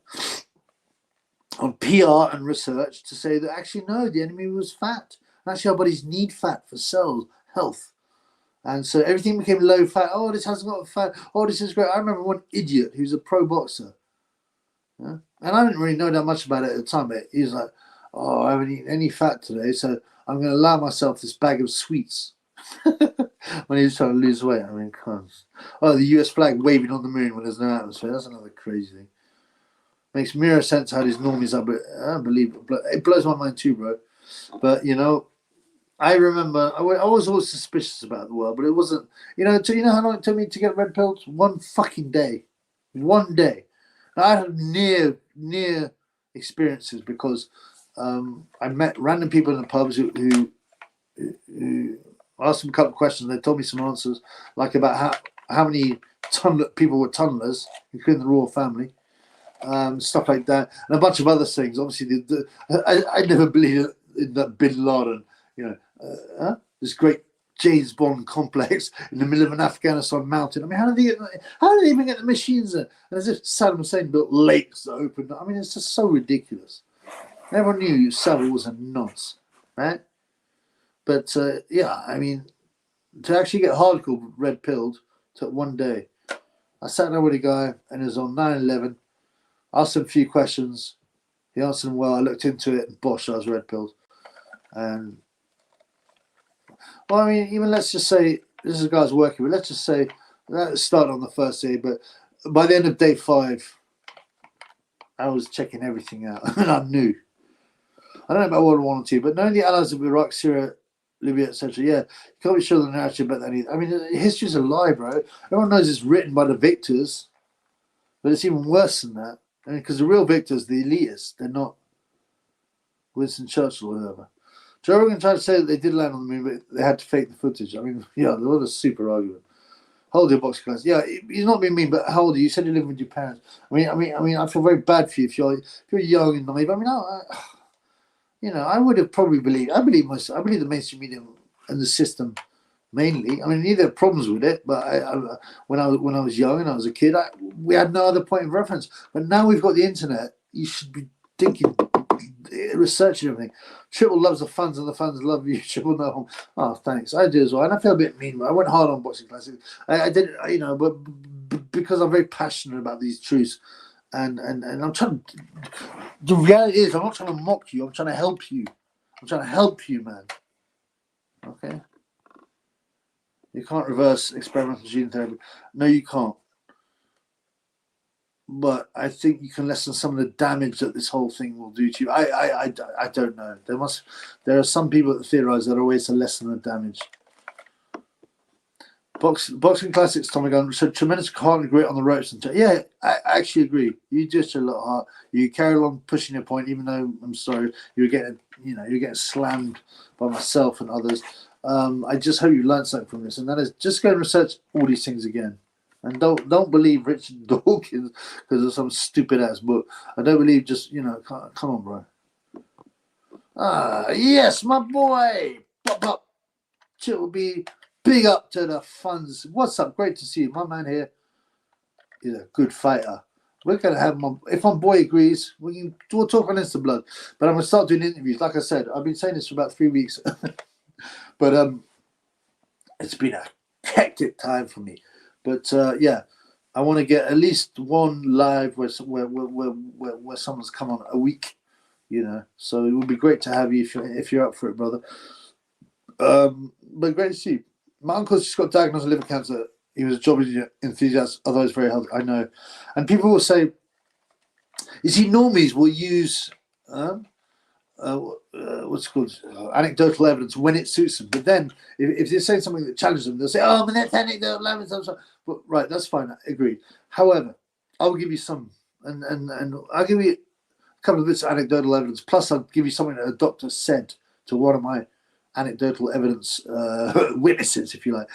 on PR and research to say that actually no, the enemy was fat. Actually, our bodies need fat for cell health. And so everything became low fat. Oh, this hasn't got fat. Oh, this is great. I remember one idiot who's a pro boxer. Yeah? And I didn't really know that much about it at the time, but he was like, oh, I haven't eaten any fat today, so I'm going to allow myself this bag of sweets. When he was trying to lose weight. I mean, come on. Oh, the US flag waving on the moon when there's no atmosphere. That's another crazy thing. Makes mirror sense how these normies are, but I don't believe it. It blows my mind too, bro. But, you know, I remember I was always suspicious about the world, but it wasn't, you know how long it took me to get red pills? One fucking day. One day. Now, I had near experiences because I met random people in the pubs who asked them a couple of questions. They told me some answers, like about how many people were tunnelers, including the royal family. Stuff like that, and a bunch of other things. Obviously, I never believed in that Bin Laden, this great James Bond complex in the middle of an Afghanistan mountain. I mean, how did they even get the machines there? And as if Saddam Hussein built lakes that opened. I mean, it's just so ridiculous. Everyone knew Savile was a nonce, right? But yeah, I mean, to actually get hardcore red pilled took one day. I sat there with a guy, and it was on 9/11. Asked him a few questions. He answered them well. I looked into it, and bosh, I was red pilled. And well, I mean, even let's just say this is a guy I was working with. Let's just say that started on the first day, but by the end of day 5, I was checking everything out, and I knew. I don't know about World War I or II, but knowing the allies of Iraq, Syria, Libya, etc. Yeah, you can't be sure the narrative about that either. I mean, history's a lie, bro. Everyone knows it's written by the victors, but it's even worse than that. I mean, because the real victors, the elitists, they're not Winston Churchill or whatever. Joe Rogan tried to say that they did land on the moon, but they had to fake the footage. I mean, yeah, there was a super argument. How old are your boxing class? Yeah, he's not being mean, but how old are you? You said you live with your parents. I mean, I feel very bad for you if you're young and naive. I mean, I would have probably believed. I believe the mainstream media and the system mainly. I mean, neither had problems with it, but when I was young and I was a kid, we had no other point of reference. But now we've got the internet. You should be thinking, researching everything. Triple loves the fans, and the fans love you. Triple no harm. Oh, thanks. I do as well, and I feel a bit mean. I went hard on boxing classics. I did, but because I'm very passionate about these truths, and I'm trying. The reality is, I'm not trying to mock you. I'm trying to help you. I'm trying to help you, man. Okay. You can't reverse experimental gene therapy. No, you can't. But I think you can lessen some of the damage that this whole thing will do to you. I don't know. There are some people that theorize there are ways to lessen the damage. Boxing classics, Tommy Gunn said tremendous heart and grit on the ropes. Yeah, I actually agree. You just a lot of heart. You carry along pushing your point, even though I'm sorry you're getting slammed by myself and others. I just hope you learned something from this, and that is just go and research all these things again. And don't believe Richard Dawkins because of some stupid ass book. I don't believe come on, bro. Yes, my boy. Pop. It will be big up to the funds. What's up? Great to see you. My man here is a good fighter. We're gonna have if my boy agrees, we'll talk on Instablood. But I'm gonna start doing interviews. Like I said, I've been saying this for about 3 weeks. But it's been a hectic time for me. But yeah, I want to get at least one live where someone's come on a week, So it would be great to have you if you're up for it, brother. But great to see you. My uncle's just got diagnosed with liver cancer. he was a job enthusiast, otherwise very healthy. I know. And people will say, you see, normies will use what's it called, anecdotal evidence when it suits them. But then if they're saying something that challenges them, they'll say, oh, but that's anecdotal evidence. But, right, that's fine. Agreed. However, I will give you some, and I'll give you a couple of bits of anecdotal evidence. Plus, I'll give you something that a doctor said to one of my anecdotal evidence witnesses, if you like.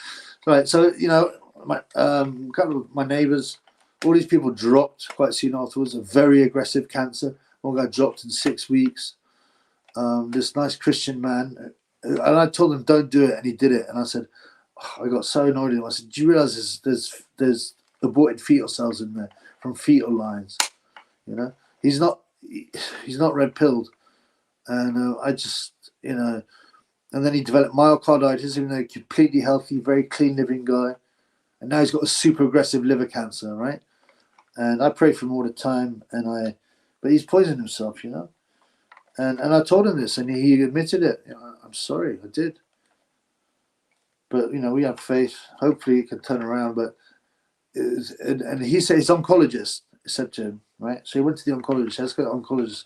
Right. So, you know, a couple of my neighbours, all these people dropped quite soon afterwards. A very aggressive cancer. One guy dropped in 6 weeks. This nice Christian man, and I told him don't do it, and he did it. And I said, I got so annoyed at him. I said, do you realise there's aborted fetal cells in there from fetal lines? You know, he's not red pilled, and I just, you know, and then he developed myocarditis, even though he's completely healthy, very clean living guy, and now he's got a super aggressive liver cancer, right? And I pray for him all the time, but he's poisoned himself, you know. And I told him this, and he admitted it. You know, I'm sorry, I did. But, you know, we have faith. Hopefully it can turn around. But and he said his oncologist said to him, right? So he went to the oncologist. Let's go to the oncologist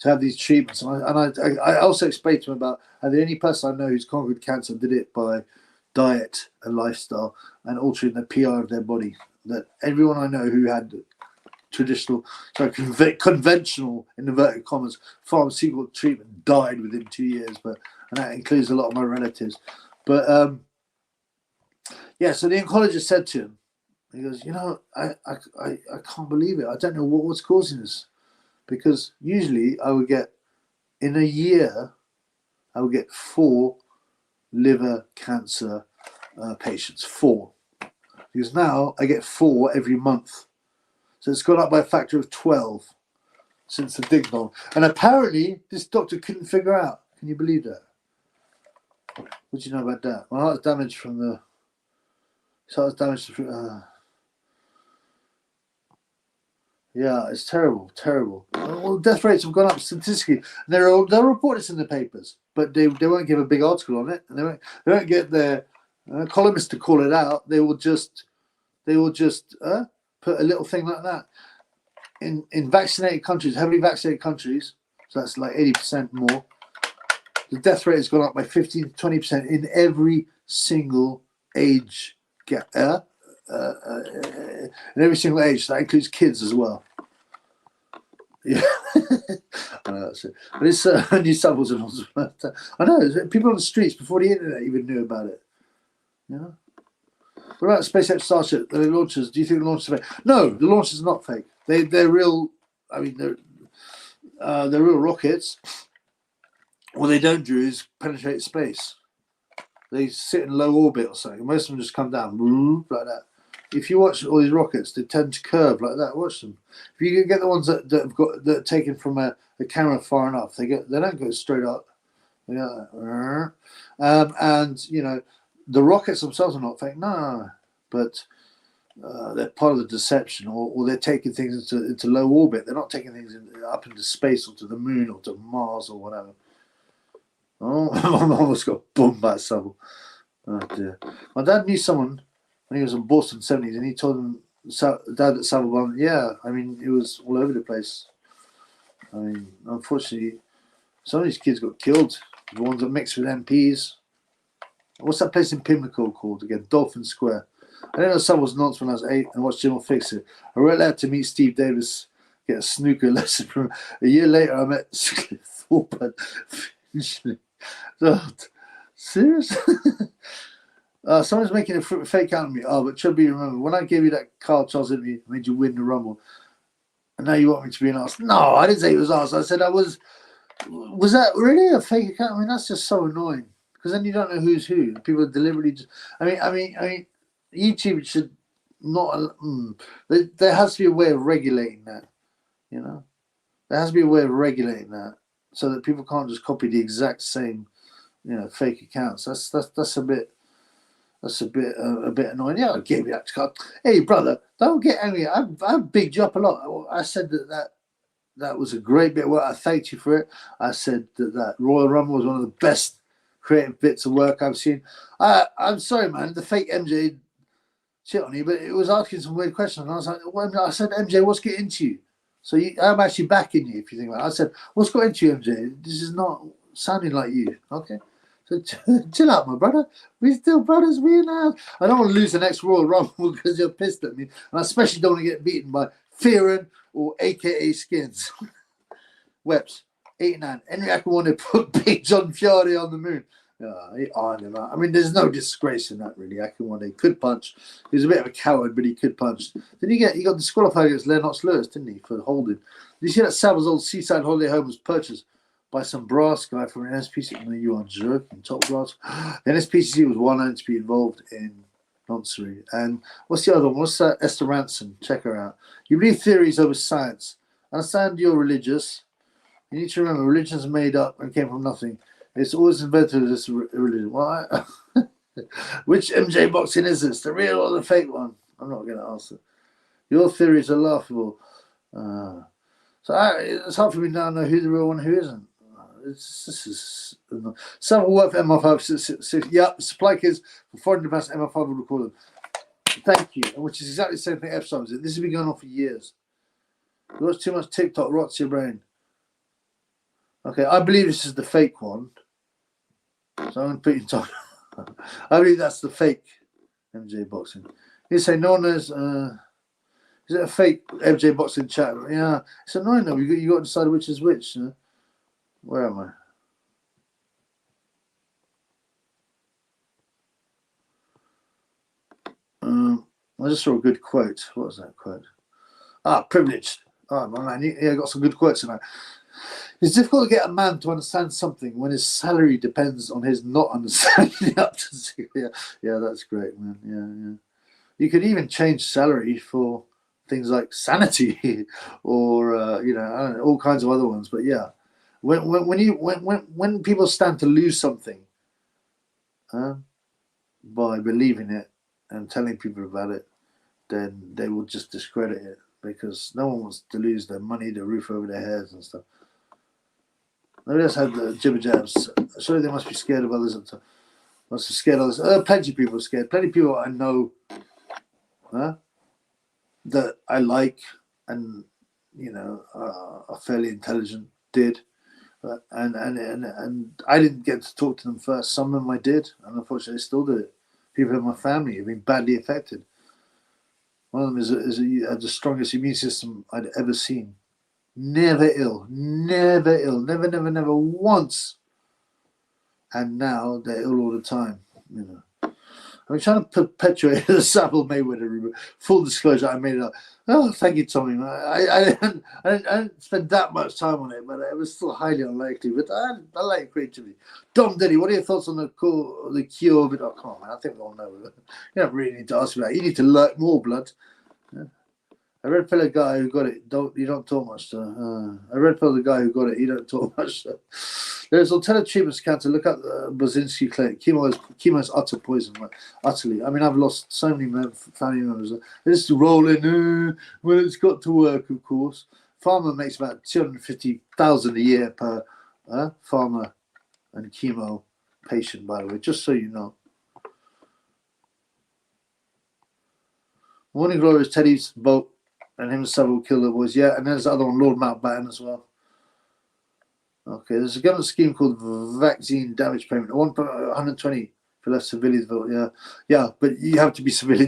to have these treatments. And I also explained to him about how the only person I know who's conquered cancer did it by diet and lifestyle and altering the PR of their body. That everyone I know who had conventional, in inverted commas, pharmaceutical treatment died within 2 years, and that includes a lot of my relatives. But yeah, so the oncologist said to him, he goes, you know, I can't believe it. I don't know what's causing this, because usually I would get, in a year, I would get 4 liver cancer patients, 4. Because now I get 4 every month. So it's gone up by a factor of 12 since the Dignon. And apparently this doctor couldn't figure out. Can you believe that? What do you know about that? My heart's damaged from the... yeah, it's terrible, terrible. Well, death rates have gone up statistically. They'll report this in the papers, but they won't give a big article on it. And they won't get their columnists to call it out. They will just put a little thing like that. In vaccinated countries, heavily vaccinated countries, so that's like 80% more, the death rate has gone up by 15 to 20% in every single age gap. In every single age, so that includes kids as well. Yeah, I know that's it. But it's New South Wales and also, I know people on the streets before the internet even knew about it. You know. What about SpaceX Starship? The launches? Do you think the launches are fake? No, the launches are not fake. They're real. I mean, they're real rockets. What they don't do is penetrate space. They sit in low orbit or something. Most of them just come down like that. If you watch all these rockets, they tend to curve like that. Watch them. If you get the ones that are taken from a camera far enough, they don't go straight up. They go like that. And you know, the rockets themselves are not fake. No. But they're part of the deception, or they're taking things into low orbit. They're not taking things up into space or to the moon or to Mars or whatever. Oh, I almost got bombed by a shovel. Oh dear. My dad knew someone when he was in Boston 70s, and he told him, dad at Savile, yeah, I mean, it was all over the place. I mean, unfortunately, some of these kids got killed. The ones that mixed with MPs. What's that place in Pimlico called again? Dolphin Square. I didn't know Savile's nonce when I was 8 and watched Jim will fix it. I wrote out to meet Steve Davis, get a snooker lesson from him. A year later, I met Thorpe. Serious? Someone's making a fake out of me. Oh, but should be remembered, when I gave you that Carl Charles interview, made you win the Rumble, and now you want me to be an arse. No, I didn't say it was arse. I said I was. Was that really a fake account? I mean, that's just so annoying, because then you don't know who's who. People are deliberately just. I mean, YouTube should not. There has to be a way of regulating that. You know, there has to be a way of regulating that, so that people can't just copy the exact same, you know, fake accounts. That's a bit. That's a bit annoying. Yeah, I gave you that card. Hey, brother, don't get angry. I've bigged you up a lot. I said that was a great bit of work. I thanked you for it. I said that Royal Rumble was one of the best creative bits of work I've seen. I'm sorry, man. The fake MJ shit on you, but it was asking some weird questions. And I was like, well, I said, MJ, what's getting into you? So I'm actually backing you if you think about it. I said, what's got into you, MJ? This is not sounding like you. Okay. So chill out, my brother. We're still brothers. We now. I don't want to lose the next Royal Rumble because you're pissed at me. And I especially don't want to get beaten by Fearon or AKA Skins. Weps, 89. Henry Acker wanted to put Big John Fury on the moon. He ironed him out. I mean, there's no disgrace in that, really. Akinwande could punch. He was a bit of a coward, but he could punch. He got disqualified against Lennox Lewis, didn't he, for holding? Did you see that Savills' old seaside holiday home was purchased by some brass guy from an NSPC? No, you are joking. Top brass. The NSPCC was one known to be involved in nonsense. And what's the other one? What's that? Esther Ranson. Check her out. You believe theories over science. Understand you're religious. You need to remember, religion's made up and came from nothing. It's always invented as a religion. Well, which MJ boxing is this? The real or the fake one? I'm not going to answer. Your theories are laughable. So it's hard for me now to know who the real one and who isn't. Some will work for MR5. Yeah, supply kids for £400 MR5 will record them. Thank you. Which is exactly the same thing Epstein was. This has been going on for years. You watch too much TikTok, rots your brain. Okay, I believe this is the fake one. So I'm going to put you top. I believe that's the fake MJ boxing. You say no one knows. Is it a fake MJ boxing chat? Yeah, it's annoying though. You got to decide which is which. Where am I? I just saw a good quote. What was that quote? Privileged. Oh, my man, I got some good quotes tonight. It's difficult to get a man to understand something when his salary depends on his not understanding up to yeah, that's great, man. Yeah. You could even change salary for things like sanity or I don't know, all kinds of other ones. But yeah, when people stand to lose something by believing it and telling people about it, then they will just discredit it because no one wants to lose their money, the roof over their heads and stuff. Nobody else had the jibber jabs. Surely they must be scared of others. Must be scared of others. Plenty of people are scared. Plenty of people I know that I like and are fairly intelligent did, and I didn't get to talk to them first. Some of them I did, and unfortunately, I still do it. People in my family have been badly affected. One of them is the strongest immune system I'd ever seen. Never ill, never once. And now they're ill all the time. I'm trying to perpetuate the Savile Mayweather rumor. Full disclosure, I made it up. Oh, thank you, Tommy. I didn't spend that much time on it, but it was still highly unlikely. But I like creativity. Dom Denny, what are your thoughts on the cure of it? Oh, come on, man. I think we all know it. You don't really need to ask me that. You need to learn more, blood. Yeah. A red pill guy who got it. You don't talk much to. A red pill guy who got it. You don't talk much to. There's alternative treatments to cancer. Look at the Brzezinski clinic. Chemo is utter poison, like, utterly. I mean, I've lost so many family members. They just roll in. Well, it's got to work, of course. Pharma makes about $250,000 a year per pharma and chemo patient. By the way, just so you know. Morning Glory is Teddy's boat. And him and Savile killed the boys. Yeah, and there's the other one, Lord Mountbatten as well. Okay, there's a government scheme called vaccine damage payment. 120 for left civilians vote. Yeah, but you have to be severely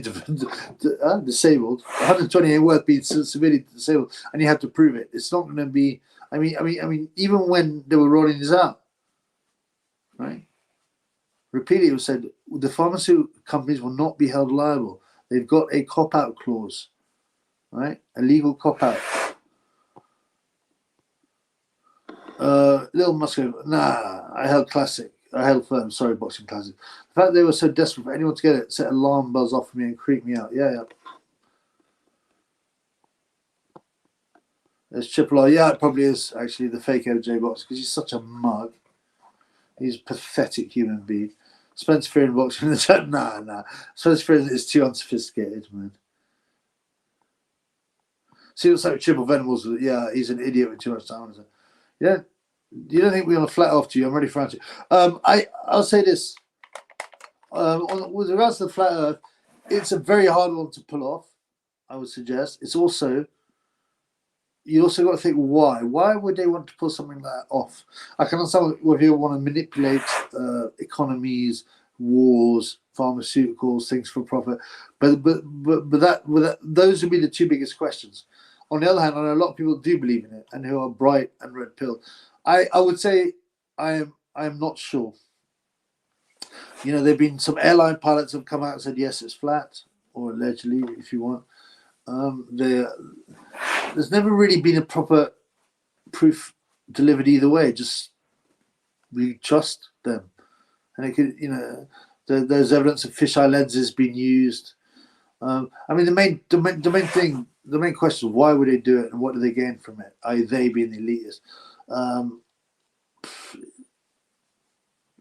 disabled. 120 ain't worth being severely disabled, and you have to prove it. It's not going to be. I mean, even when they were rolling this out, right? Repeatedly, it was said the pharmaceutical companies will not be held liable. They've got a cop-out clause. Right, a legal cop out. Little Musco, nah. I held classic. I held firm. Sorry, boxing classic. The fact they were so desperate for anyone to get it set alarm bells off for me and creep me out. Yeah. There's Triple R. Yeah, it probably is actually the fake OJ box because he's such a mug. He's a pathetic human being. Spencer Fearon boxing in the chat. Nah. Spencer Fearon is too unsophisticated, man. See what's like with Triple Venables? Yeah, he's an idiot with too much time. Yeah, you don't think we're gonna flat off to you? I'm ready for answer. I'll say this. With regards to the flat Earth, it's a very hard one to pull off, I would suggest. It's also, you also got to think why. Why would they want to pull something like that off? I can understand whether you want to manipulate economies, wars, pharmaceuticals, things for profit, but those would be the two biggest questions. On the other hand, I know a lot of people do believe in it and who are bright and red pill. I would say I am not sure. You know, there've been some airline pilots have come out and said yes, it's flat, or allegedly, if you want. There's never really been a proper proof delivered either way. Just we trust them, and it could, you know, there's evidence of fisheye lenses being used. I mean, the main question is why would they do it and what do they gain from it? Are they being the elitists?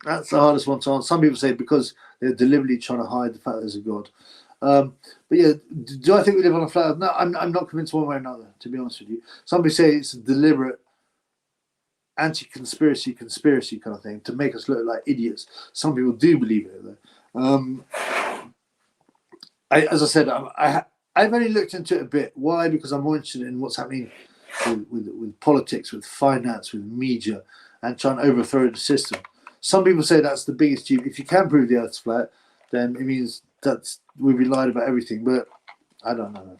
That's the hardest one to answer. Some people say because they're deliberately trying to hide the fact there's a God. But yeah, do I think we live on a flat Earth? No, I'm not convinced one way or another, to be honest with you. Somebody say it's a deliberate anti-conspiracy kind of thing to make us look like idiots. Some people do believe it, though. As I said, I've only looked into it a bit. Why? Because I'm more interested in what's happening with politics, with finance, with media, and trying to overthrow the system. Some people say that's the biggest achievement. If you can prove the Earth's flat, then it means that's we've been lied about everything. But I don't know.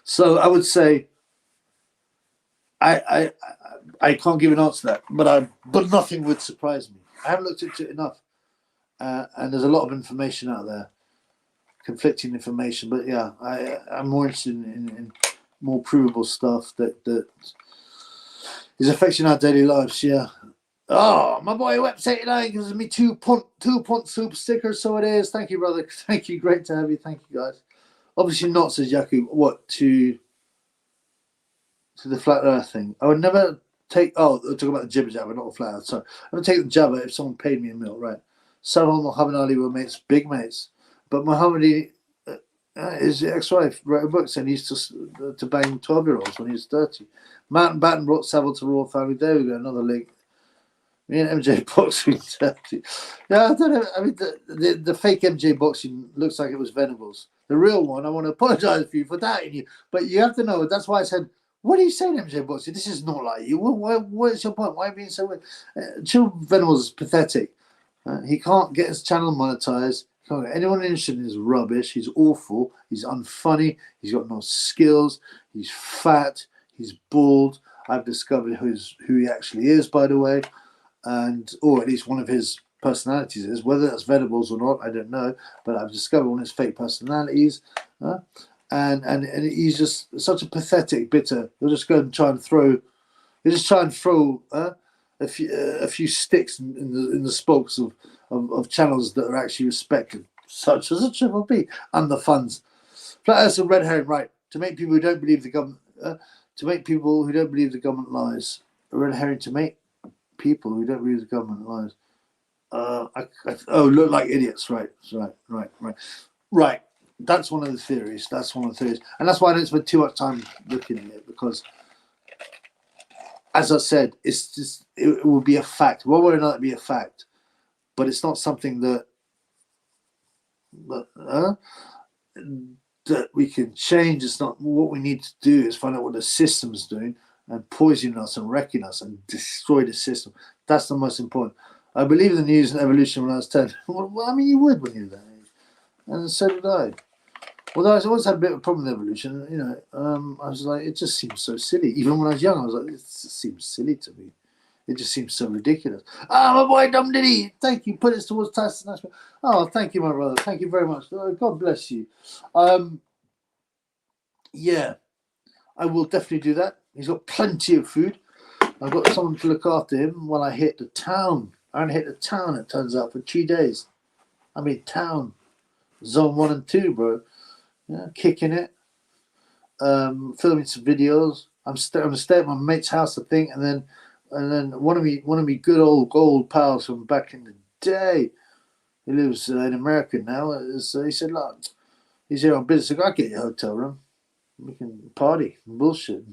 So I would say I can't give an answer to that. But nothing would surprise me. I haven't looked into it enough, and there's a lot of information out there, conflicting information. But yeah, I'm more interested in more provable stuff that is affecting our daily lives. Yeah. Oh, my boy Web89 gives me two punt soup stickers, so it is. Thank you, brother. Thank you. Great to have you. Thank you, guys. Obviously not, says Yaku. What, to the flat earth thing? I would never take, talk about the jibber jabber, not the flat earth. Sorry. I would take the jabber if someone paid me a meal, right? Salman Muhammad Ali were mates, big mates. But Muhammad Ali, his ex-wife, wrote a book saying he used to bang 12-year-olds when he was 30. Mountain Batten brought Savile to Royal Family. There we go, another link. Me and MJ boxing. Yeah, I don't know. I mean, the fake MJ boxing looks like it was Venables. The real one, I want to apologize for you for doubting you. But you have to know, that's why I said, what are you saying, MJ boxing? This is not like you. What is your point? Why are you being so weird? Chill Venables is pathetic. He can't get his channel monetized. He can't get anyone interested in his rubbish. He's awful. He's unfunny. He's got no skills. He's fat. He's bald. I've discovered who he actually is, by the way. Or at least one of his personalities is. Whether that's Venables or not, I don't know. But I've discovered one of his fake personalities, and he's just such a pathetic bitter. He'll just go and try and throw. He'll just try and throw a few sticks in the spokes of channels that are actually respected, such as a Triple B and the funds. Flat Earth's a red herring, right? To make people who don't believe the government, lies. A red herring to make people who don't believe the government lies. Look like idiots, right? Right. That's one of the theories. And that's why I don't spend too much time looking at it, because, as I said, it will be a fact. One way or another, be a fact, but it's not something that we can change. It's not what we need to do. Is find out what the system's doing and poison us and wrecking us and destroy the system. That's the most important. I believe in the news and evolution when I was 10. Well, I mean, you would when you were that age. And so did I. Although I always had a bit of a problem with evolution, you know, I was like, it just seems so silly. Even when I was young, I was like, it just seems silly to me. It just seems so ridiculous. My boy Dum Diddy, thank you. Put it towards Tyson Nashville. Oh, thank you, my brother. Thank you very much. God bless you. Yeah, I will definitely do that. He's got plenty of food. I've got someone to look after him while I hit the town. I only hit the town, it turns out, for 2 days. I mean, town. Zone 1 and 2, bro. Yeah, kicking it. Filming some videos. I'm going to stay at my mate's house, I think, and then one of me good old pals from back in the day, he lives in America now. He said, look, he's here on business. I go, I'll get you a hotel room. We can party, bullshit,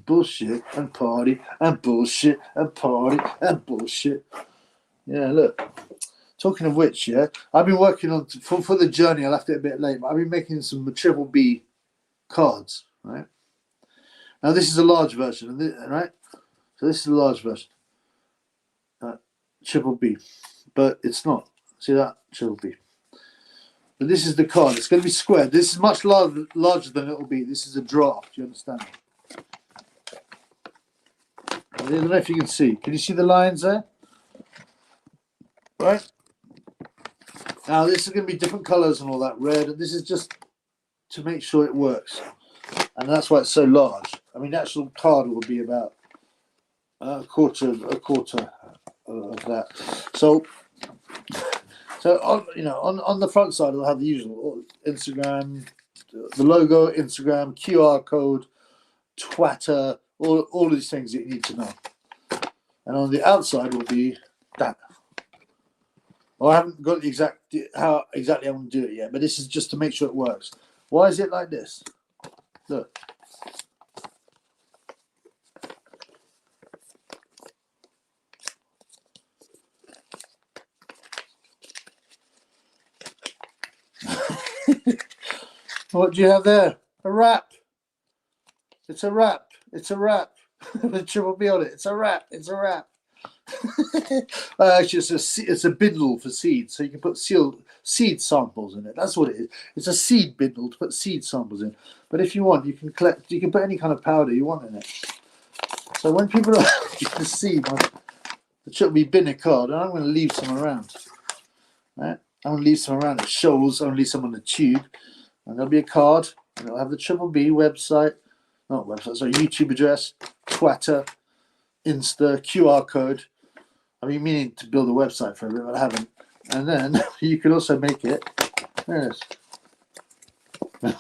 and party, and bullshit, and party, and bullshit. Yeah, look. Talking of which, yeah, I've been working on for the journey. I left it a bit late, but I've been making some triple B cards. Right now, this is a large version, right? So this is a large version, triple B, but it's not. See that triple B. But this is the card. It's going to be squared. This is much larger than it will be. This is a draft. You understand? I don't know if you can see. Can you see the lines there? Right. Now this is going to be different colours and all that red, and this is just to make sure it works, and that's why it's so large. I mean, the actual card will be about a quarter of that. So on the front side, it'll have the usual Instagram, the logo, Instagram, QR code, Twitter, all of these things that you need to know. And on the outside will be that. Well, I haven't got how exactly I'm going to do it yet, but this is just to make sure it works. Why is it like this? Look. What do you have there? A wrap. It's a wrap. It's a wrap. The triple B on it. It's a wrap. It's a wrap. Actually, it's a bindle for seeds, so you can put seed samples in it. That's what it is. It's a seed bindle to put seed samples in. But if you want, you can collect. You can put any kind of powder you want in it. So when people are, you can see the triple B bin card, and I'm going to leave some around. Right? I'm going to leave some around. It shows. I'm going to leave some on the tube, and there'll be a card, and it'll have the triple B website, not website, sorry, YouTube address, Twitter, Insta, QR code. I've been meaning to build a website for it, but I haven't. And then you can also make it. There it is.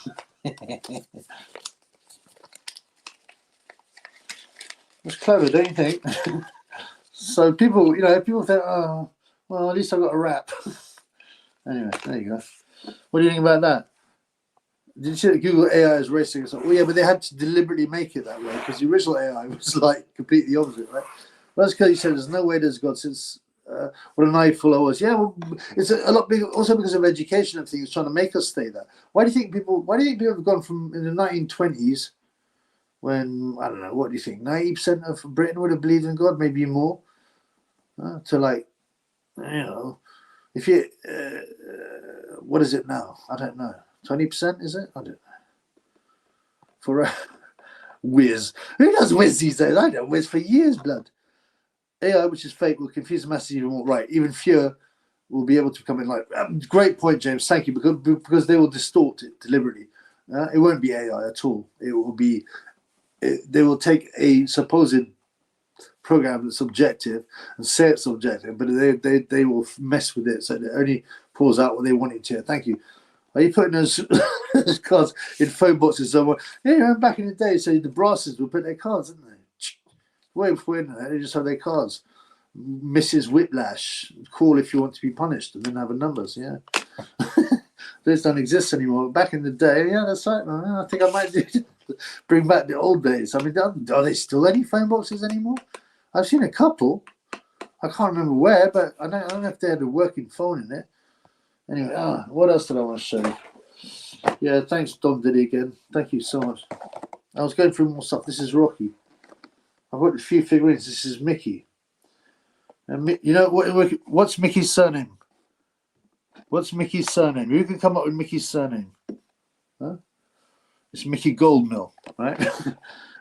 It's clever, don't you think? So people think, oh, well, at least I've got a wrap. Anyway, there you go. What do you think about that? Did you see that Google AI is racing? Well, yeah, but they had to deliberately make it that way because the original AI was like completely opposite, right? Well, that's because he said there's no way there's God since what a naive fool I was. Yeah, well, it's a lot bigger also because of education and things trying to make us stay there. Why do you think people have gone from in the 1920s when, I don't know, what do you think, 90% of Britain would have believed in God, maybe more, to like, if you, what is it now? I don't know. 20% is it? I don't know. For a whiz. Who does whiz these days? I don't whiz for years, blood. AI, which is fake, will confuse the masses even more. Right. Even fewer will be able to come in like, great point, James. Thank you. Because they will distort it deliberately. It won't be AI at all. It will be, they will take a supposed program that's subjective and say it's subjective, but they will mess with it so it only pulls out what they want it to. Thank you. Are you putting those cards in phone boxes somewhere? Yeah, back in the day, so the brasses would put their cards, didn't they? Way before internet, they just have their cards. Mrs. Whiplash, call if you want to be punished, and then have a numbers. Yeah, those don't exist anymore. Back in the day, yeah, that's right, man. I think I might bring back the old days. I mean, are there still any phone boxes anymore? I've seen a couple. I can't remember where, but I don't know if they had a working phone in it. Anyway, what else did I want to show you? Yeah, thanks, Don Diddy, again. Thank you so much. I was going through more stuff. This is Rocky. I've got a few figurines. This is Mickey. And you know what's Mickey's surname? What's Mickey's surname? Who can come up with Mickey's surname? Huh? It's Mickey Goldmill, right?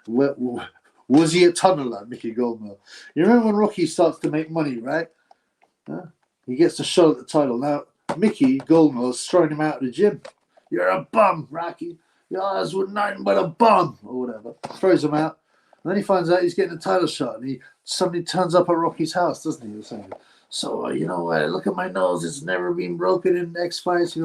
Was he a tunneler, Mickey Goldmill? You remember when Rocky starts to make money, right? Huh? He gets the shot at the title. Now, Mickey Goldmill's throwing him out of the gym. You're a bum, Rocky. Your eyes were nothing but a bum, or whatever. Throws him out. And then he finds out he's getting a title shot, and somebody turns up at Rocky's house, doesn't he? Or something. So, you know what? Look at my nose. It's never been broken in X fights.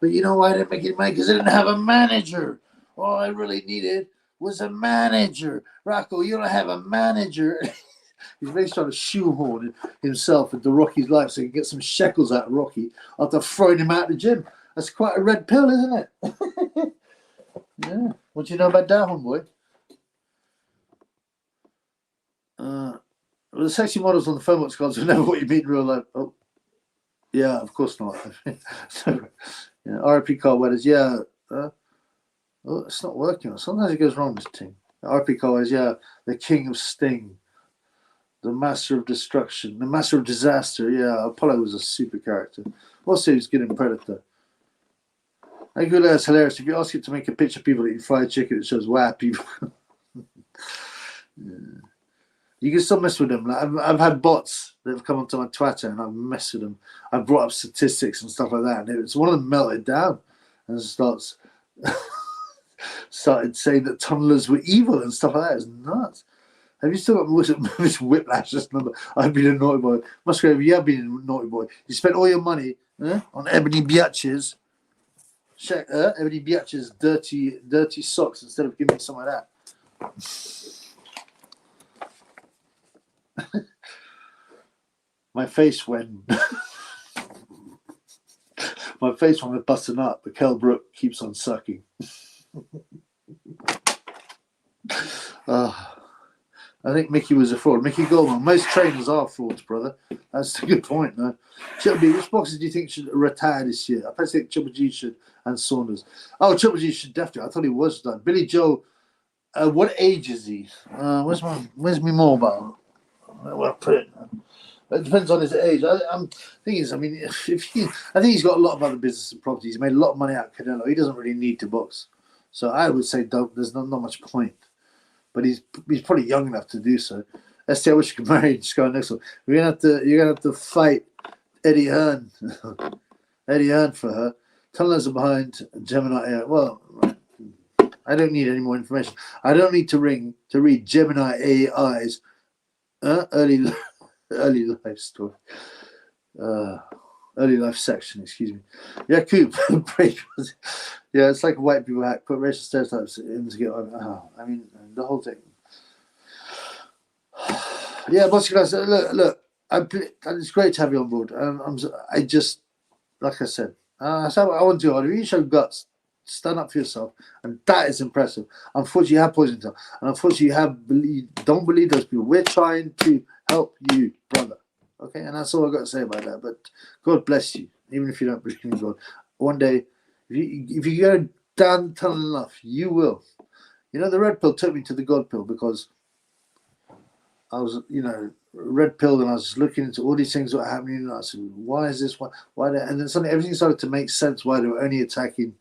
But you know why I didn't make any money? Because I didn't have a manager. All I really needed was a manager. Rocco, you don't have a manager. He's basically trying to shoehorn himself into Rocky's life so he can get some shekels out of Rocky after throwing him out of the gym. That's quite a red pill, isn't it? Yeah. What do you know about that, homeboy? Well, the sexy models on the phone box cards are never what you meet in real life. Oh, Yeah, of course not. So, yeah, RP Carl Weathers, yeah. Oh, it's not working. Sometimes it goes wrong, this team. RP Carl Weathers, yeah. The King of Sting. The Master of Destruction. The Master of Disaster, yeah. Apollo was a super character. Also, he was good in Predator. I think that's hilarious. If you ask it to make a picture of people eating fried chicken, it shows wow people. Yeah. You can still mess with them. Like, I've had bots that have come onto my Twitter and I've messed with them. I've brought up statistics and stuff like that. And it's one of them melted down and started saying that tunnelers were evil and stuff like that. It's nuts. Have you still got this whiplash? This number. I've been a naughty boy. Musgrave, you have been a naughty boy. You spent all your money on Ebony Biatch's. Ebony Biatch's dirty socks instead of giving me some of that. My face when we're busting up, but Kel Brook keeps on sucking. I think Mickey was a fraud. Mickey Goldman. Most trainers are frauds, brother. That's a good point, though. Triple B, which boxers do you think should retire this year? I personally think Triple G should and Saunders. Oh, Triple G should definitely. I thought he was done. Billy Joe, what age is he? Where's my mobile? Where do I put it? It depends on his age. Thing is, I mean, I think he's got a lot of other business and properties. He's made a lot of money out of Canelo. He doesn't really need to box. So I would say there's not much point. But he's probably young enough to do so. ST, I wish you could marry. Just go next one. You're gonna have to fight Eddie Hearn. Eddie Hearn for her. Tunnelers are behind Gemini AI. Well, I don't need any more information. I don't need to read Gemini AI's early life story. Early life section, excuse me. Yeah, Coop. Yeah, it's like a white people hack. Put racial stereotypes in to get on. I mean, the whole thing. Yeah, boss, guys, look. It's great to have you on board. I just, like I said, so I want to do it. You show guts. Stand up for yourself, and that is impressive. Unfortunately, you have poison yourself, and unfortunately, don't believe those people. We're trying to help you, brother. Okay, and that's all I've got to say about that. But God bless you, even if you don't believe in God. One day, if you go down the tunnel enough, you will. You know, the red pill took me to the God pill because I was, red pill, and I was just looking into all these things that were happening, and I said, why is this? Why that? And then suddenly everything started to make sense why they were only attacking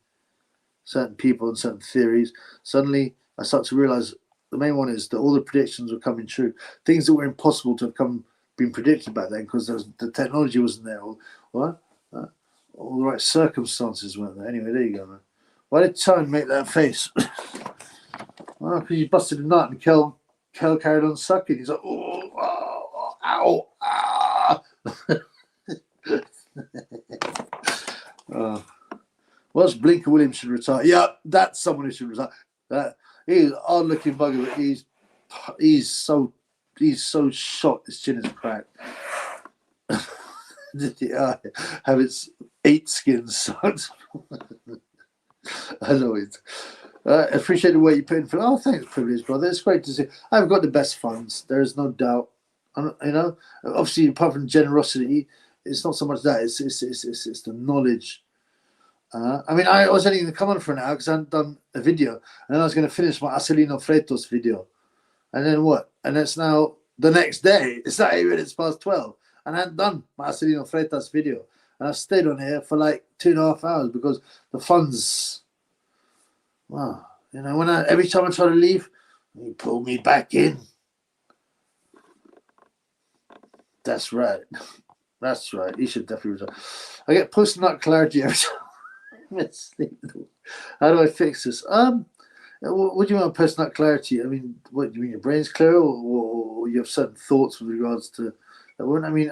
certain people and certain theories. Suddenly, I start to realize the main one is that all the predictions were coming true. Things that were impossible to have been predicted back then because the technology wasn't there. All the right circumstances weren't there. Anyway, there you go, man. Why did Tone make that face? Well, because you busted a nut and Kel carried on sucking. He's like, ow, Welsh Blinker Williams should retire. Yeah, that's someone who should retire. He's an odd-looking bugger, but he's so shot. His chin is cracked. Have its 8 skins sucked. I know it. Appreciate the way you put in for. Oh, thanks, privilege, brother. It's great to see. I've got the best funds. There is no doubt. Obviously, apart from generosity, it's not so much that. It's the knowledge. I was only going to come on for an hour because I hadn't done a video, and then I was going to finish my Acelino Freitos video, and then what? And it's now the next day. It's not 8 minutes past 12, and I hadn't done my Acelino Freitas video, and I've stayed on here for like 2.5 hours because the funds. Wow, every time I try to leave, you pull me back in. That's right. That's right. He should definitely retire. I get post-nut clarity every time. How do I fix this? What do you mean by post-nut clarity? I mean, what do you mean? Your brain's clear, or you have certain thoughts with regards to that one? I mean,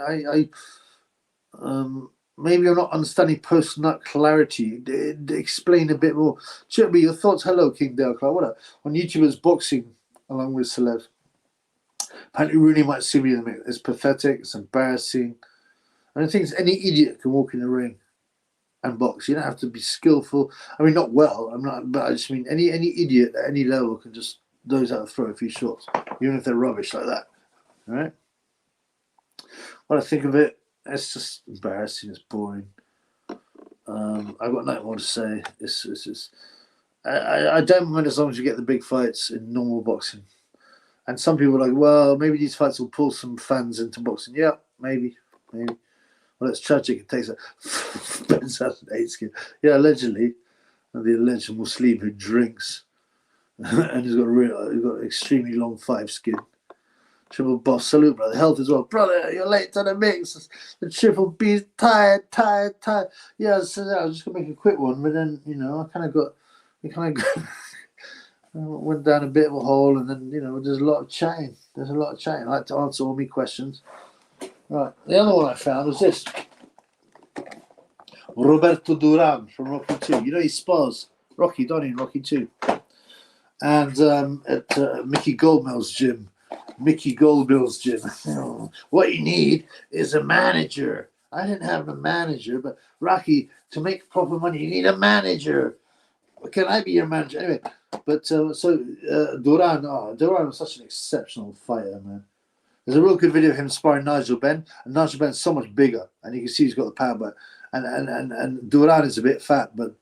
maybe I'm not understanding post-nut clarity. Explain a bit more. Chippy, your thoughts? Hello, King Dale Clark. What up? On YouTubers boxing along with celebs. Apparently, Rooney might sue me. It's pathetic. It's embarrassing. I don't think any idiot can walk in the ring and box. You don't have to be skillful. I mean, not well. I'm not, but I just mean any idiot at any level can just those out and throw a few shots, even if they're rubbish like that. All right. What I think of it, It's just embarrassing. It's boring. I've got nothing more to say. It's just, I don't mind as long as you get the big fights in normal boxing. And some people are like, well, maybe these fights will pull some fans into boxing. Yeah, maybe. Well, it's tragic. It takes a yeah, allegedly, the alleged Muslim who drinks and he's got extremely long 5 skin. Triple Boss, salute, brother. Health as well, brother. You're late to the mix. The Triple B's tired. Yeah, so I was just gonna make a quick one, but then I kind of went down a bit of a hole, and then there's a lot of chatting. I like to answer all my questions. Right, the other one I found was this. Roberto Duran from Rocky 2. He spars Rocky, don't he, in Rocky 2? And at Mickey Goldmill's gym. What you need is a manager. I didn't have a manager, but Rocky, to make proper money, you need a manager. Can I be your manager? Anyway, but Duran was such an exceptional fighter, man. There's a real good video of him sparring Nigel Benn, and Nigel Benn's so much bigger, and you can see he's got the power, but and Duran is a bit fat, but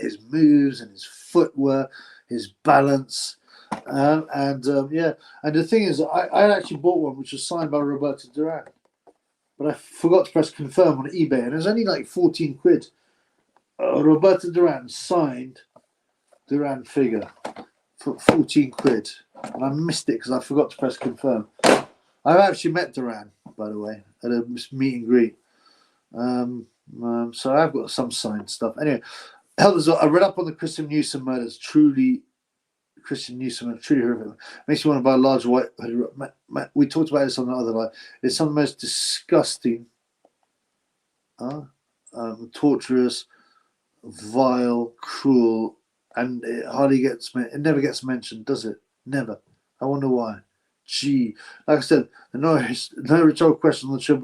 his moves and his footwork, his balance, and the thing is, I actually bought one which was signed by Roberto Duran, but I forgot to press confirm on eBay, and it was only like 14 quid. Roberto Duran signed Duran figure for 14 quid, and I missed it because I forgot to press confirm. I've actually met Duran, by the way, at a meet and greet. So I've got some signed stuff. Anyway, I read up on the Christian Newsom murders. Truly horrific. Makes you want to buy a large white hoodie. We talked about this on the other line. It's some of the most disgusting, torturous, vile, cruel, and it never gets mentioned, does it? Never. I wonder why. Gee, like I said, no rhetorical question on the show,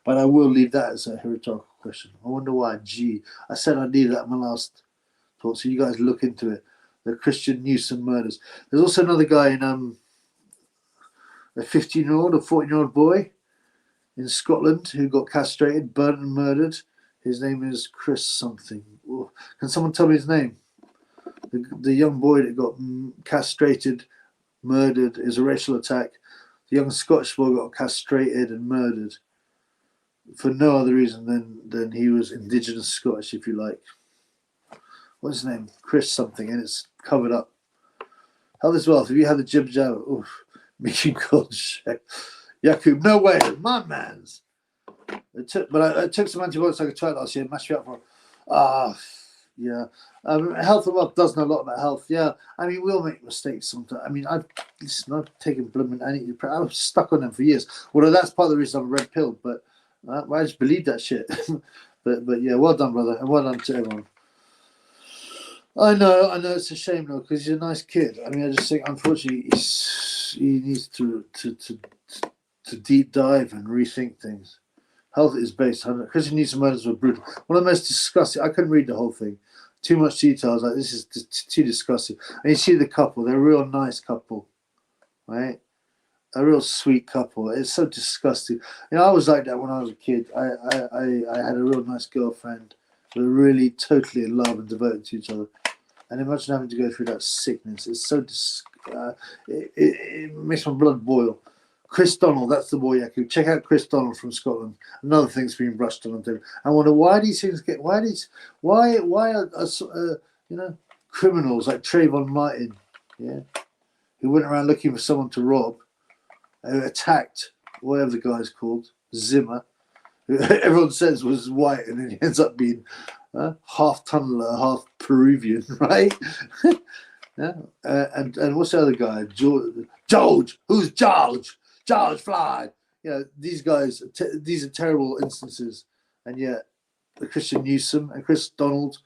but I will leave that as a rhetorical question. I wonder why. Gee, I said I'd leave that in my last talk, so you guys look into it. The Christian Newsom murders. There's also another guy in a 15-year-old or 14-year-old boy in Scotland who got castrated, burnt and murdered. His name is Chris something. Ooh. Can someone tell me his name? The young boy that got castrated, murdered, is a racial attack. The young Scottish boy got castrated and murdered for no other reason than he was indigenous Scottish, if you like. What's his name? Chris something, and it's covered up. Health as well. Have you had the jib jab? Oof. Mickey Gold Yakub, no way, my man's. I took some antibiotics like a twat last year, mashed me up for. Yeah. Health and Wealth does know a lot about health. Yeah. I mean, we'll make mistakes sometimes. I mean, I've taken blooming antidepressants. I was stuck on them for years. Although that's part of the reason I'm red pilled, but I just believe that shit. but yeah, well done, brother, and well done to everyone. I know it's a shame though, because he's a nice kid. I mean, I just think unfortunately he needs to deep dive and rethink things. Health is based on Christian Newsom murders were brutal. One of the most disgusting. I couldn't read the whole thing. Too much details. Like, this is too disgusting. And you see the couple. They're a real nice couple, right? A real sweet couple. It's so disgusting. I was like that when I was a kid. I had a real nice girlfriend. We were really totally in love and devoted to each other. And imagine having to go through that sickness. It's so it makes my blood boil. Chris Donald, that's the boy. Yaku. Check out Chris Donald from Scotland. Another thing's being brushed on him. I wonder why these things get. Why are criminals like Trayvon Martin, who went around looking for someone to rob, who attacked whatever the guy's called, Zimmer, who everyone says was white, and then he ends up being half tunneler, half Peruvian, right? Yeah. And what's the other guy? George. Who's George? George Floyd. These guys. These are terrible instances, and yet the Christian Newsom and Chris Donald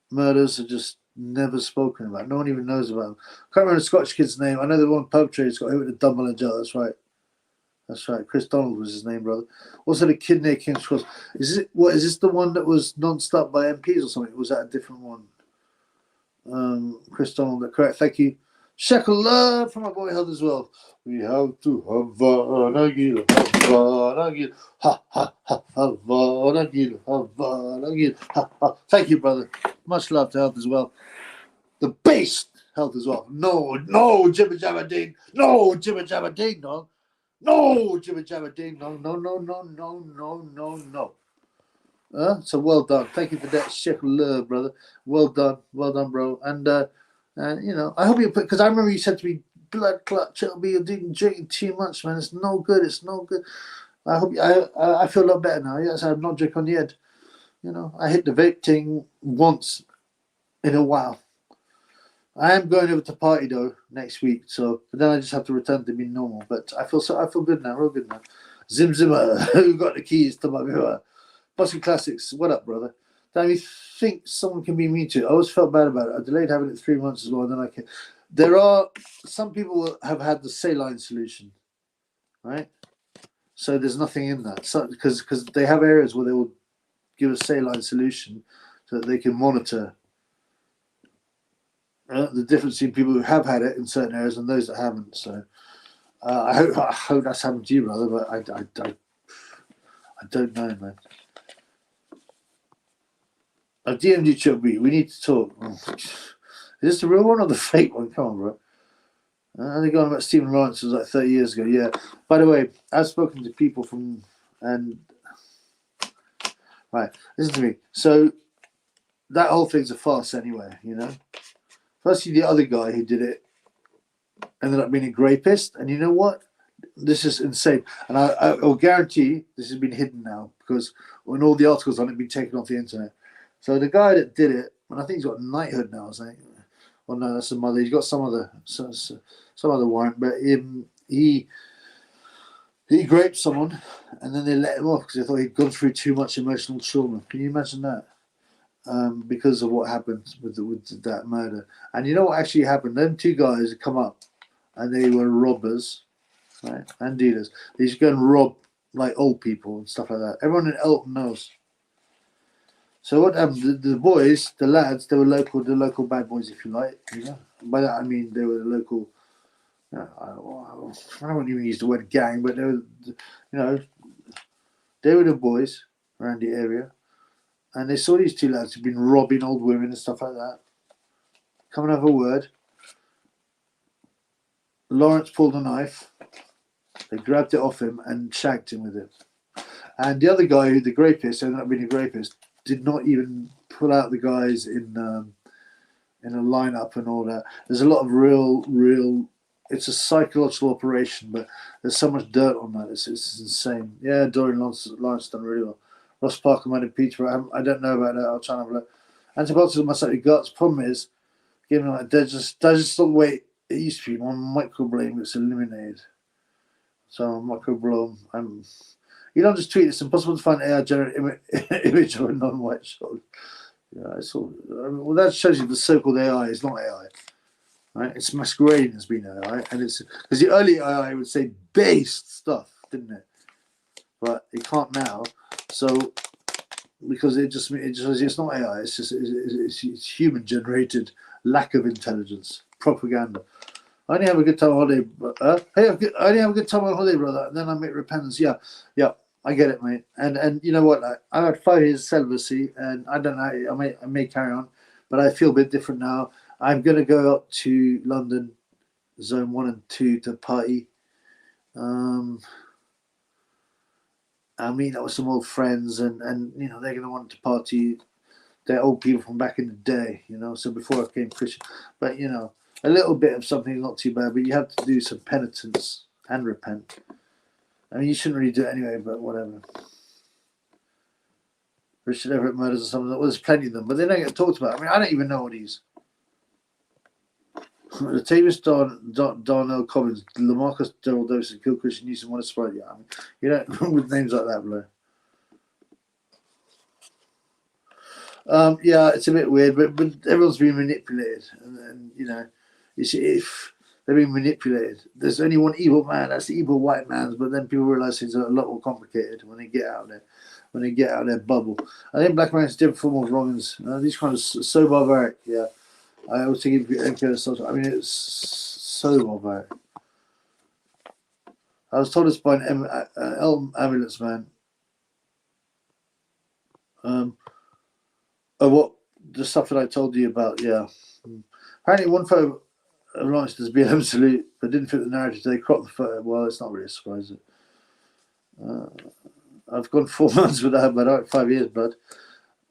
murders are just never spoken about. No one even knows about them. I can't remember the Scottish kid's name. I know the one perpetrator's got hit with a dumbbell and jail. That's right. Chris Donald was his name, brother. Also, the kid near King's Cross. Is this the one that was non-stop by MPs or something? Was that a different one? Chris Donald, correct. Thank you. Shekel love from my boy Health as well. We have to have Nagil, Nagil, ha ha ha, Nagil, Nagil, ha ha. Thank you, brother. Much love to Health as well. The base Health as well. No jibber jabber ding, no jibber jabber ding dong, no jibber jabber ding dong, no. So well done. Thank you for that Shekel love, brother. Well done, bro. And you know, I hope you put, because I remember you said to me, blood clot, Shelby, you're drinking too much, man. It's no good. It's no good. I hope I feel a lot better now. Yes, I'm not drinking yet. You know, I hit the vape thing once in a while. I am going over to party though next week, so but then I just have to return to being normal. But I feel good now, real good now. Zim Zimmer, who got the keys to my mirror? Bossy Classics, what up, brother? Damn, you think someone can be mean to it? I always felt bad about it. I delayed having it 3 months as well, and then I can. There are some people have had the saline solution, right? So there's nothing in that, so because they have areas where they will give a saline solution so that they can monitor the difference in people who have had it in certain areas and those that haven't. So I hope that's happened to you, brother. But I don't know, man. I've DM'd you, Chubby. We need to talk. Is this the real one or the fake one? Come on, bro. They're going about Stephen Lawrence was like 30 years ago. Yeah. By the way, I've spoken to people from right. Listen to me. So that whole thing's a farce, anyway. You know. Firstly, the other guy who did it ended up being a rapist, and you know what? This is insane, and I'll guarantee this has been hidden now because when all the articles on it have been taken off the internet. So the guy that did it, and I think he's got knighthood now. I think. Well, no, that's the mother. He's got some other warrant, but he raped someone, and then they let him off because they thought he'd gone through too much emotional trauma. Can you imagine that? Because of what happened with that murder. And you know what actually happened? Them two guys had come up, and they were robbers, right, and dealers. They used to go and rob like old people and stuff like that. Everyone in Elton knows. So what happened? The boys, the lads, they were the local bad boys, if you like. You know, by that I mean they were the local. I don't even use the word gang, but they were, they were the boys around the area, and they saw these two lads who'd been robbing old women and stuff like that. Coming over a word. Lawrence pulled a knife. They grabbed it off him and shagged him with it. And the other guy, the rapist, ended up being a rapist, did not even pull out the guys in a lineup and all that. There's a lot of real. It's a psychological operation, but there's so much dirt on that. It's insane. Yeah, Dorian Lawrence done really well. Ross Parker might impeach for it. I don't know about that. I'll try and have a look. Antibiotics must have guts. Problem is, given like they're just not the way it used to be. One microblame gets eliminated. So microblome. You don't just tweet. It's impossible to find AI generated image of a non-white shoulder. Yeah, it's all. Well, that shows you the so-called AI is not AI, right? It's masquerading as being AI, and it's because the early AI would say based stuff, didn't it? But it can't now. So because it just it's not AI. It's just it's human generated lack of intelligence propaganda. I only have a good time on holiday. I only have a good time on holiday, brother. And then I make repentance. Yeah, I get it, mate. And you know what? I had 5 years of celibacy, and I don't know. I may carry on, but I feel a bit different now. I'm gonna go up to London, Zone 1 and 2 to party. I'll meet up with some old friends, and you know they're gonna want to party. They're old people from back in the day, you know. So before I became Christian, but you know. A little bit of something is not too bad, but you have to do some penitence and repent. I mean, you shouldn't really do it anyway, but whatever. Richard Everett murders or something. Well, there's plenty of them, but they don't get talked about. I mean, I don't even know what these. Latavius Darnell Collins, Lamarcus Daryl Davis, and Kill Christian Newsom. What a sprite! Yeah, I mean, you know, with names like that, bro. Yeah, it's a bit weird, but everyone's been manipulated, and you know. If they're being manipulated, there's only one evil man. That's the evil white man's. But then people realize it's a lot more complicated when they get out there, when they get out of their bubble. I think black man's different form of wrongs. These kind of so barbaric. Yeah, I was thinking NPO assault. I mean, it's so barbaric. I was told this by an ambulance man. What the stuff that I told you about, yeah. Apparently, one photo launched as BLM salute, but didn't fit the narrative. They cropped the photo. Well, it's not really a surprise. I've gone 4 months without about 5 years, blood.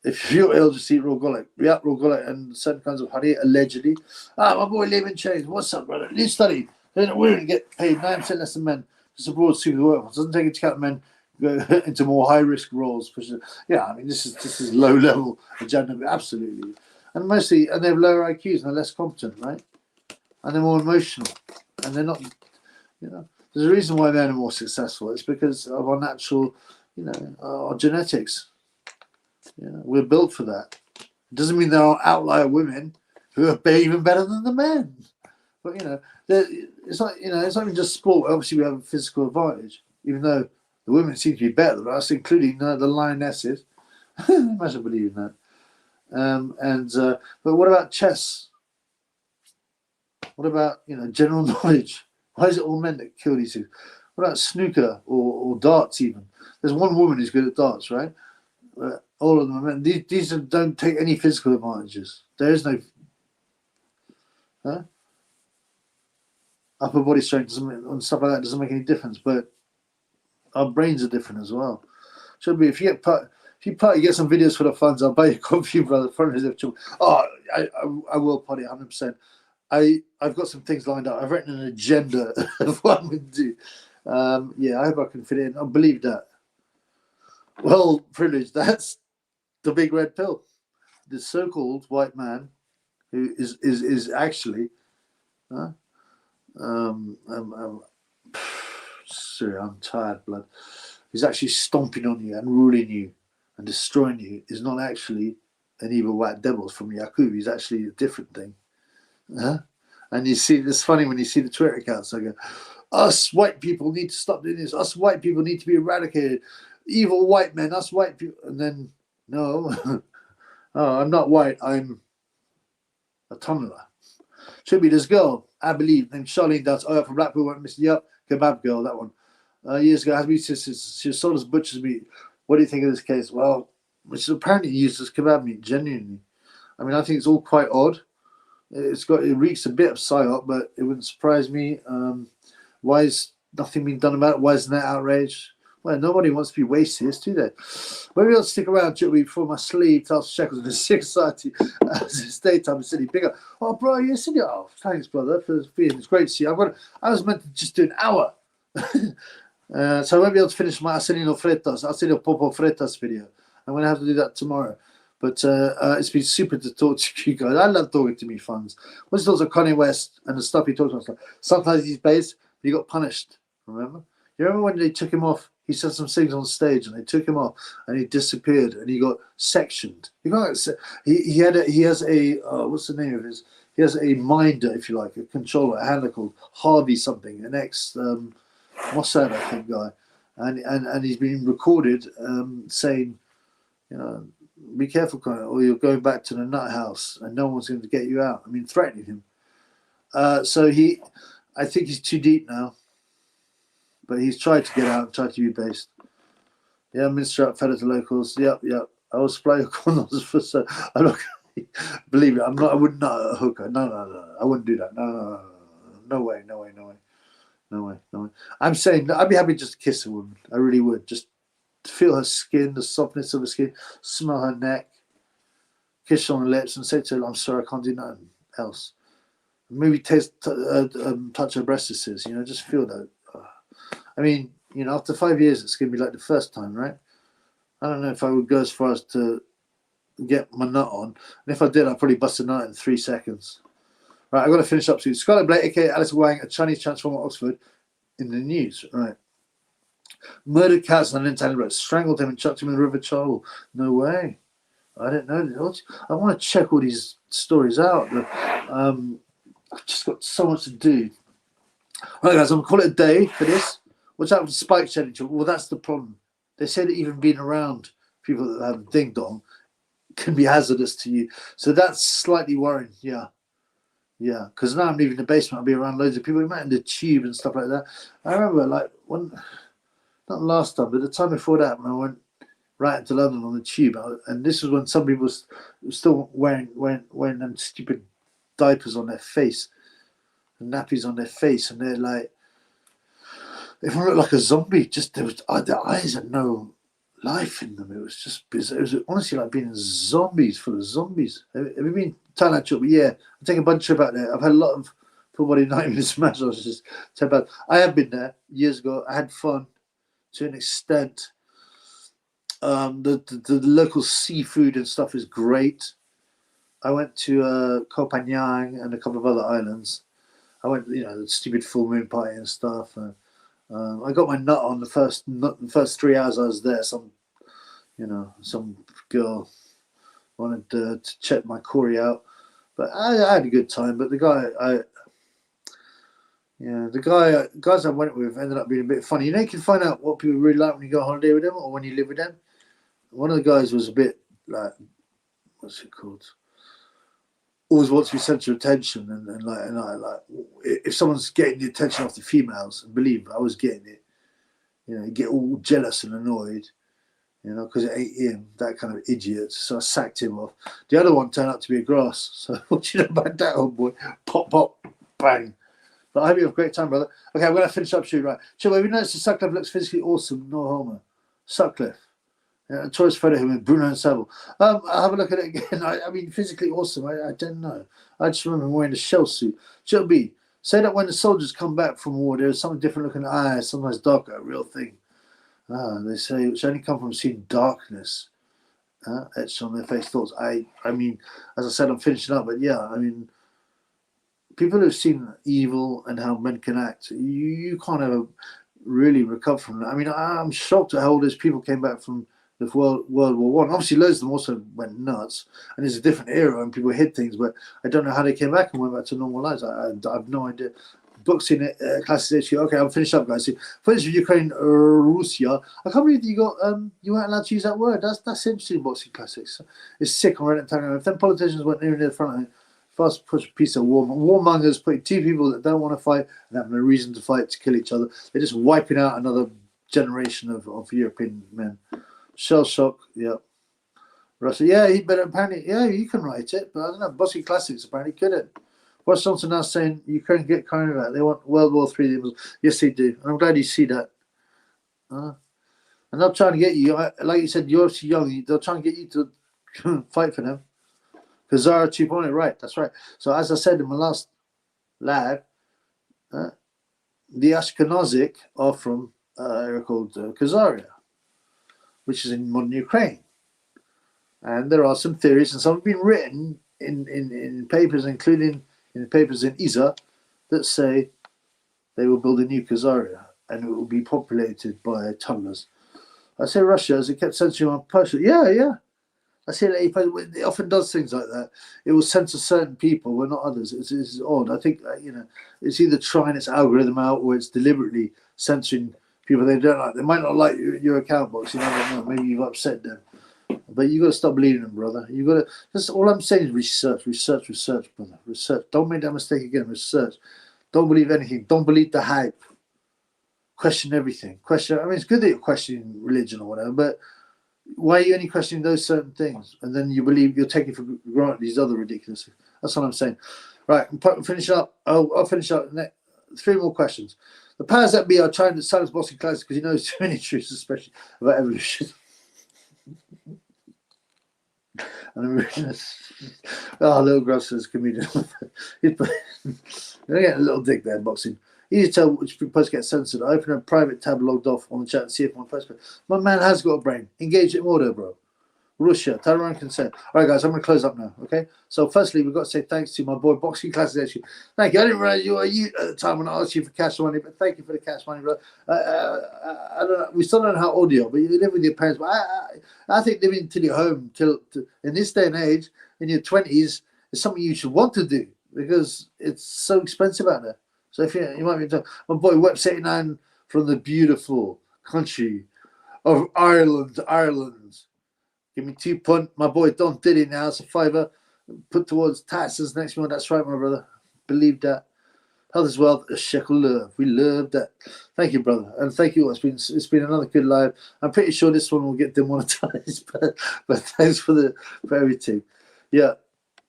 If you're ill, just eat raw garlic. React raw garlic and certain kinds of honey, allegedly. My boy Liam in Chains. What's up, brother? New study. Women get paid 9% less than men to support super workforce. Doesn't take into account men go into more high risk roles. Yeah, I mean this is low level agenda, absolutely. And mostly, and they have lower IQs and they're less competent, right? And they're more emotional, and they're not. There's a reason why men are more successful. It's because of our natural, our genetics. We're built for that. It doesn't mean there are outlier women who are even better than the men. But it's not even just sport. Obviously, we have a physical advantage, even though the women seem to be better than us, including the lionesses. Imagine believing that. But what about chess? What about general knowledge? Why is it all men that kill these things? What about snooker or darts? Even there's one woman who's good at darts, right? All of them are men. These don't take any physical advantages. There is no upper body strength and stuff like that doesn't make any difference. But our brains are different as well. Should be if you get some videos for the funds, I'll buy you a coffee, brother. I will party 100%. I've got some things lined up. I've written an agenda of what I'm going to do. I hope I can fit in. I believe that. Well, privilege, that's the big red pill. The so-called white man who is actually sorry, I'm tired, blood. He's actually stomping on you and ruling you and destroying you is not actually an evil white devil from Yakub. He's actually a different thing. And you see, it's funny when you see the Twitter accounts. I go, us white people need to stop doing this. Us white people need to be eradicated. Evil white men, us white people. And then, no, I'm not white. I'm a tunneler. Should be this girl, I believe, named Charlene Dutz. From Blackpool, went missing. Yep, kebab girl, that one. Years ago, she was sold as butcher's meat. What do you think of this case? Well, which is apparently used as kebab meat, genuinely. I mean, I think it's all quite odd. It reeks a bit of psyop, but it wouldn't surprise me. Why is nothing being done about it? Why isn't that outrage? Well, nobody wants to be racist, do they? Maybe I'll stick around before my sleeve tells shekels in the Sikh society as it's daytime city bigger. Oh, bro, you're sitting. Oh, thanks, brother, for being. It's great to see you. I was meant to just do an hour. So I won't be able to finish my Arsenio Popo Fretas video. I'm going to have to do that tomorrow. But it's been super to talk to you guys. I love talking to me funds. What's those of Kanye West and the stuff he talks about? Sometimes he's based, but he got punished. Remember? You remember when they took him off? He said some things on stage, and they took him off, and he disappeared, and he got sectioned. He has a what's the name of his? He has a minder, if you like, a controller, a handler called Harvey something, an ex Mossad, I think, guy, and he's been recorded saying, be careful, or you're going back to the nut house, and no one's going to get you out. I mean, threatening him. I think he's too deep now. But he's tried to get out and tried to be based. Yeah, Minister up, fed it to locals. Yep. I will supply your condoms for so. I'm not. Believe it. I'm not. I would not a hooker. No. I wouldn't do that. No way. I'm saying I'd be happy just to kiss a woman. I really would. Just feel her skin, the softness of her skin, smell her neck, kiss her on the lips, and say to her, "I'm sorry, I can't do nothing else." Maybe touch her breasts. Just feel that. I mean, after 5 years, it's going to be like the first time, right? I don't know if I would go as far as to get my nut on. And if I did, I'd probably bust a nut in 3 seconds. Right, I've got to finish up soon. Scarlett Blake, a.k.a. Alice Wang, a Chinese transformer at Oxford, in the news. Right. Murdered cats on an Italian road. Strangled him and chucked him in the River Charles. No way. I don't know. I want to check all these stories out. I've just got so much to do. All right, guys, I'm going to call it a day for this. What's happened to spike shedding? Well, that's the problem. They say that even being around people that have ding dong can be hazardous to you. So that's slightly worrying, yeah. Yeah, because now I'm leaving the basement. I'll be around loads of people. We met in the tube and stuff like that. I remember, like, not last time, but the time before that, when I went right into London on the tube, and this was when some people were still wearing them stupid diapers on their face, and nappies on their face, and they're like, everyone looked like a zombie. Just their eyes had no life in them. It was just bizarre. It was honestly like being zombies, full of zombies. Have you been to Thailand trip? Yeah, I'm taking a bunch trip out there. I've had a lot of full body 90-minute smash. I was just so bad. I have been there years ago. I had fun to an extent. The local seafood and stuff is great. I went to Koh Phangan and a couple of other islands. I went, the stupid full moon party and stuff. I got my nut on the first 3 hours I was there. Some girl wanted to check my Corey out, but I had a good time. But the guys I went with ended up being a bit funny. You can find out what people really like when you go on holiday with them or when you live with them. One of the guys was a bit like, what's it called? Always wants to be centre of attention, and I like if someone's getting the attention off the females, and believe me, I was getting it. You get all jealous and annoyed, because it ain't him, that kind of idiot. So I sacked him off. The other one turned out to be a grass. So what do you know about that, old boy? Pop, pop, bang. But I hope you have a great time, brother. Okay, I'm going to finish up shooting, right? So have you noticed the Sutcliffe looks physically awesome? No homo. Sutcliffe. Yeah, choice photo of him with Bruno and Savile. I'll have a look at it again. I mean, physically awesome. I don't know. I just remember him wearing a shell suit. Should be. Say that when the soldiers come back from war, there's something different looking eyes, sometimes darker, a real thing. They say it's only come from seeing darkness etched on their face. Thoughts. I mean, as I said, I'm finishing up, but yeah, I mean, people who've seen evil and how men can act, you can't ever really recover from that. I mean, I'm shocked at how all those people came back from the World War One. Obviously, loads of them also went nuts, and it's a different era and people hid things. But I don't know how they came back and went back to normal lives. I have no idea. Boxing classes. Okay, I'll finish up, guys. Finish with Ukraine, Russia. I can't believe you weren't allowed to use that word. That's interesting. Boxing classics. It's sick on Reddit. If them politicians went near the front of it, fast push a piece of warmongers putting two people that don't want to fight and have no reason to fight to kill each other. They're just wiping out another generation of European men. Shell shock, yeah. Russia, yeah, but apparently, yeah, you can write it, but I don't know. Boxing classics apparently couldn't. What's Johnson now saying? Ukraine get kind of out. They want World War III. Yes, they do. And I'm glad you see that. And they'll try and get you. Like you said, you're obviously young. They'll try and get you to fight for them. Because Zara 2.0, right? That's right. So as I said in my last live, the Ashkenazic are from an area called Khazaria, which is in modern Ukraine. And there are some theories, and some have been written in papers, including in papers in Isa, that say they will build a new Khazaria and it will be populated by Tatars. I say Russia, as it kept censoring on Persia. Yeah. I see that it often does things like that. It will censor certain people, but not others. It's odd. I think it's either trying its algorithm out or it's deliberately censoring people they don't like. They might not like your account box. You never know. Maybe you've upset them. But you got to stop believing them, brother. You got to. That's all I'm saying is research, brother. Research. Don't make that mistake again. Research. Don't believe anything. Don't believe the hype. Question everything. Question. I mean, it's good that you're questioning religion or whatever, but why are you only questioning those certain things? And then you believe you're taking for granted these other ridiculous. That's what I'm saying. Right. I'm finishing up. I'll finish up. 3 more questions. The powers that be are trying to silence boxing classics because he knows too many truths, especially about evolution. And little Gross says comedian. He's getting a little dig there, boxing. Easy to tell which posts get censored. I open a private tab logged off on the chat and see if my post. My man has got a brain. Engage it more, though, bro. Russia, Taiwan consent. All right, guys, I'm going to close up now, okay? So, firstly, we've got to say thanks to my boy, Boxing Classes. Actually, thank you. I didn't realize you were you at the time when I asked you for cash money, but thank you for the cash money, bro. I don't know. We still don't know how old you are, but you live with your parents. But I think living until you're home, in this day and age, in your 20s, is something you should want to do because it's so expensive out there. So, if you might be my boy, Web89 from the beautiful country of Ireland. Give me 2 punt. My boy Don Diddy now. It's a fiver. Put towards taxes next month. That's right, my brother. believe that. Health is wealth, a shekel love. We love that. Thank you, brother, and thank you all. It's been another good live. I'm pretty sure this one will get demonetized, but thanks for everything. Yeah,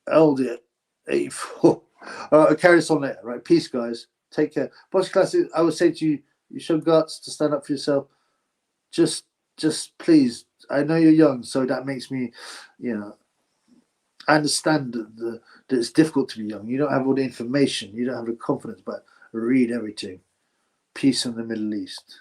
oh dear, 84. All right, I'll carry this on later. Right, peace, guys. Take care. Boss Classic, I would say to you, you show guts to stand up for yourself. Just please. I know you're young, so that makes me, I understand that it's difficult to be young. You don't have all the information. You don't have the confidence, but read everything. Peace in the Middle East.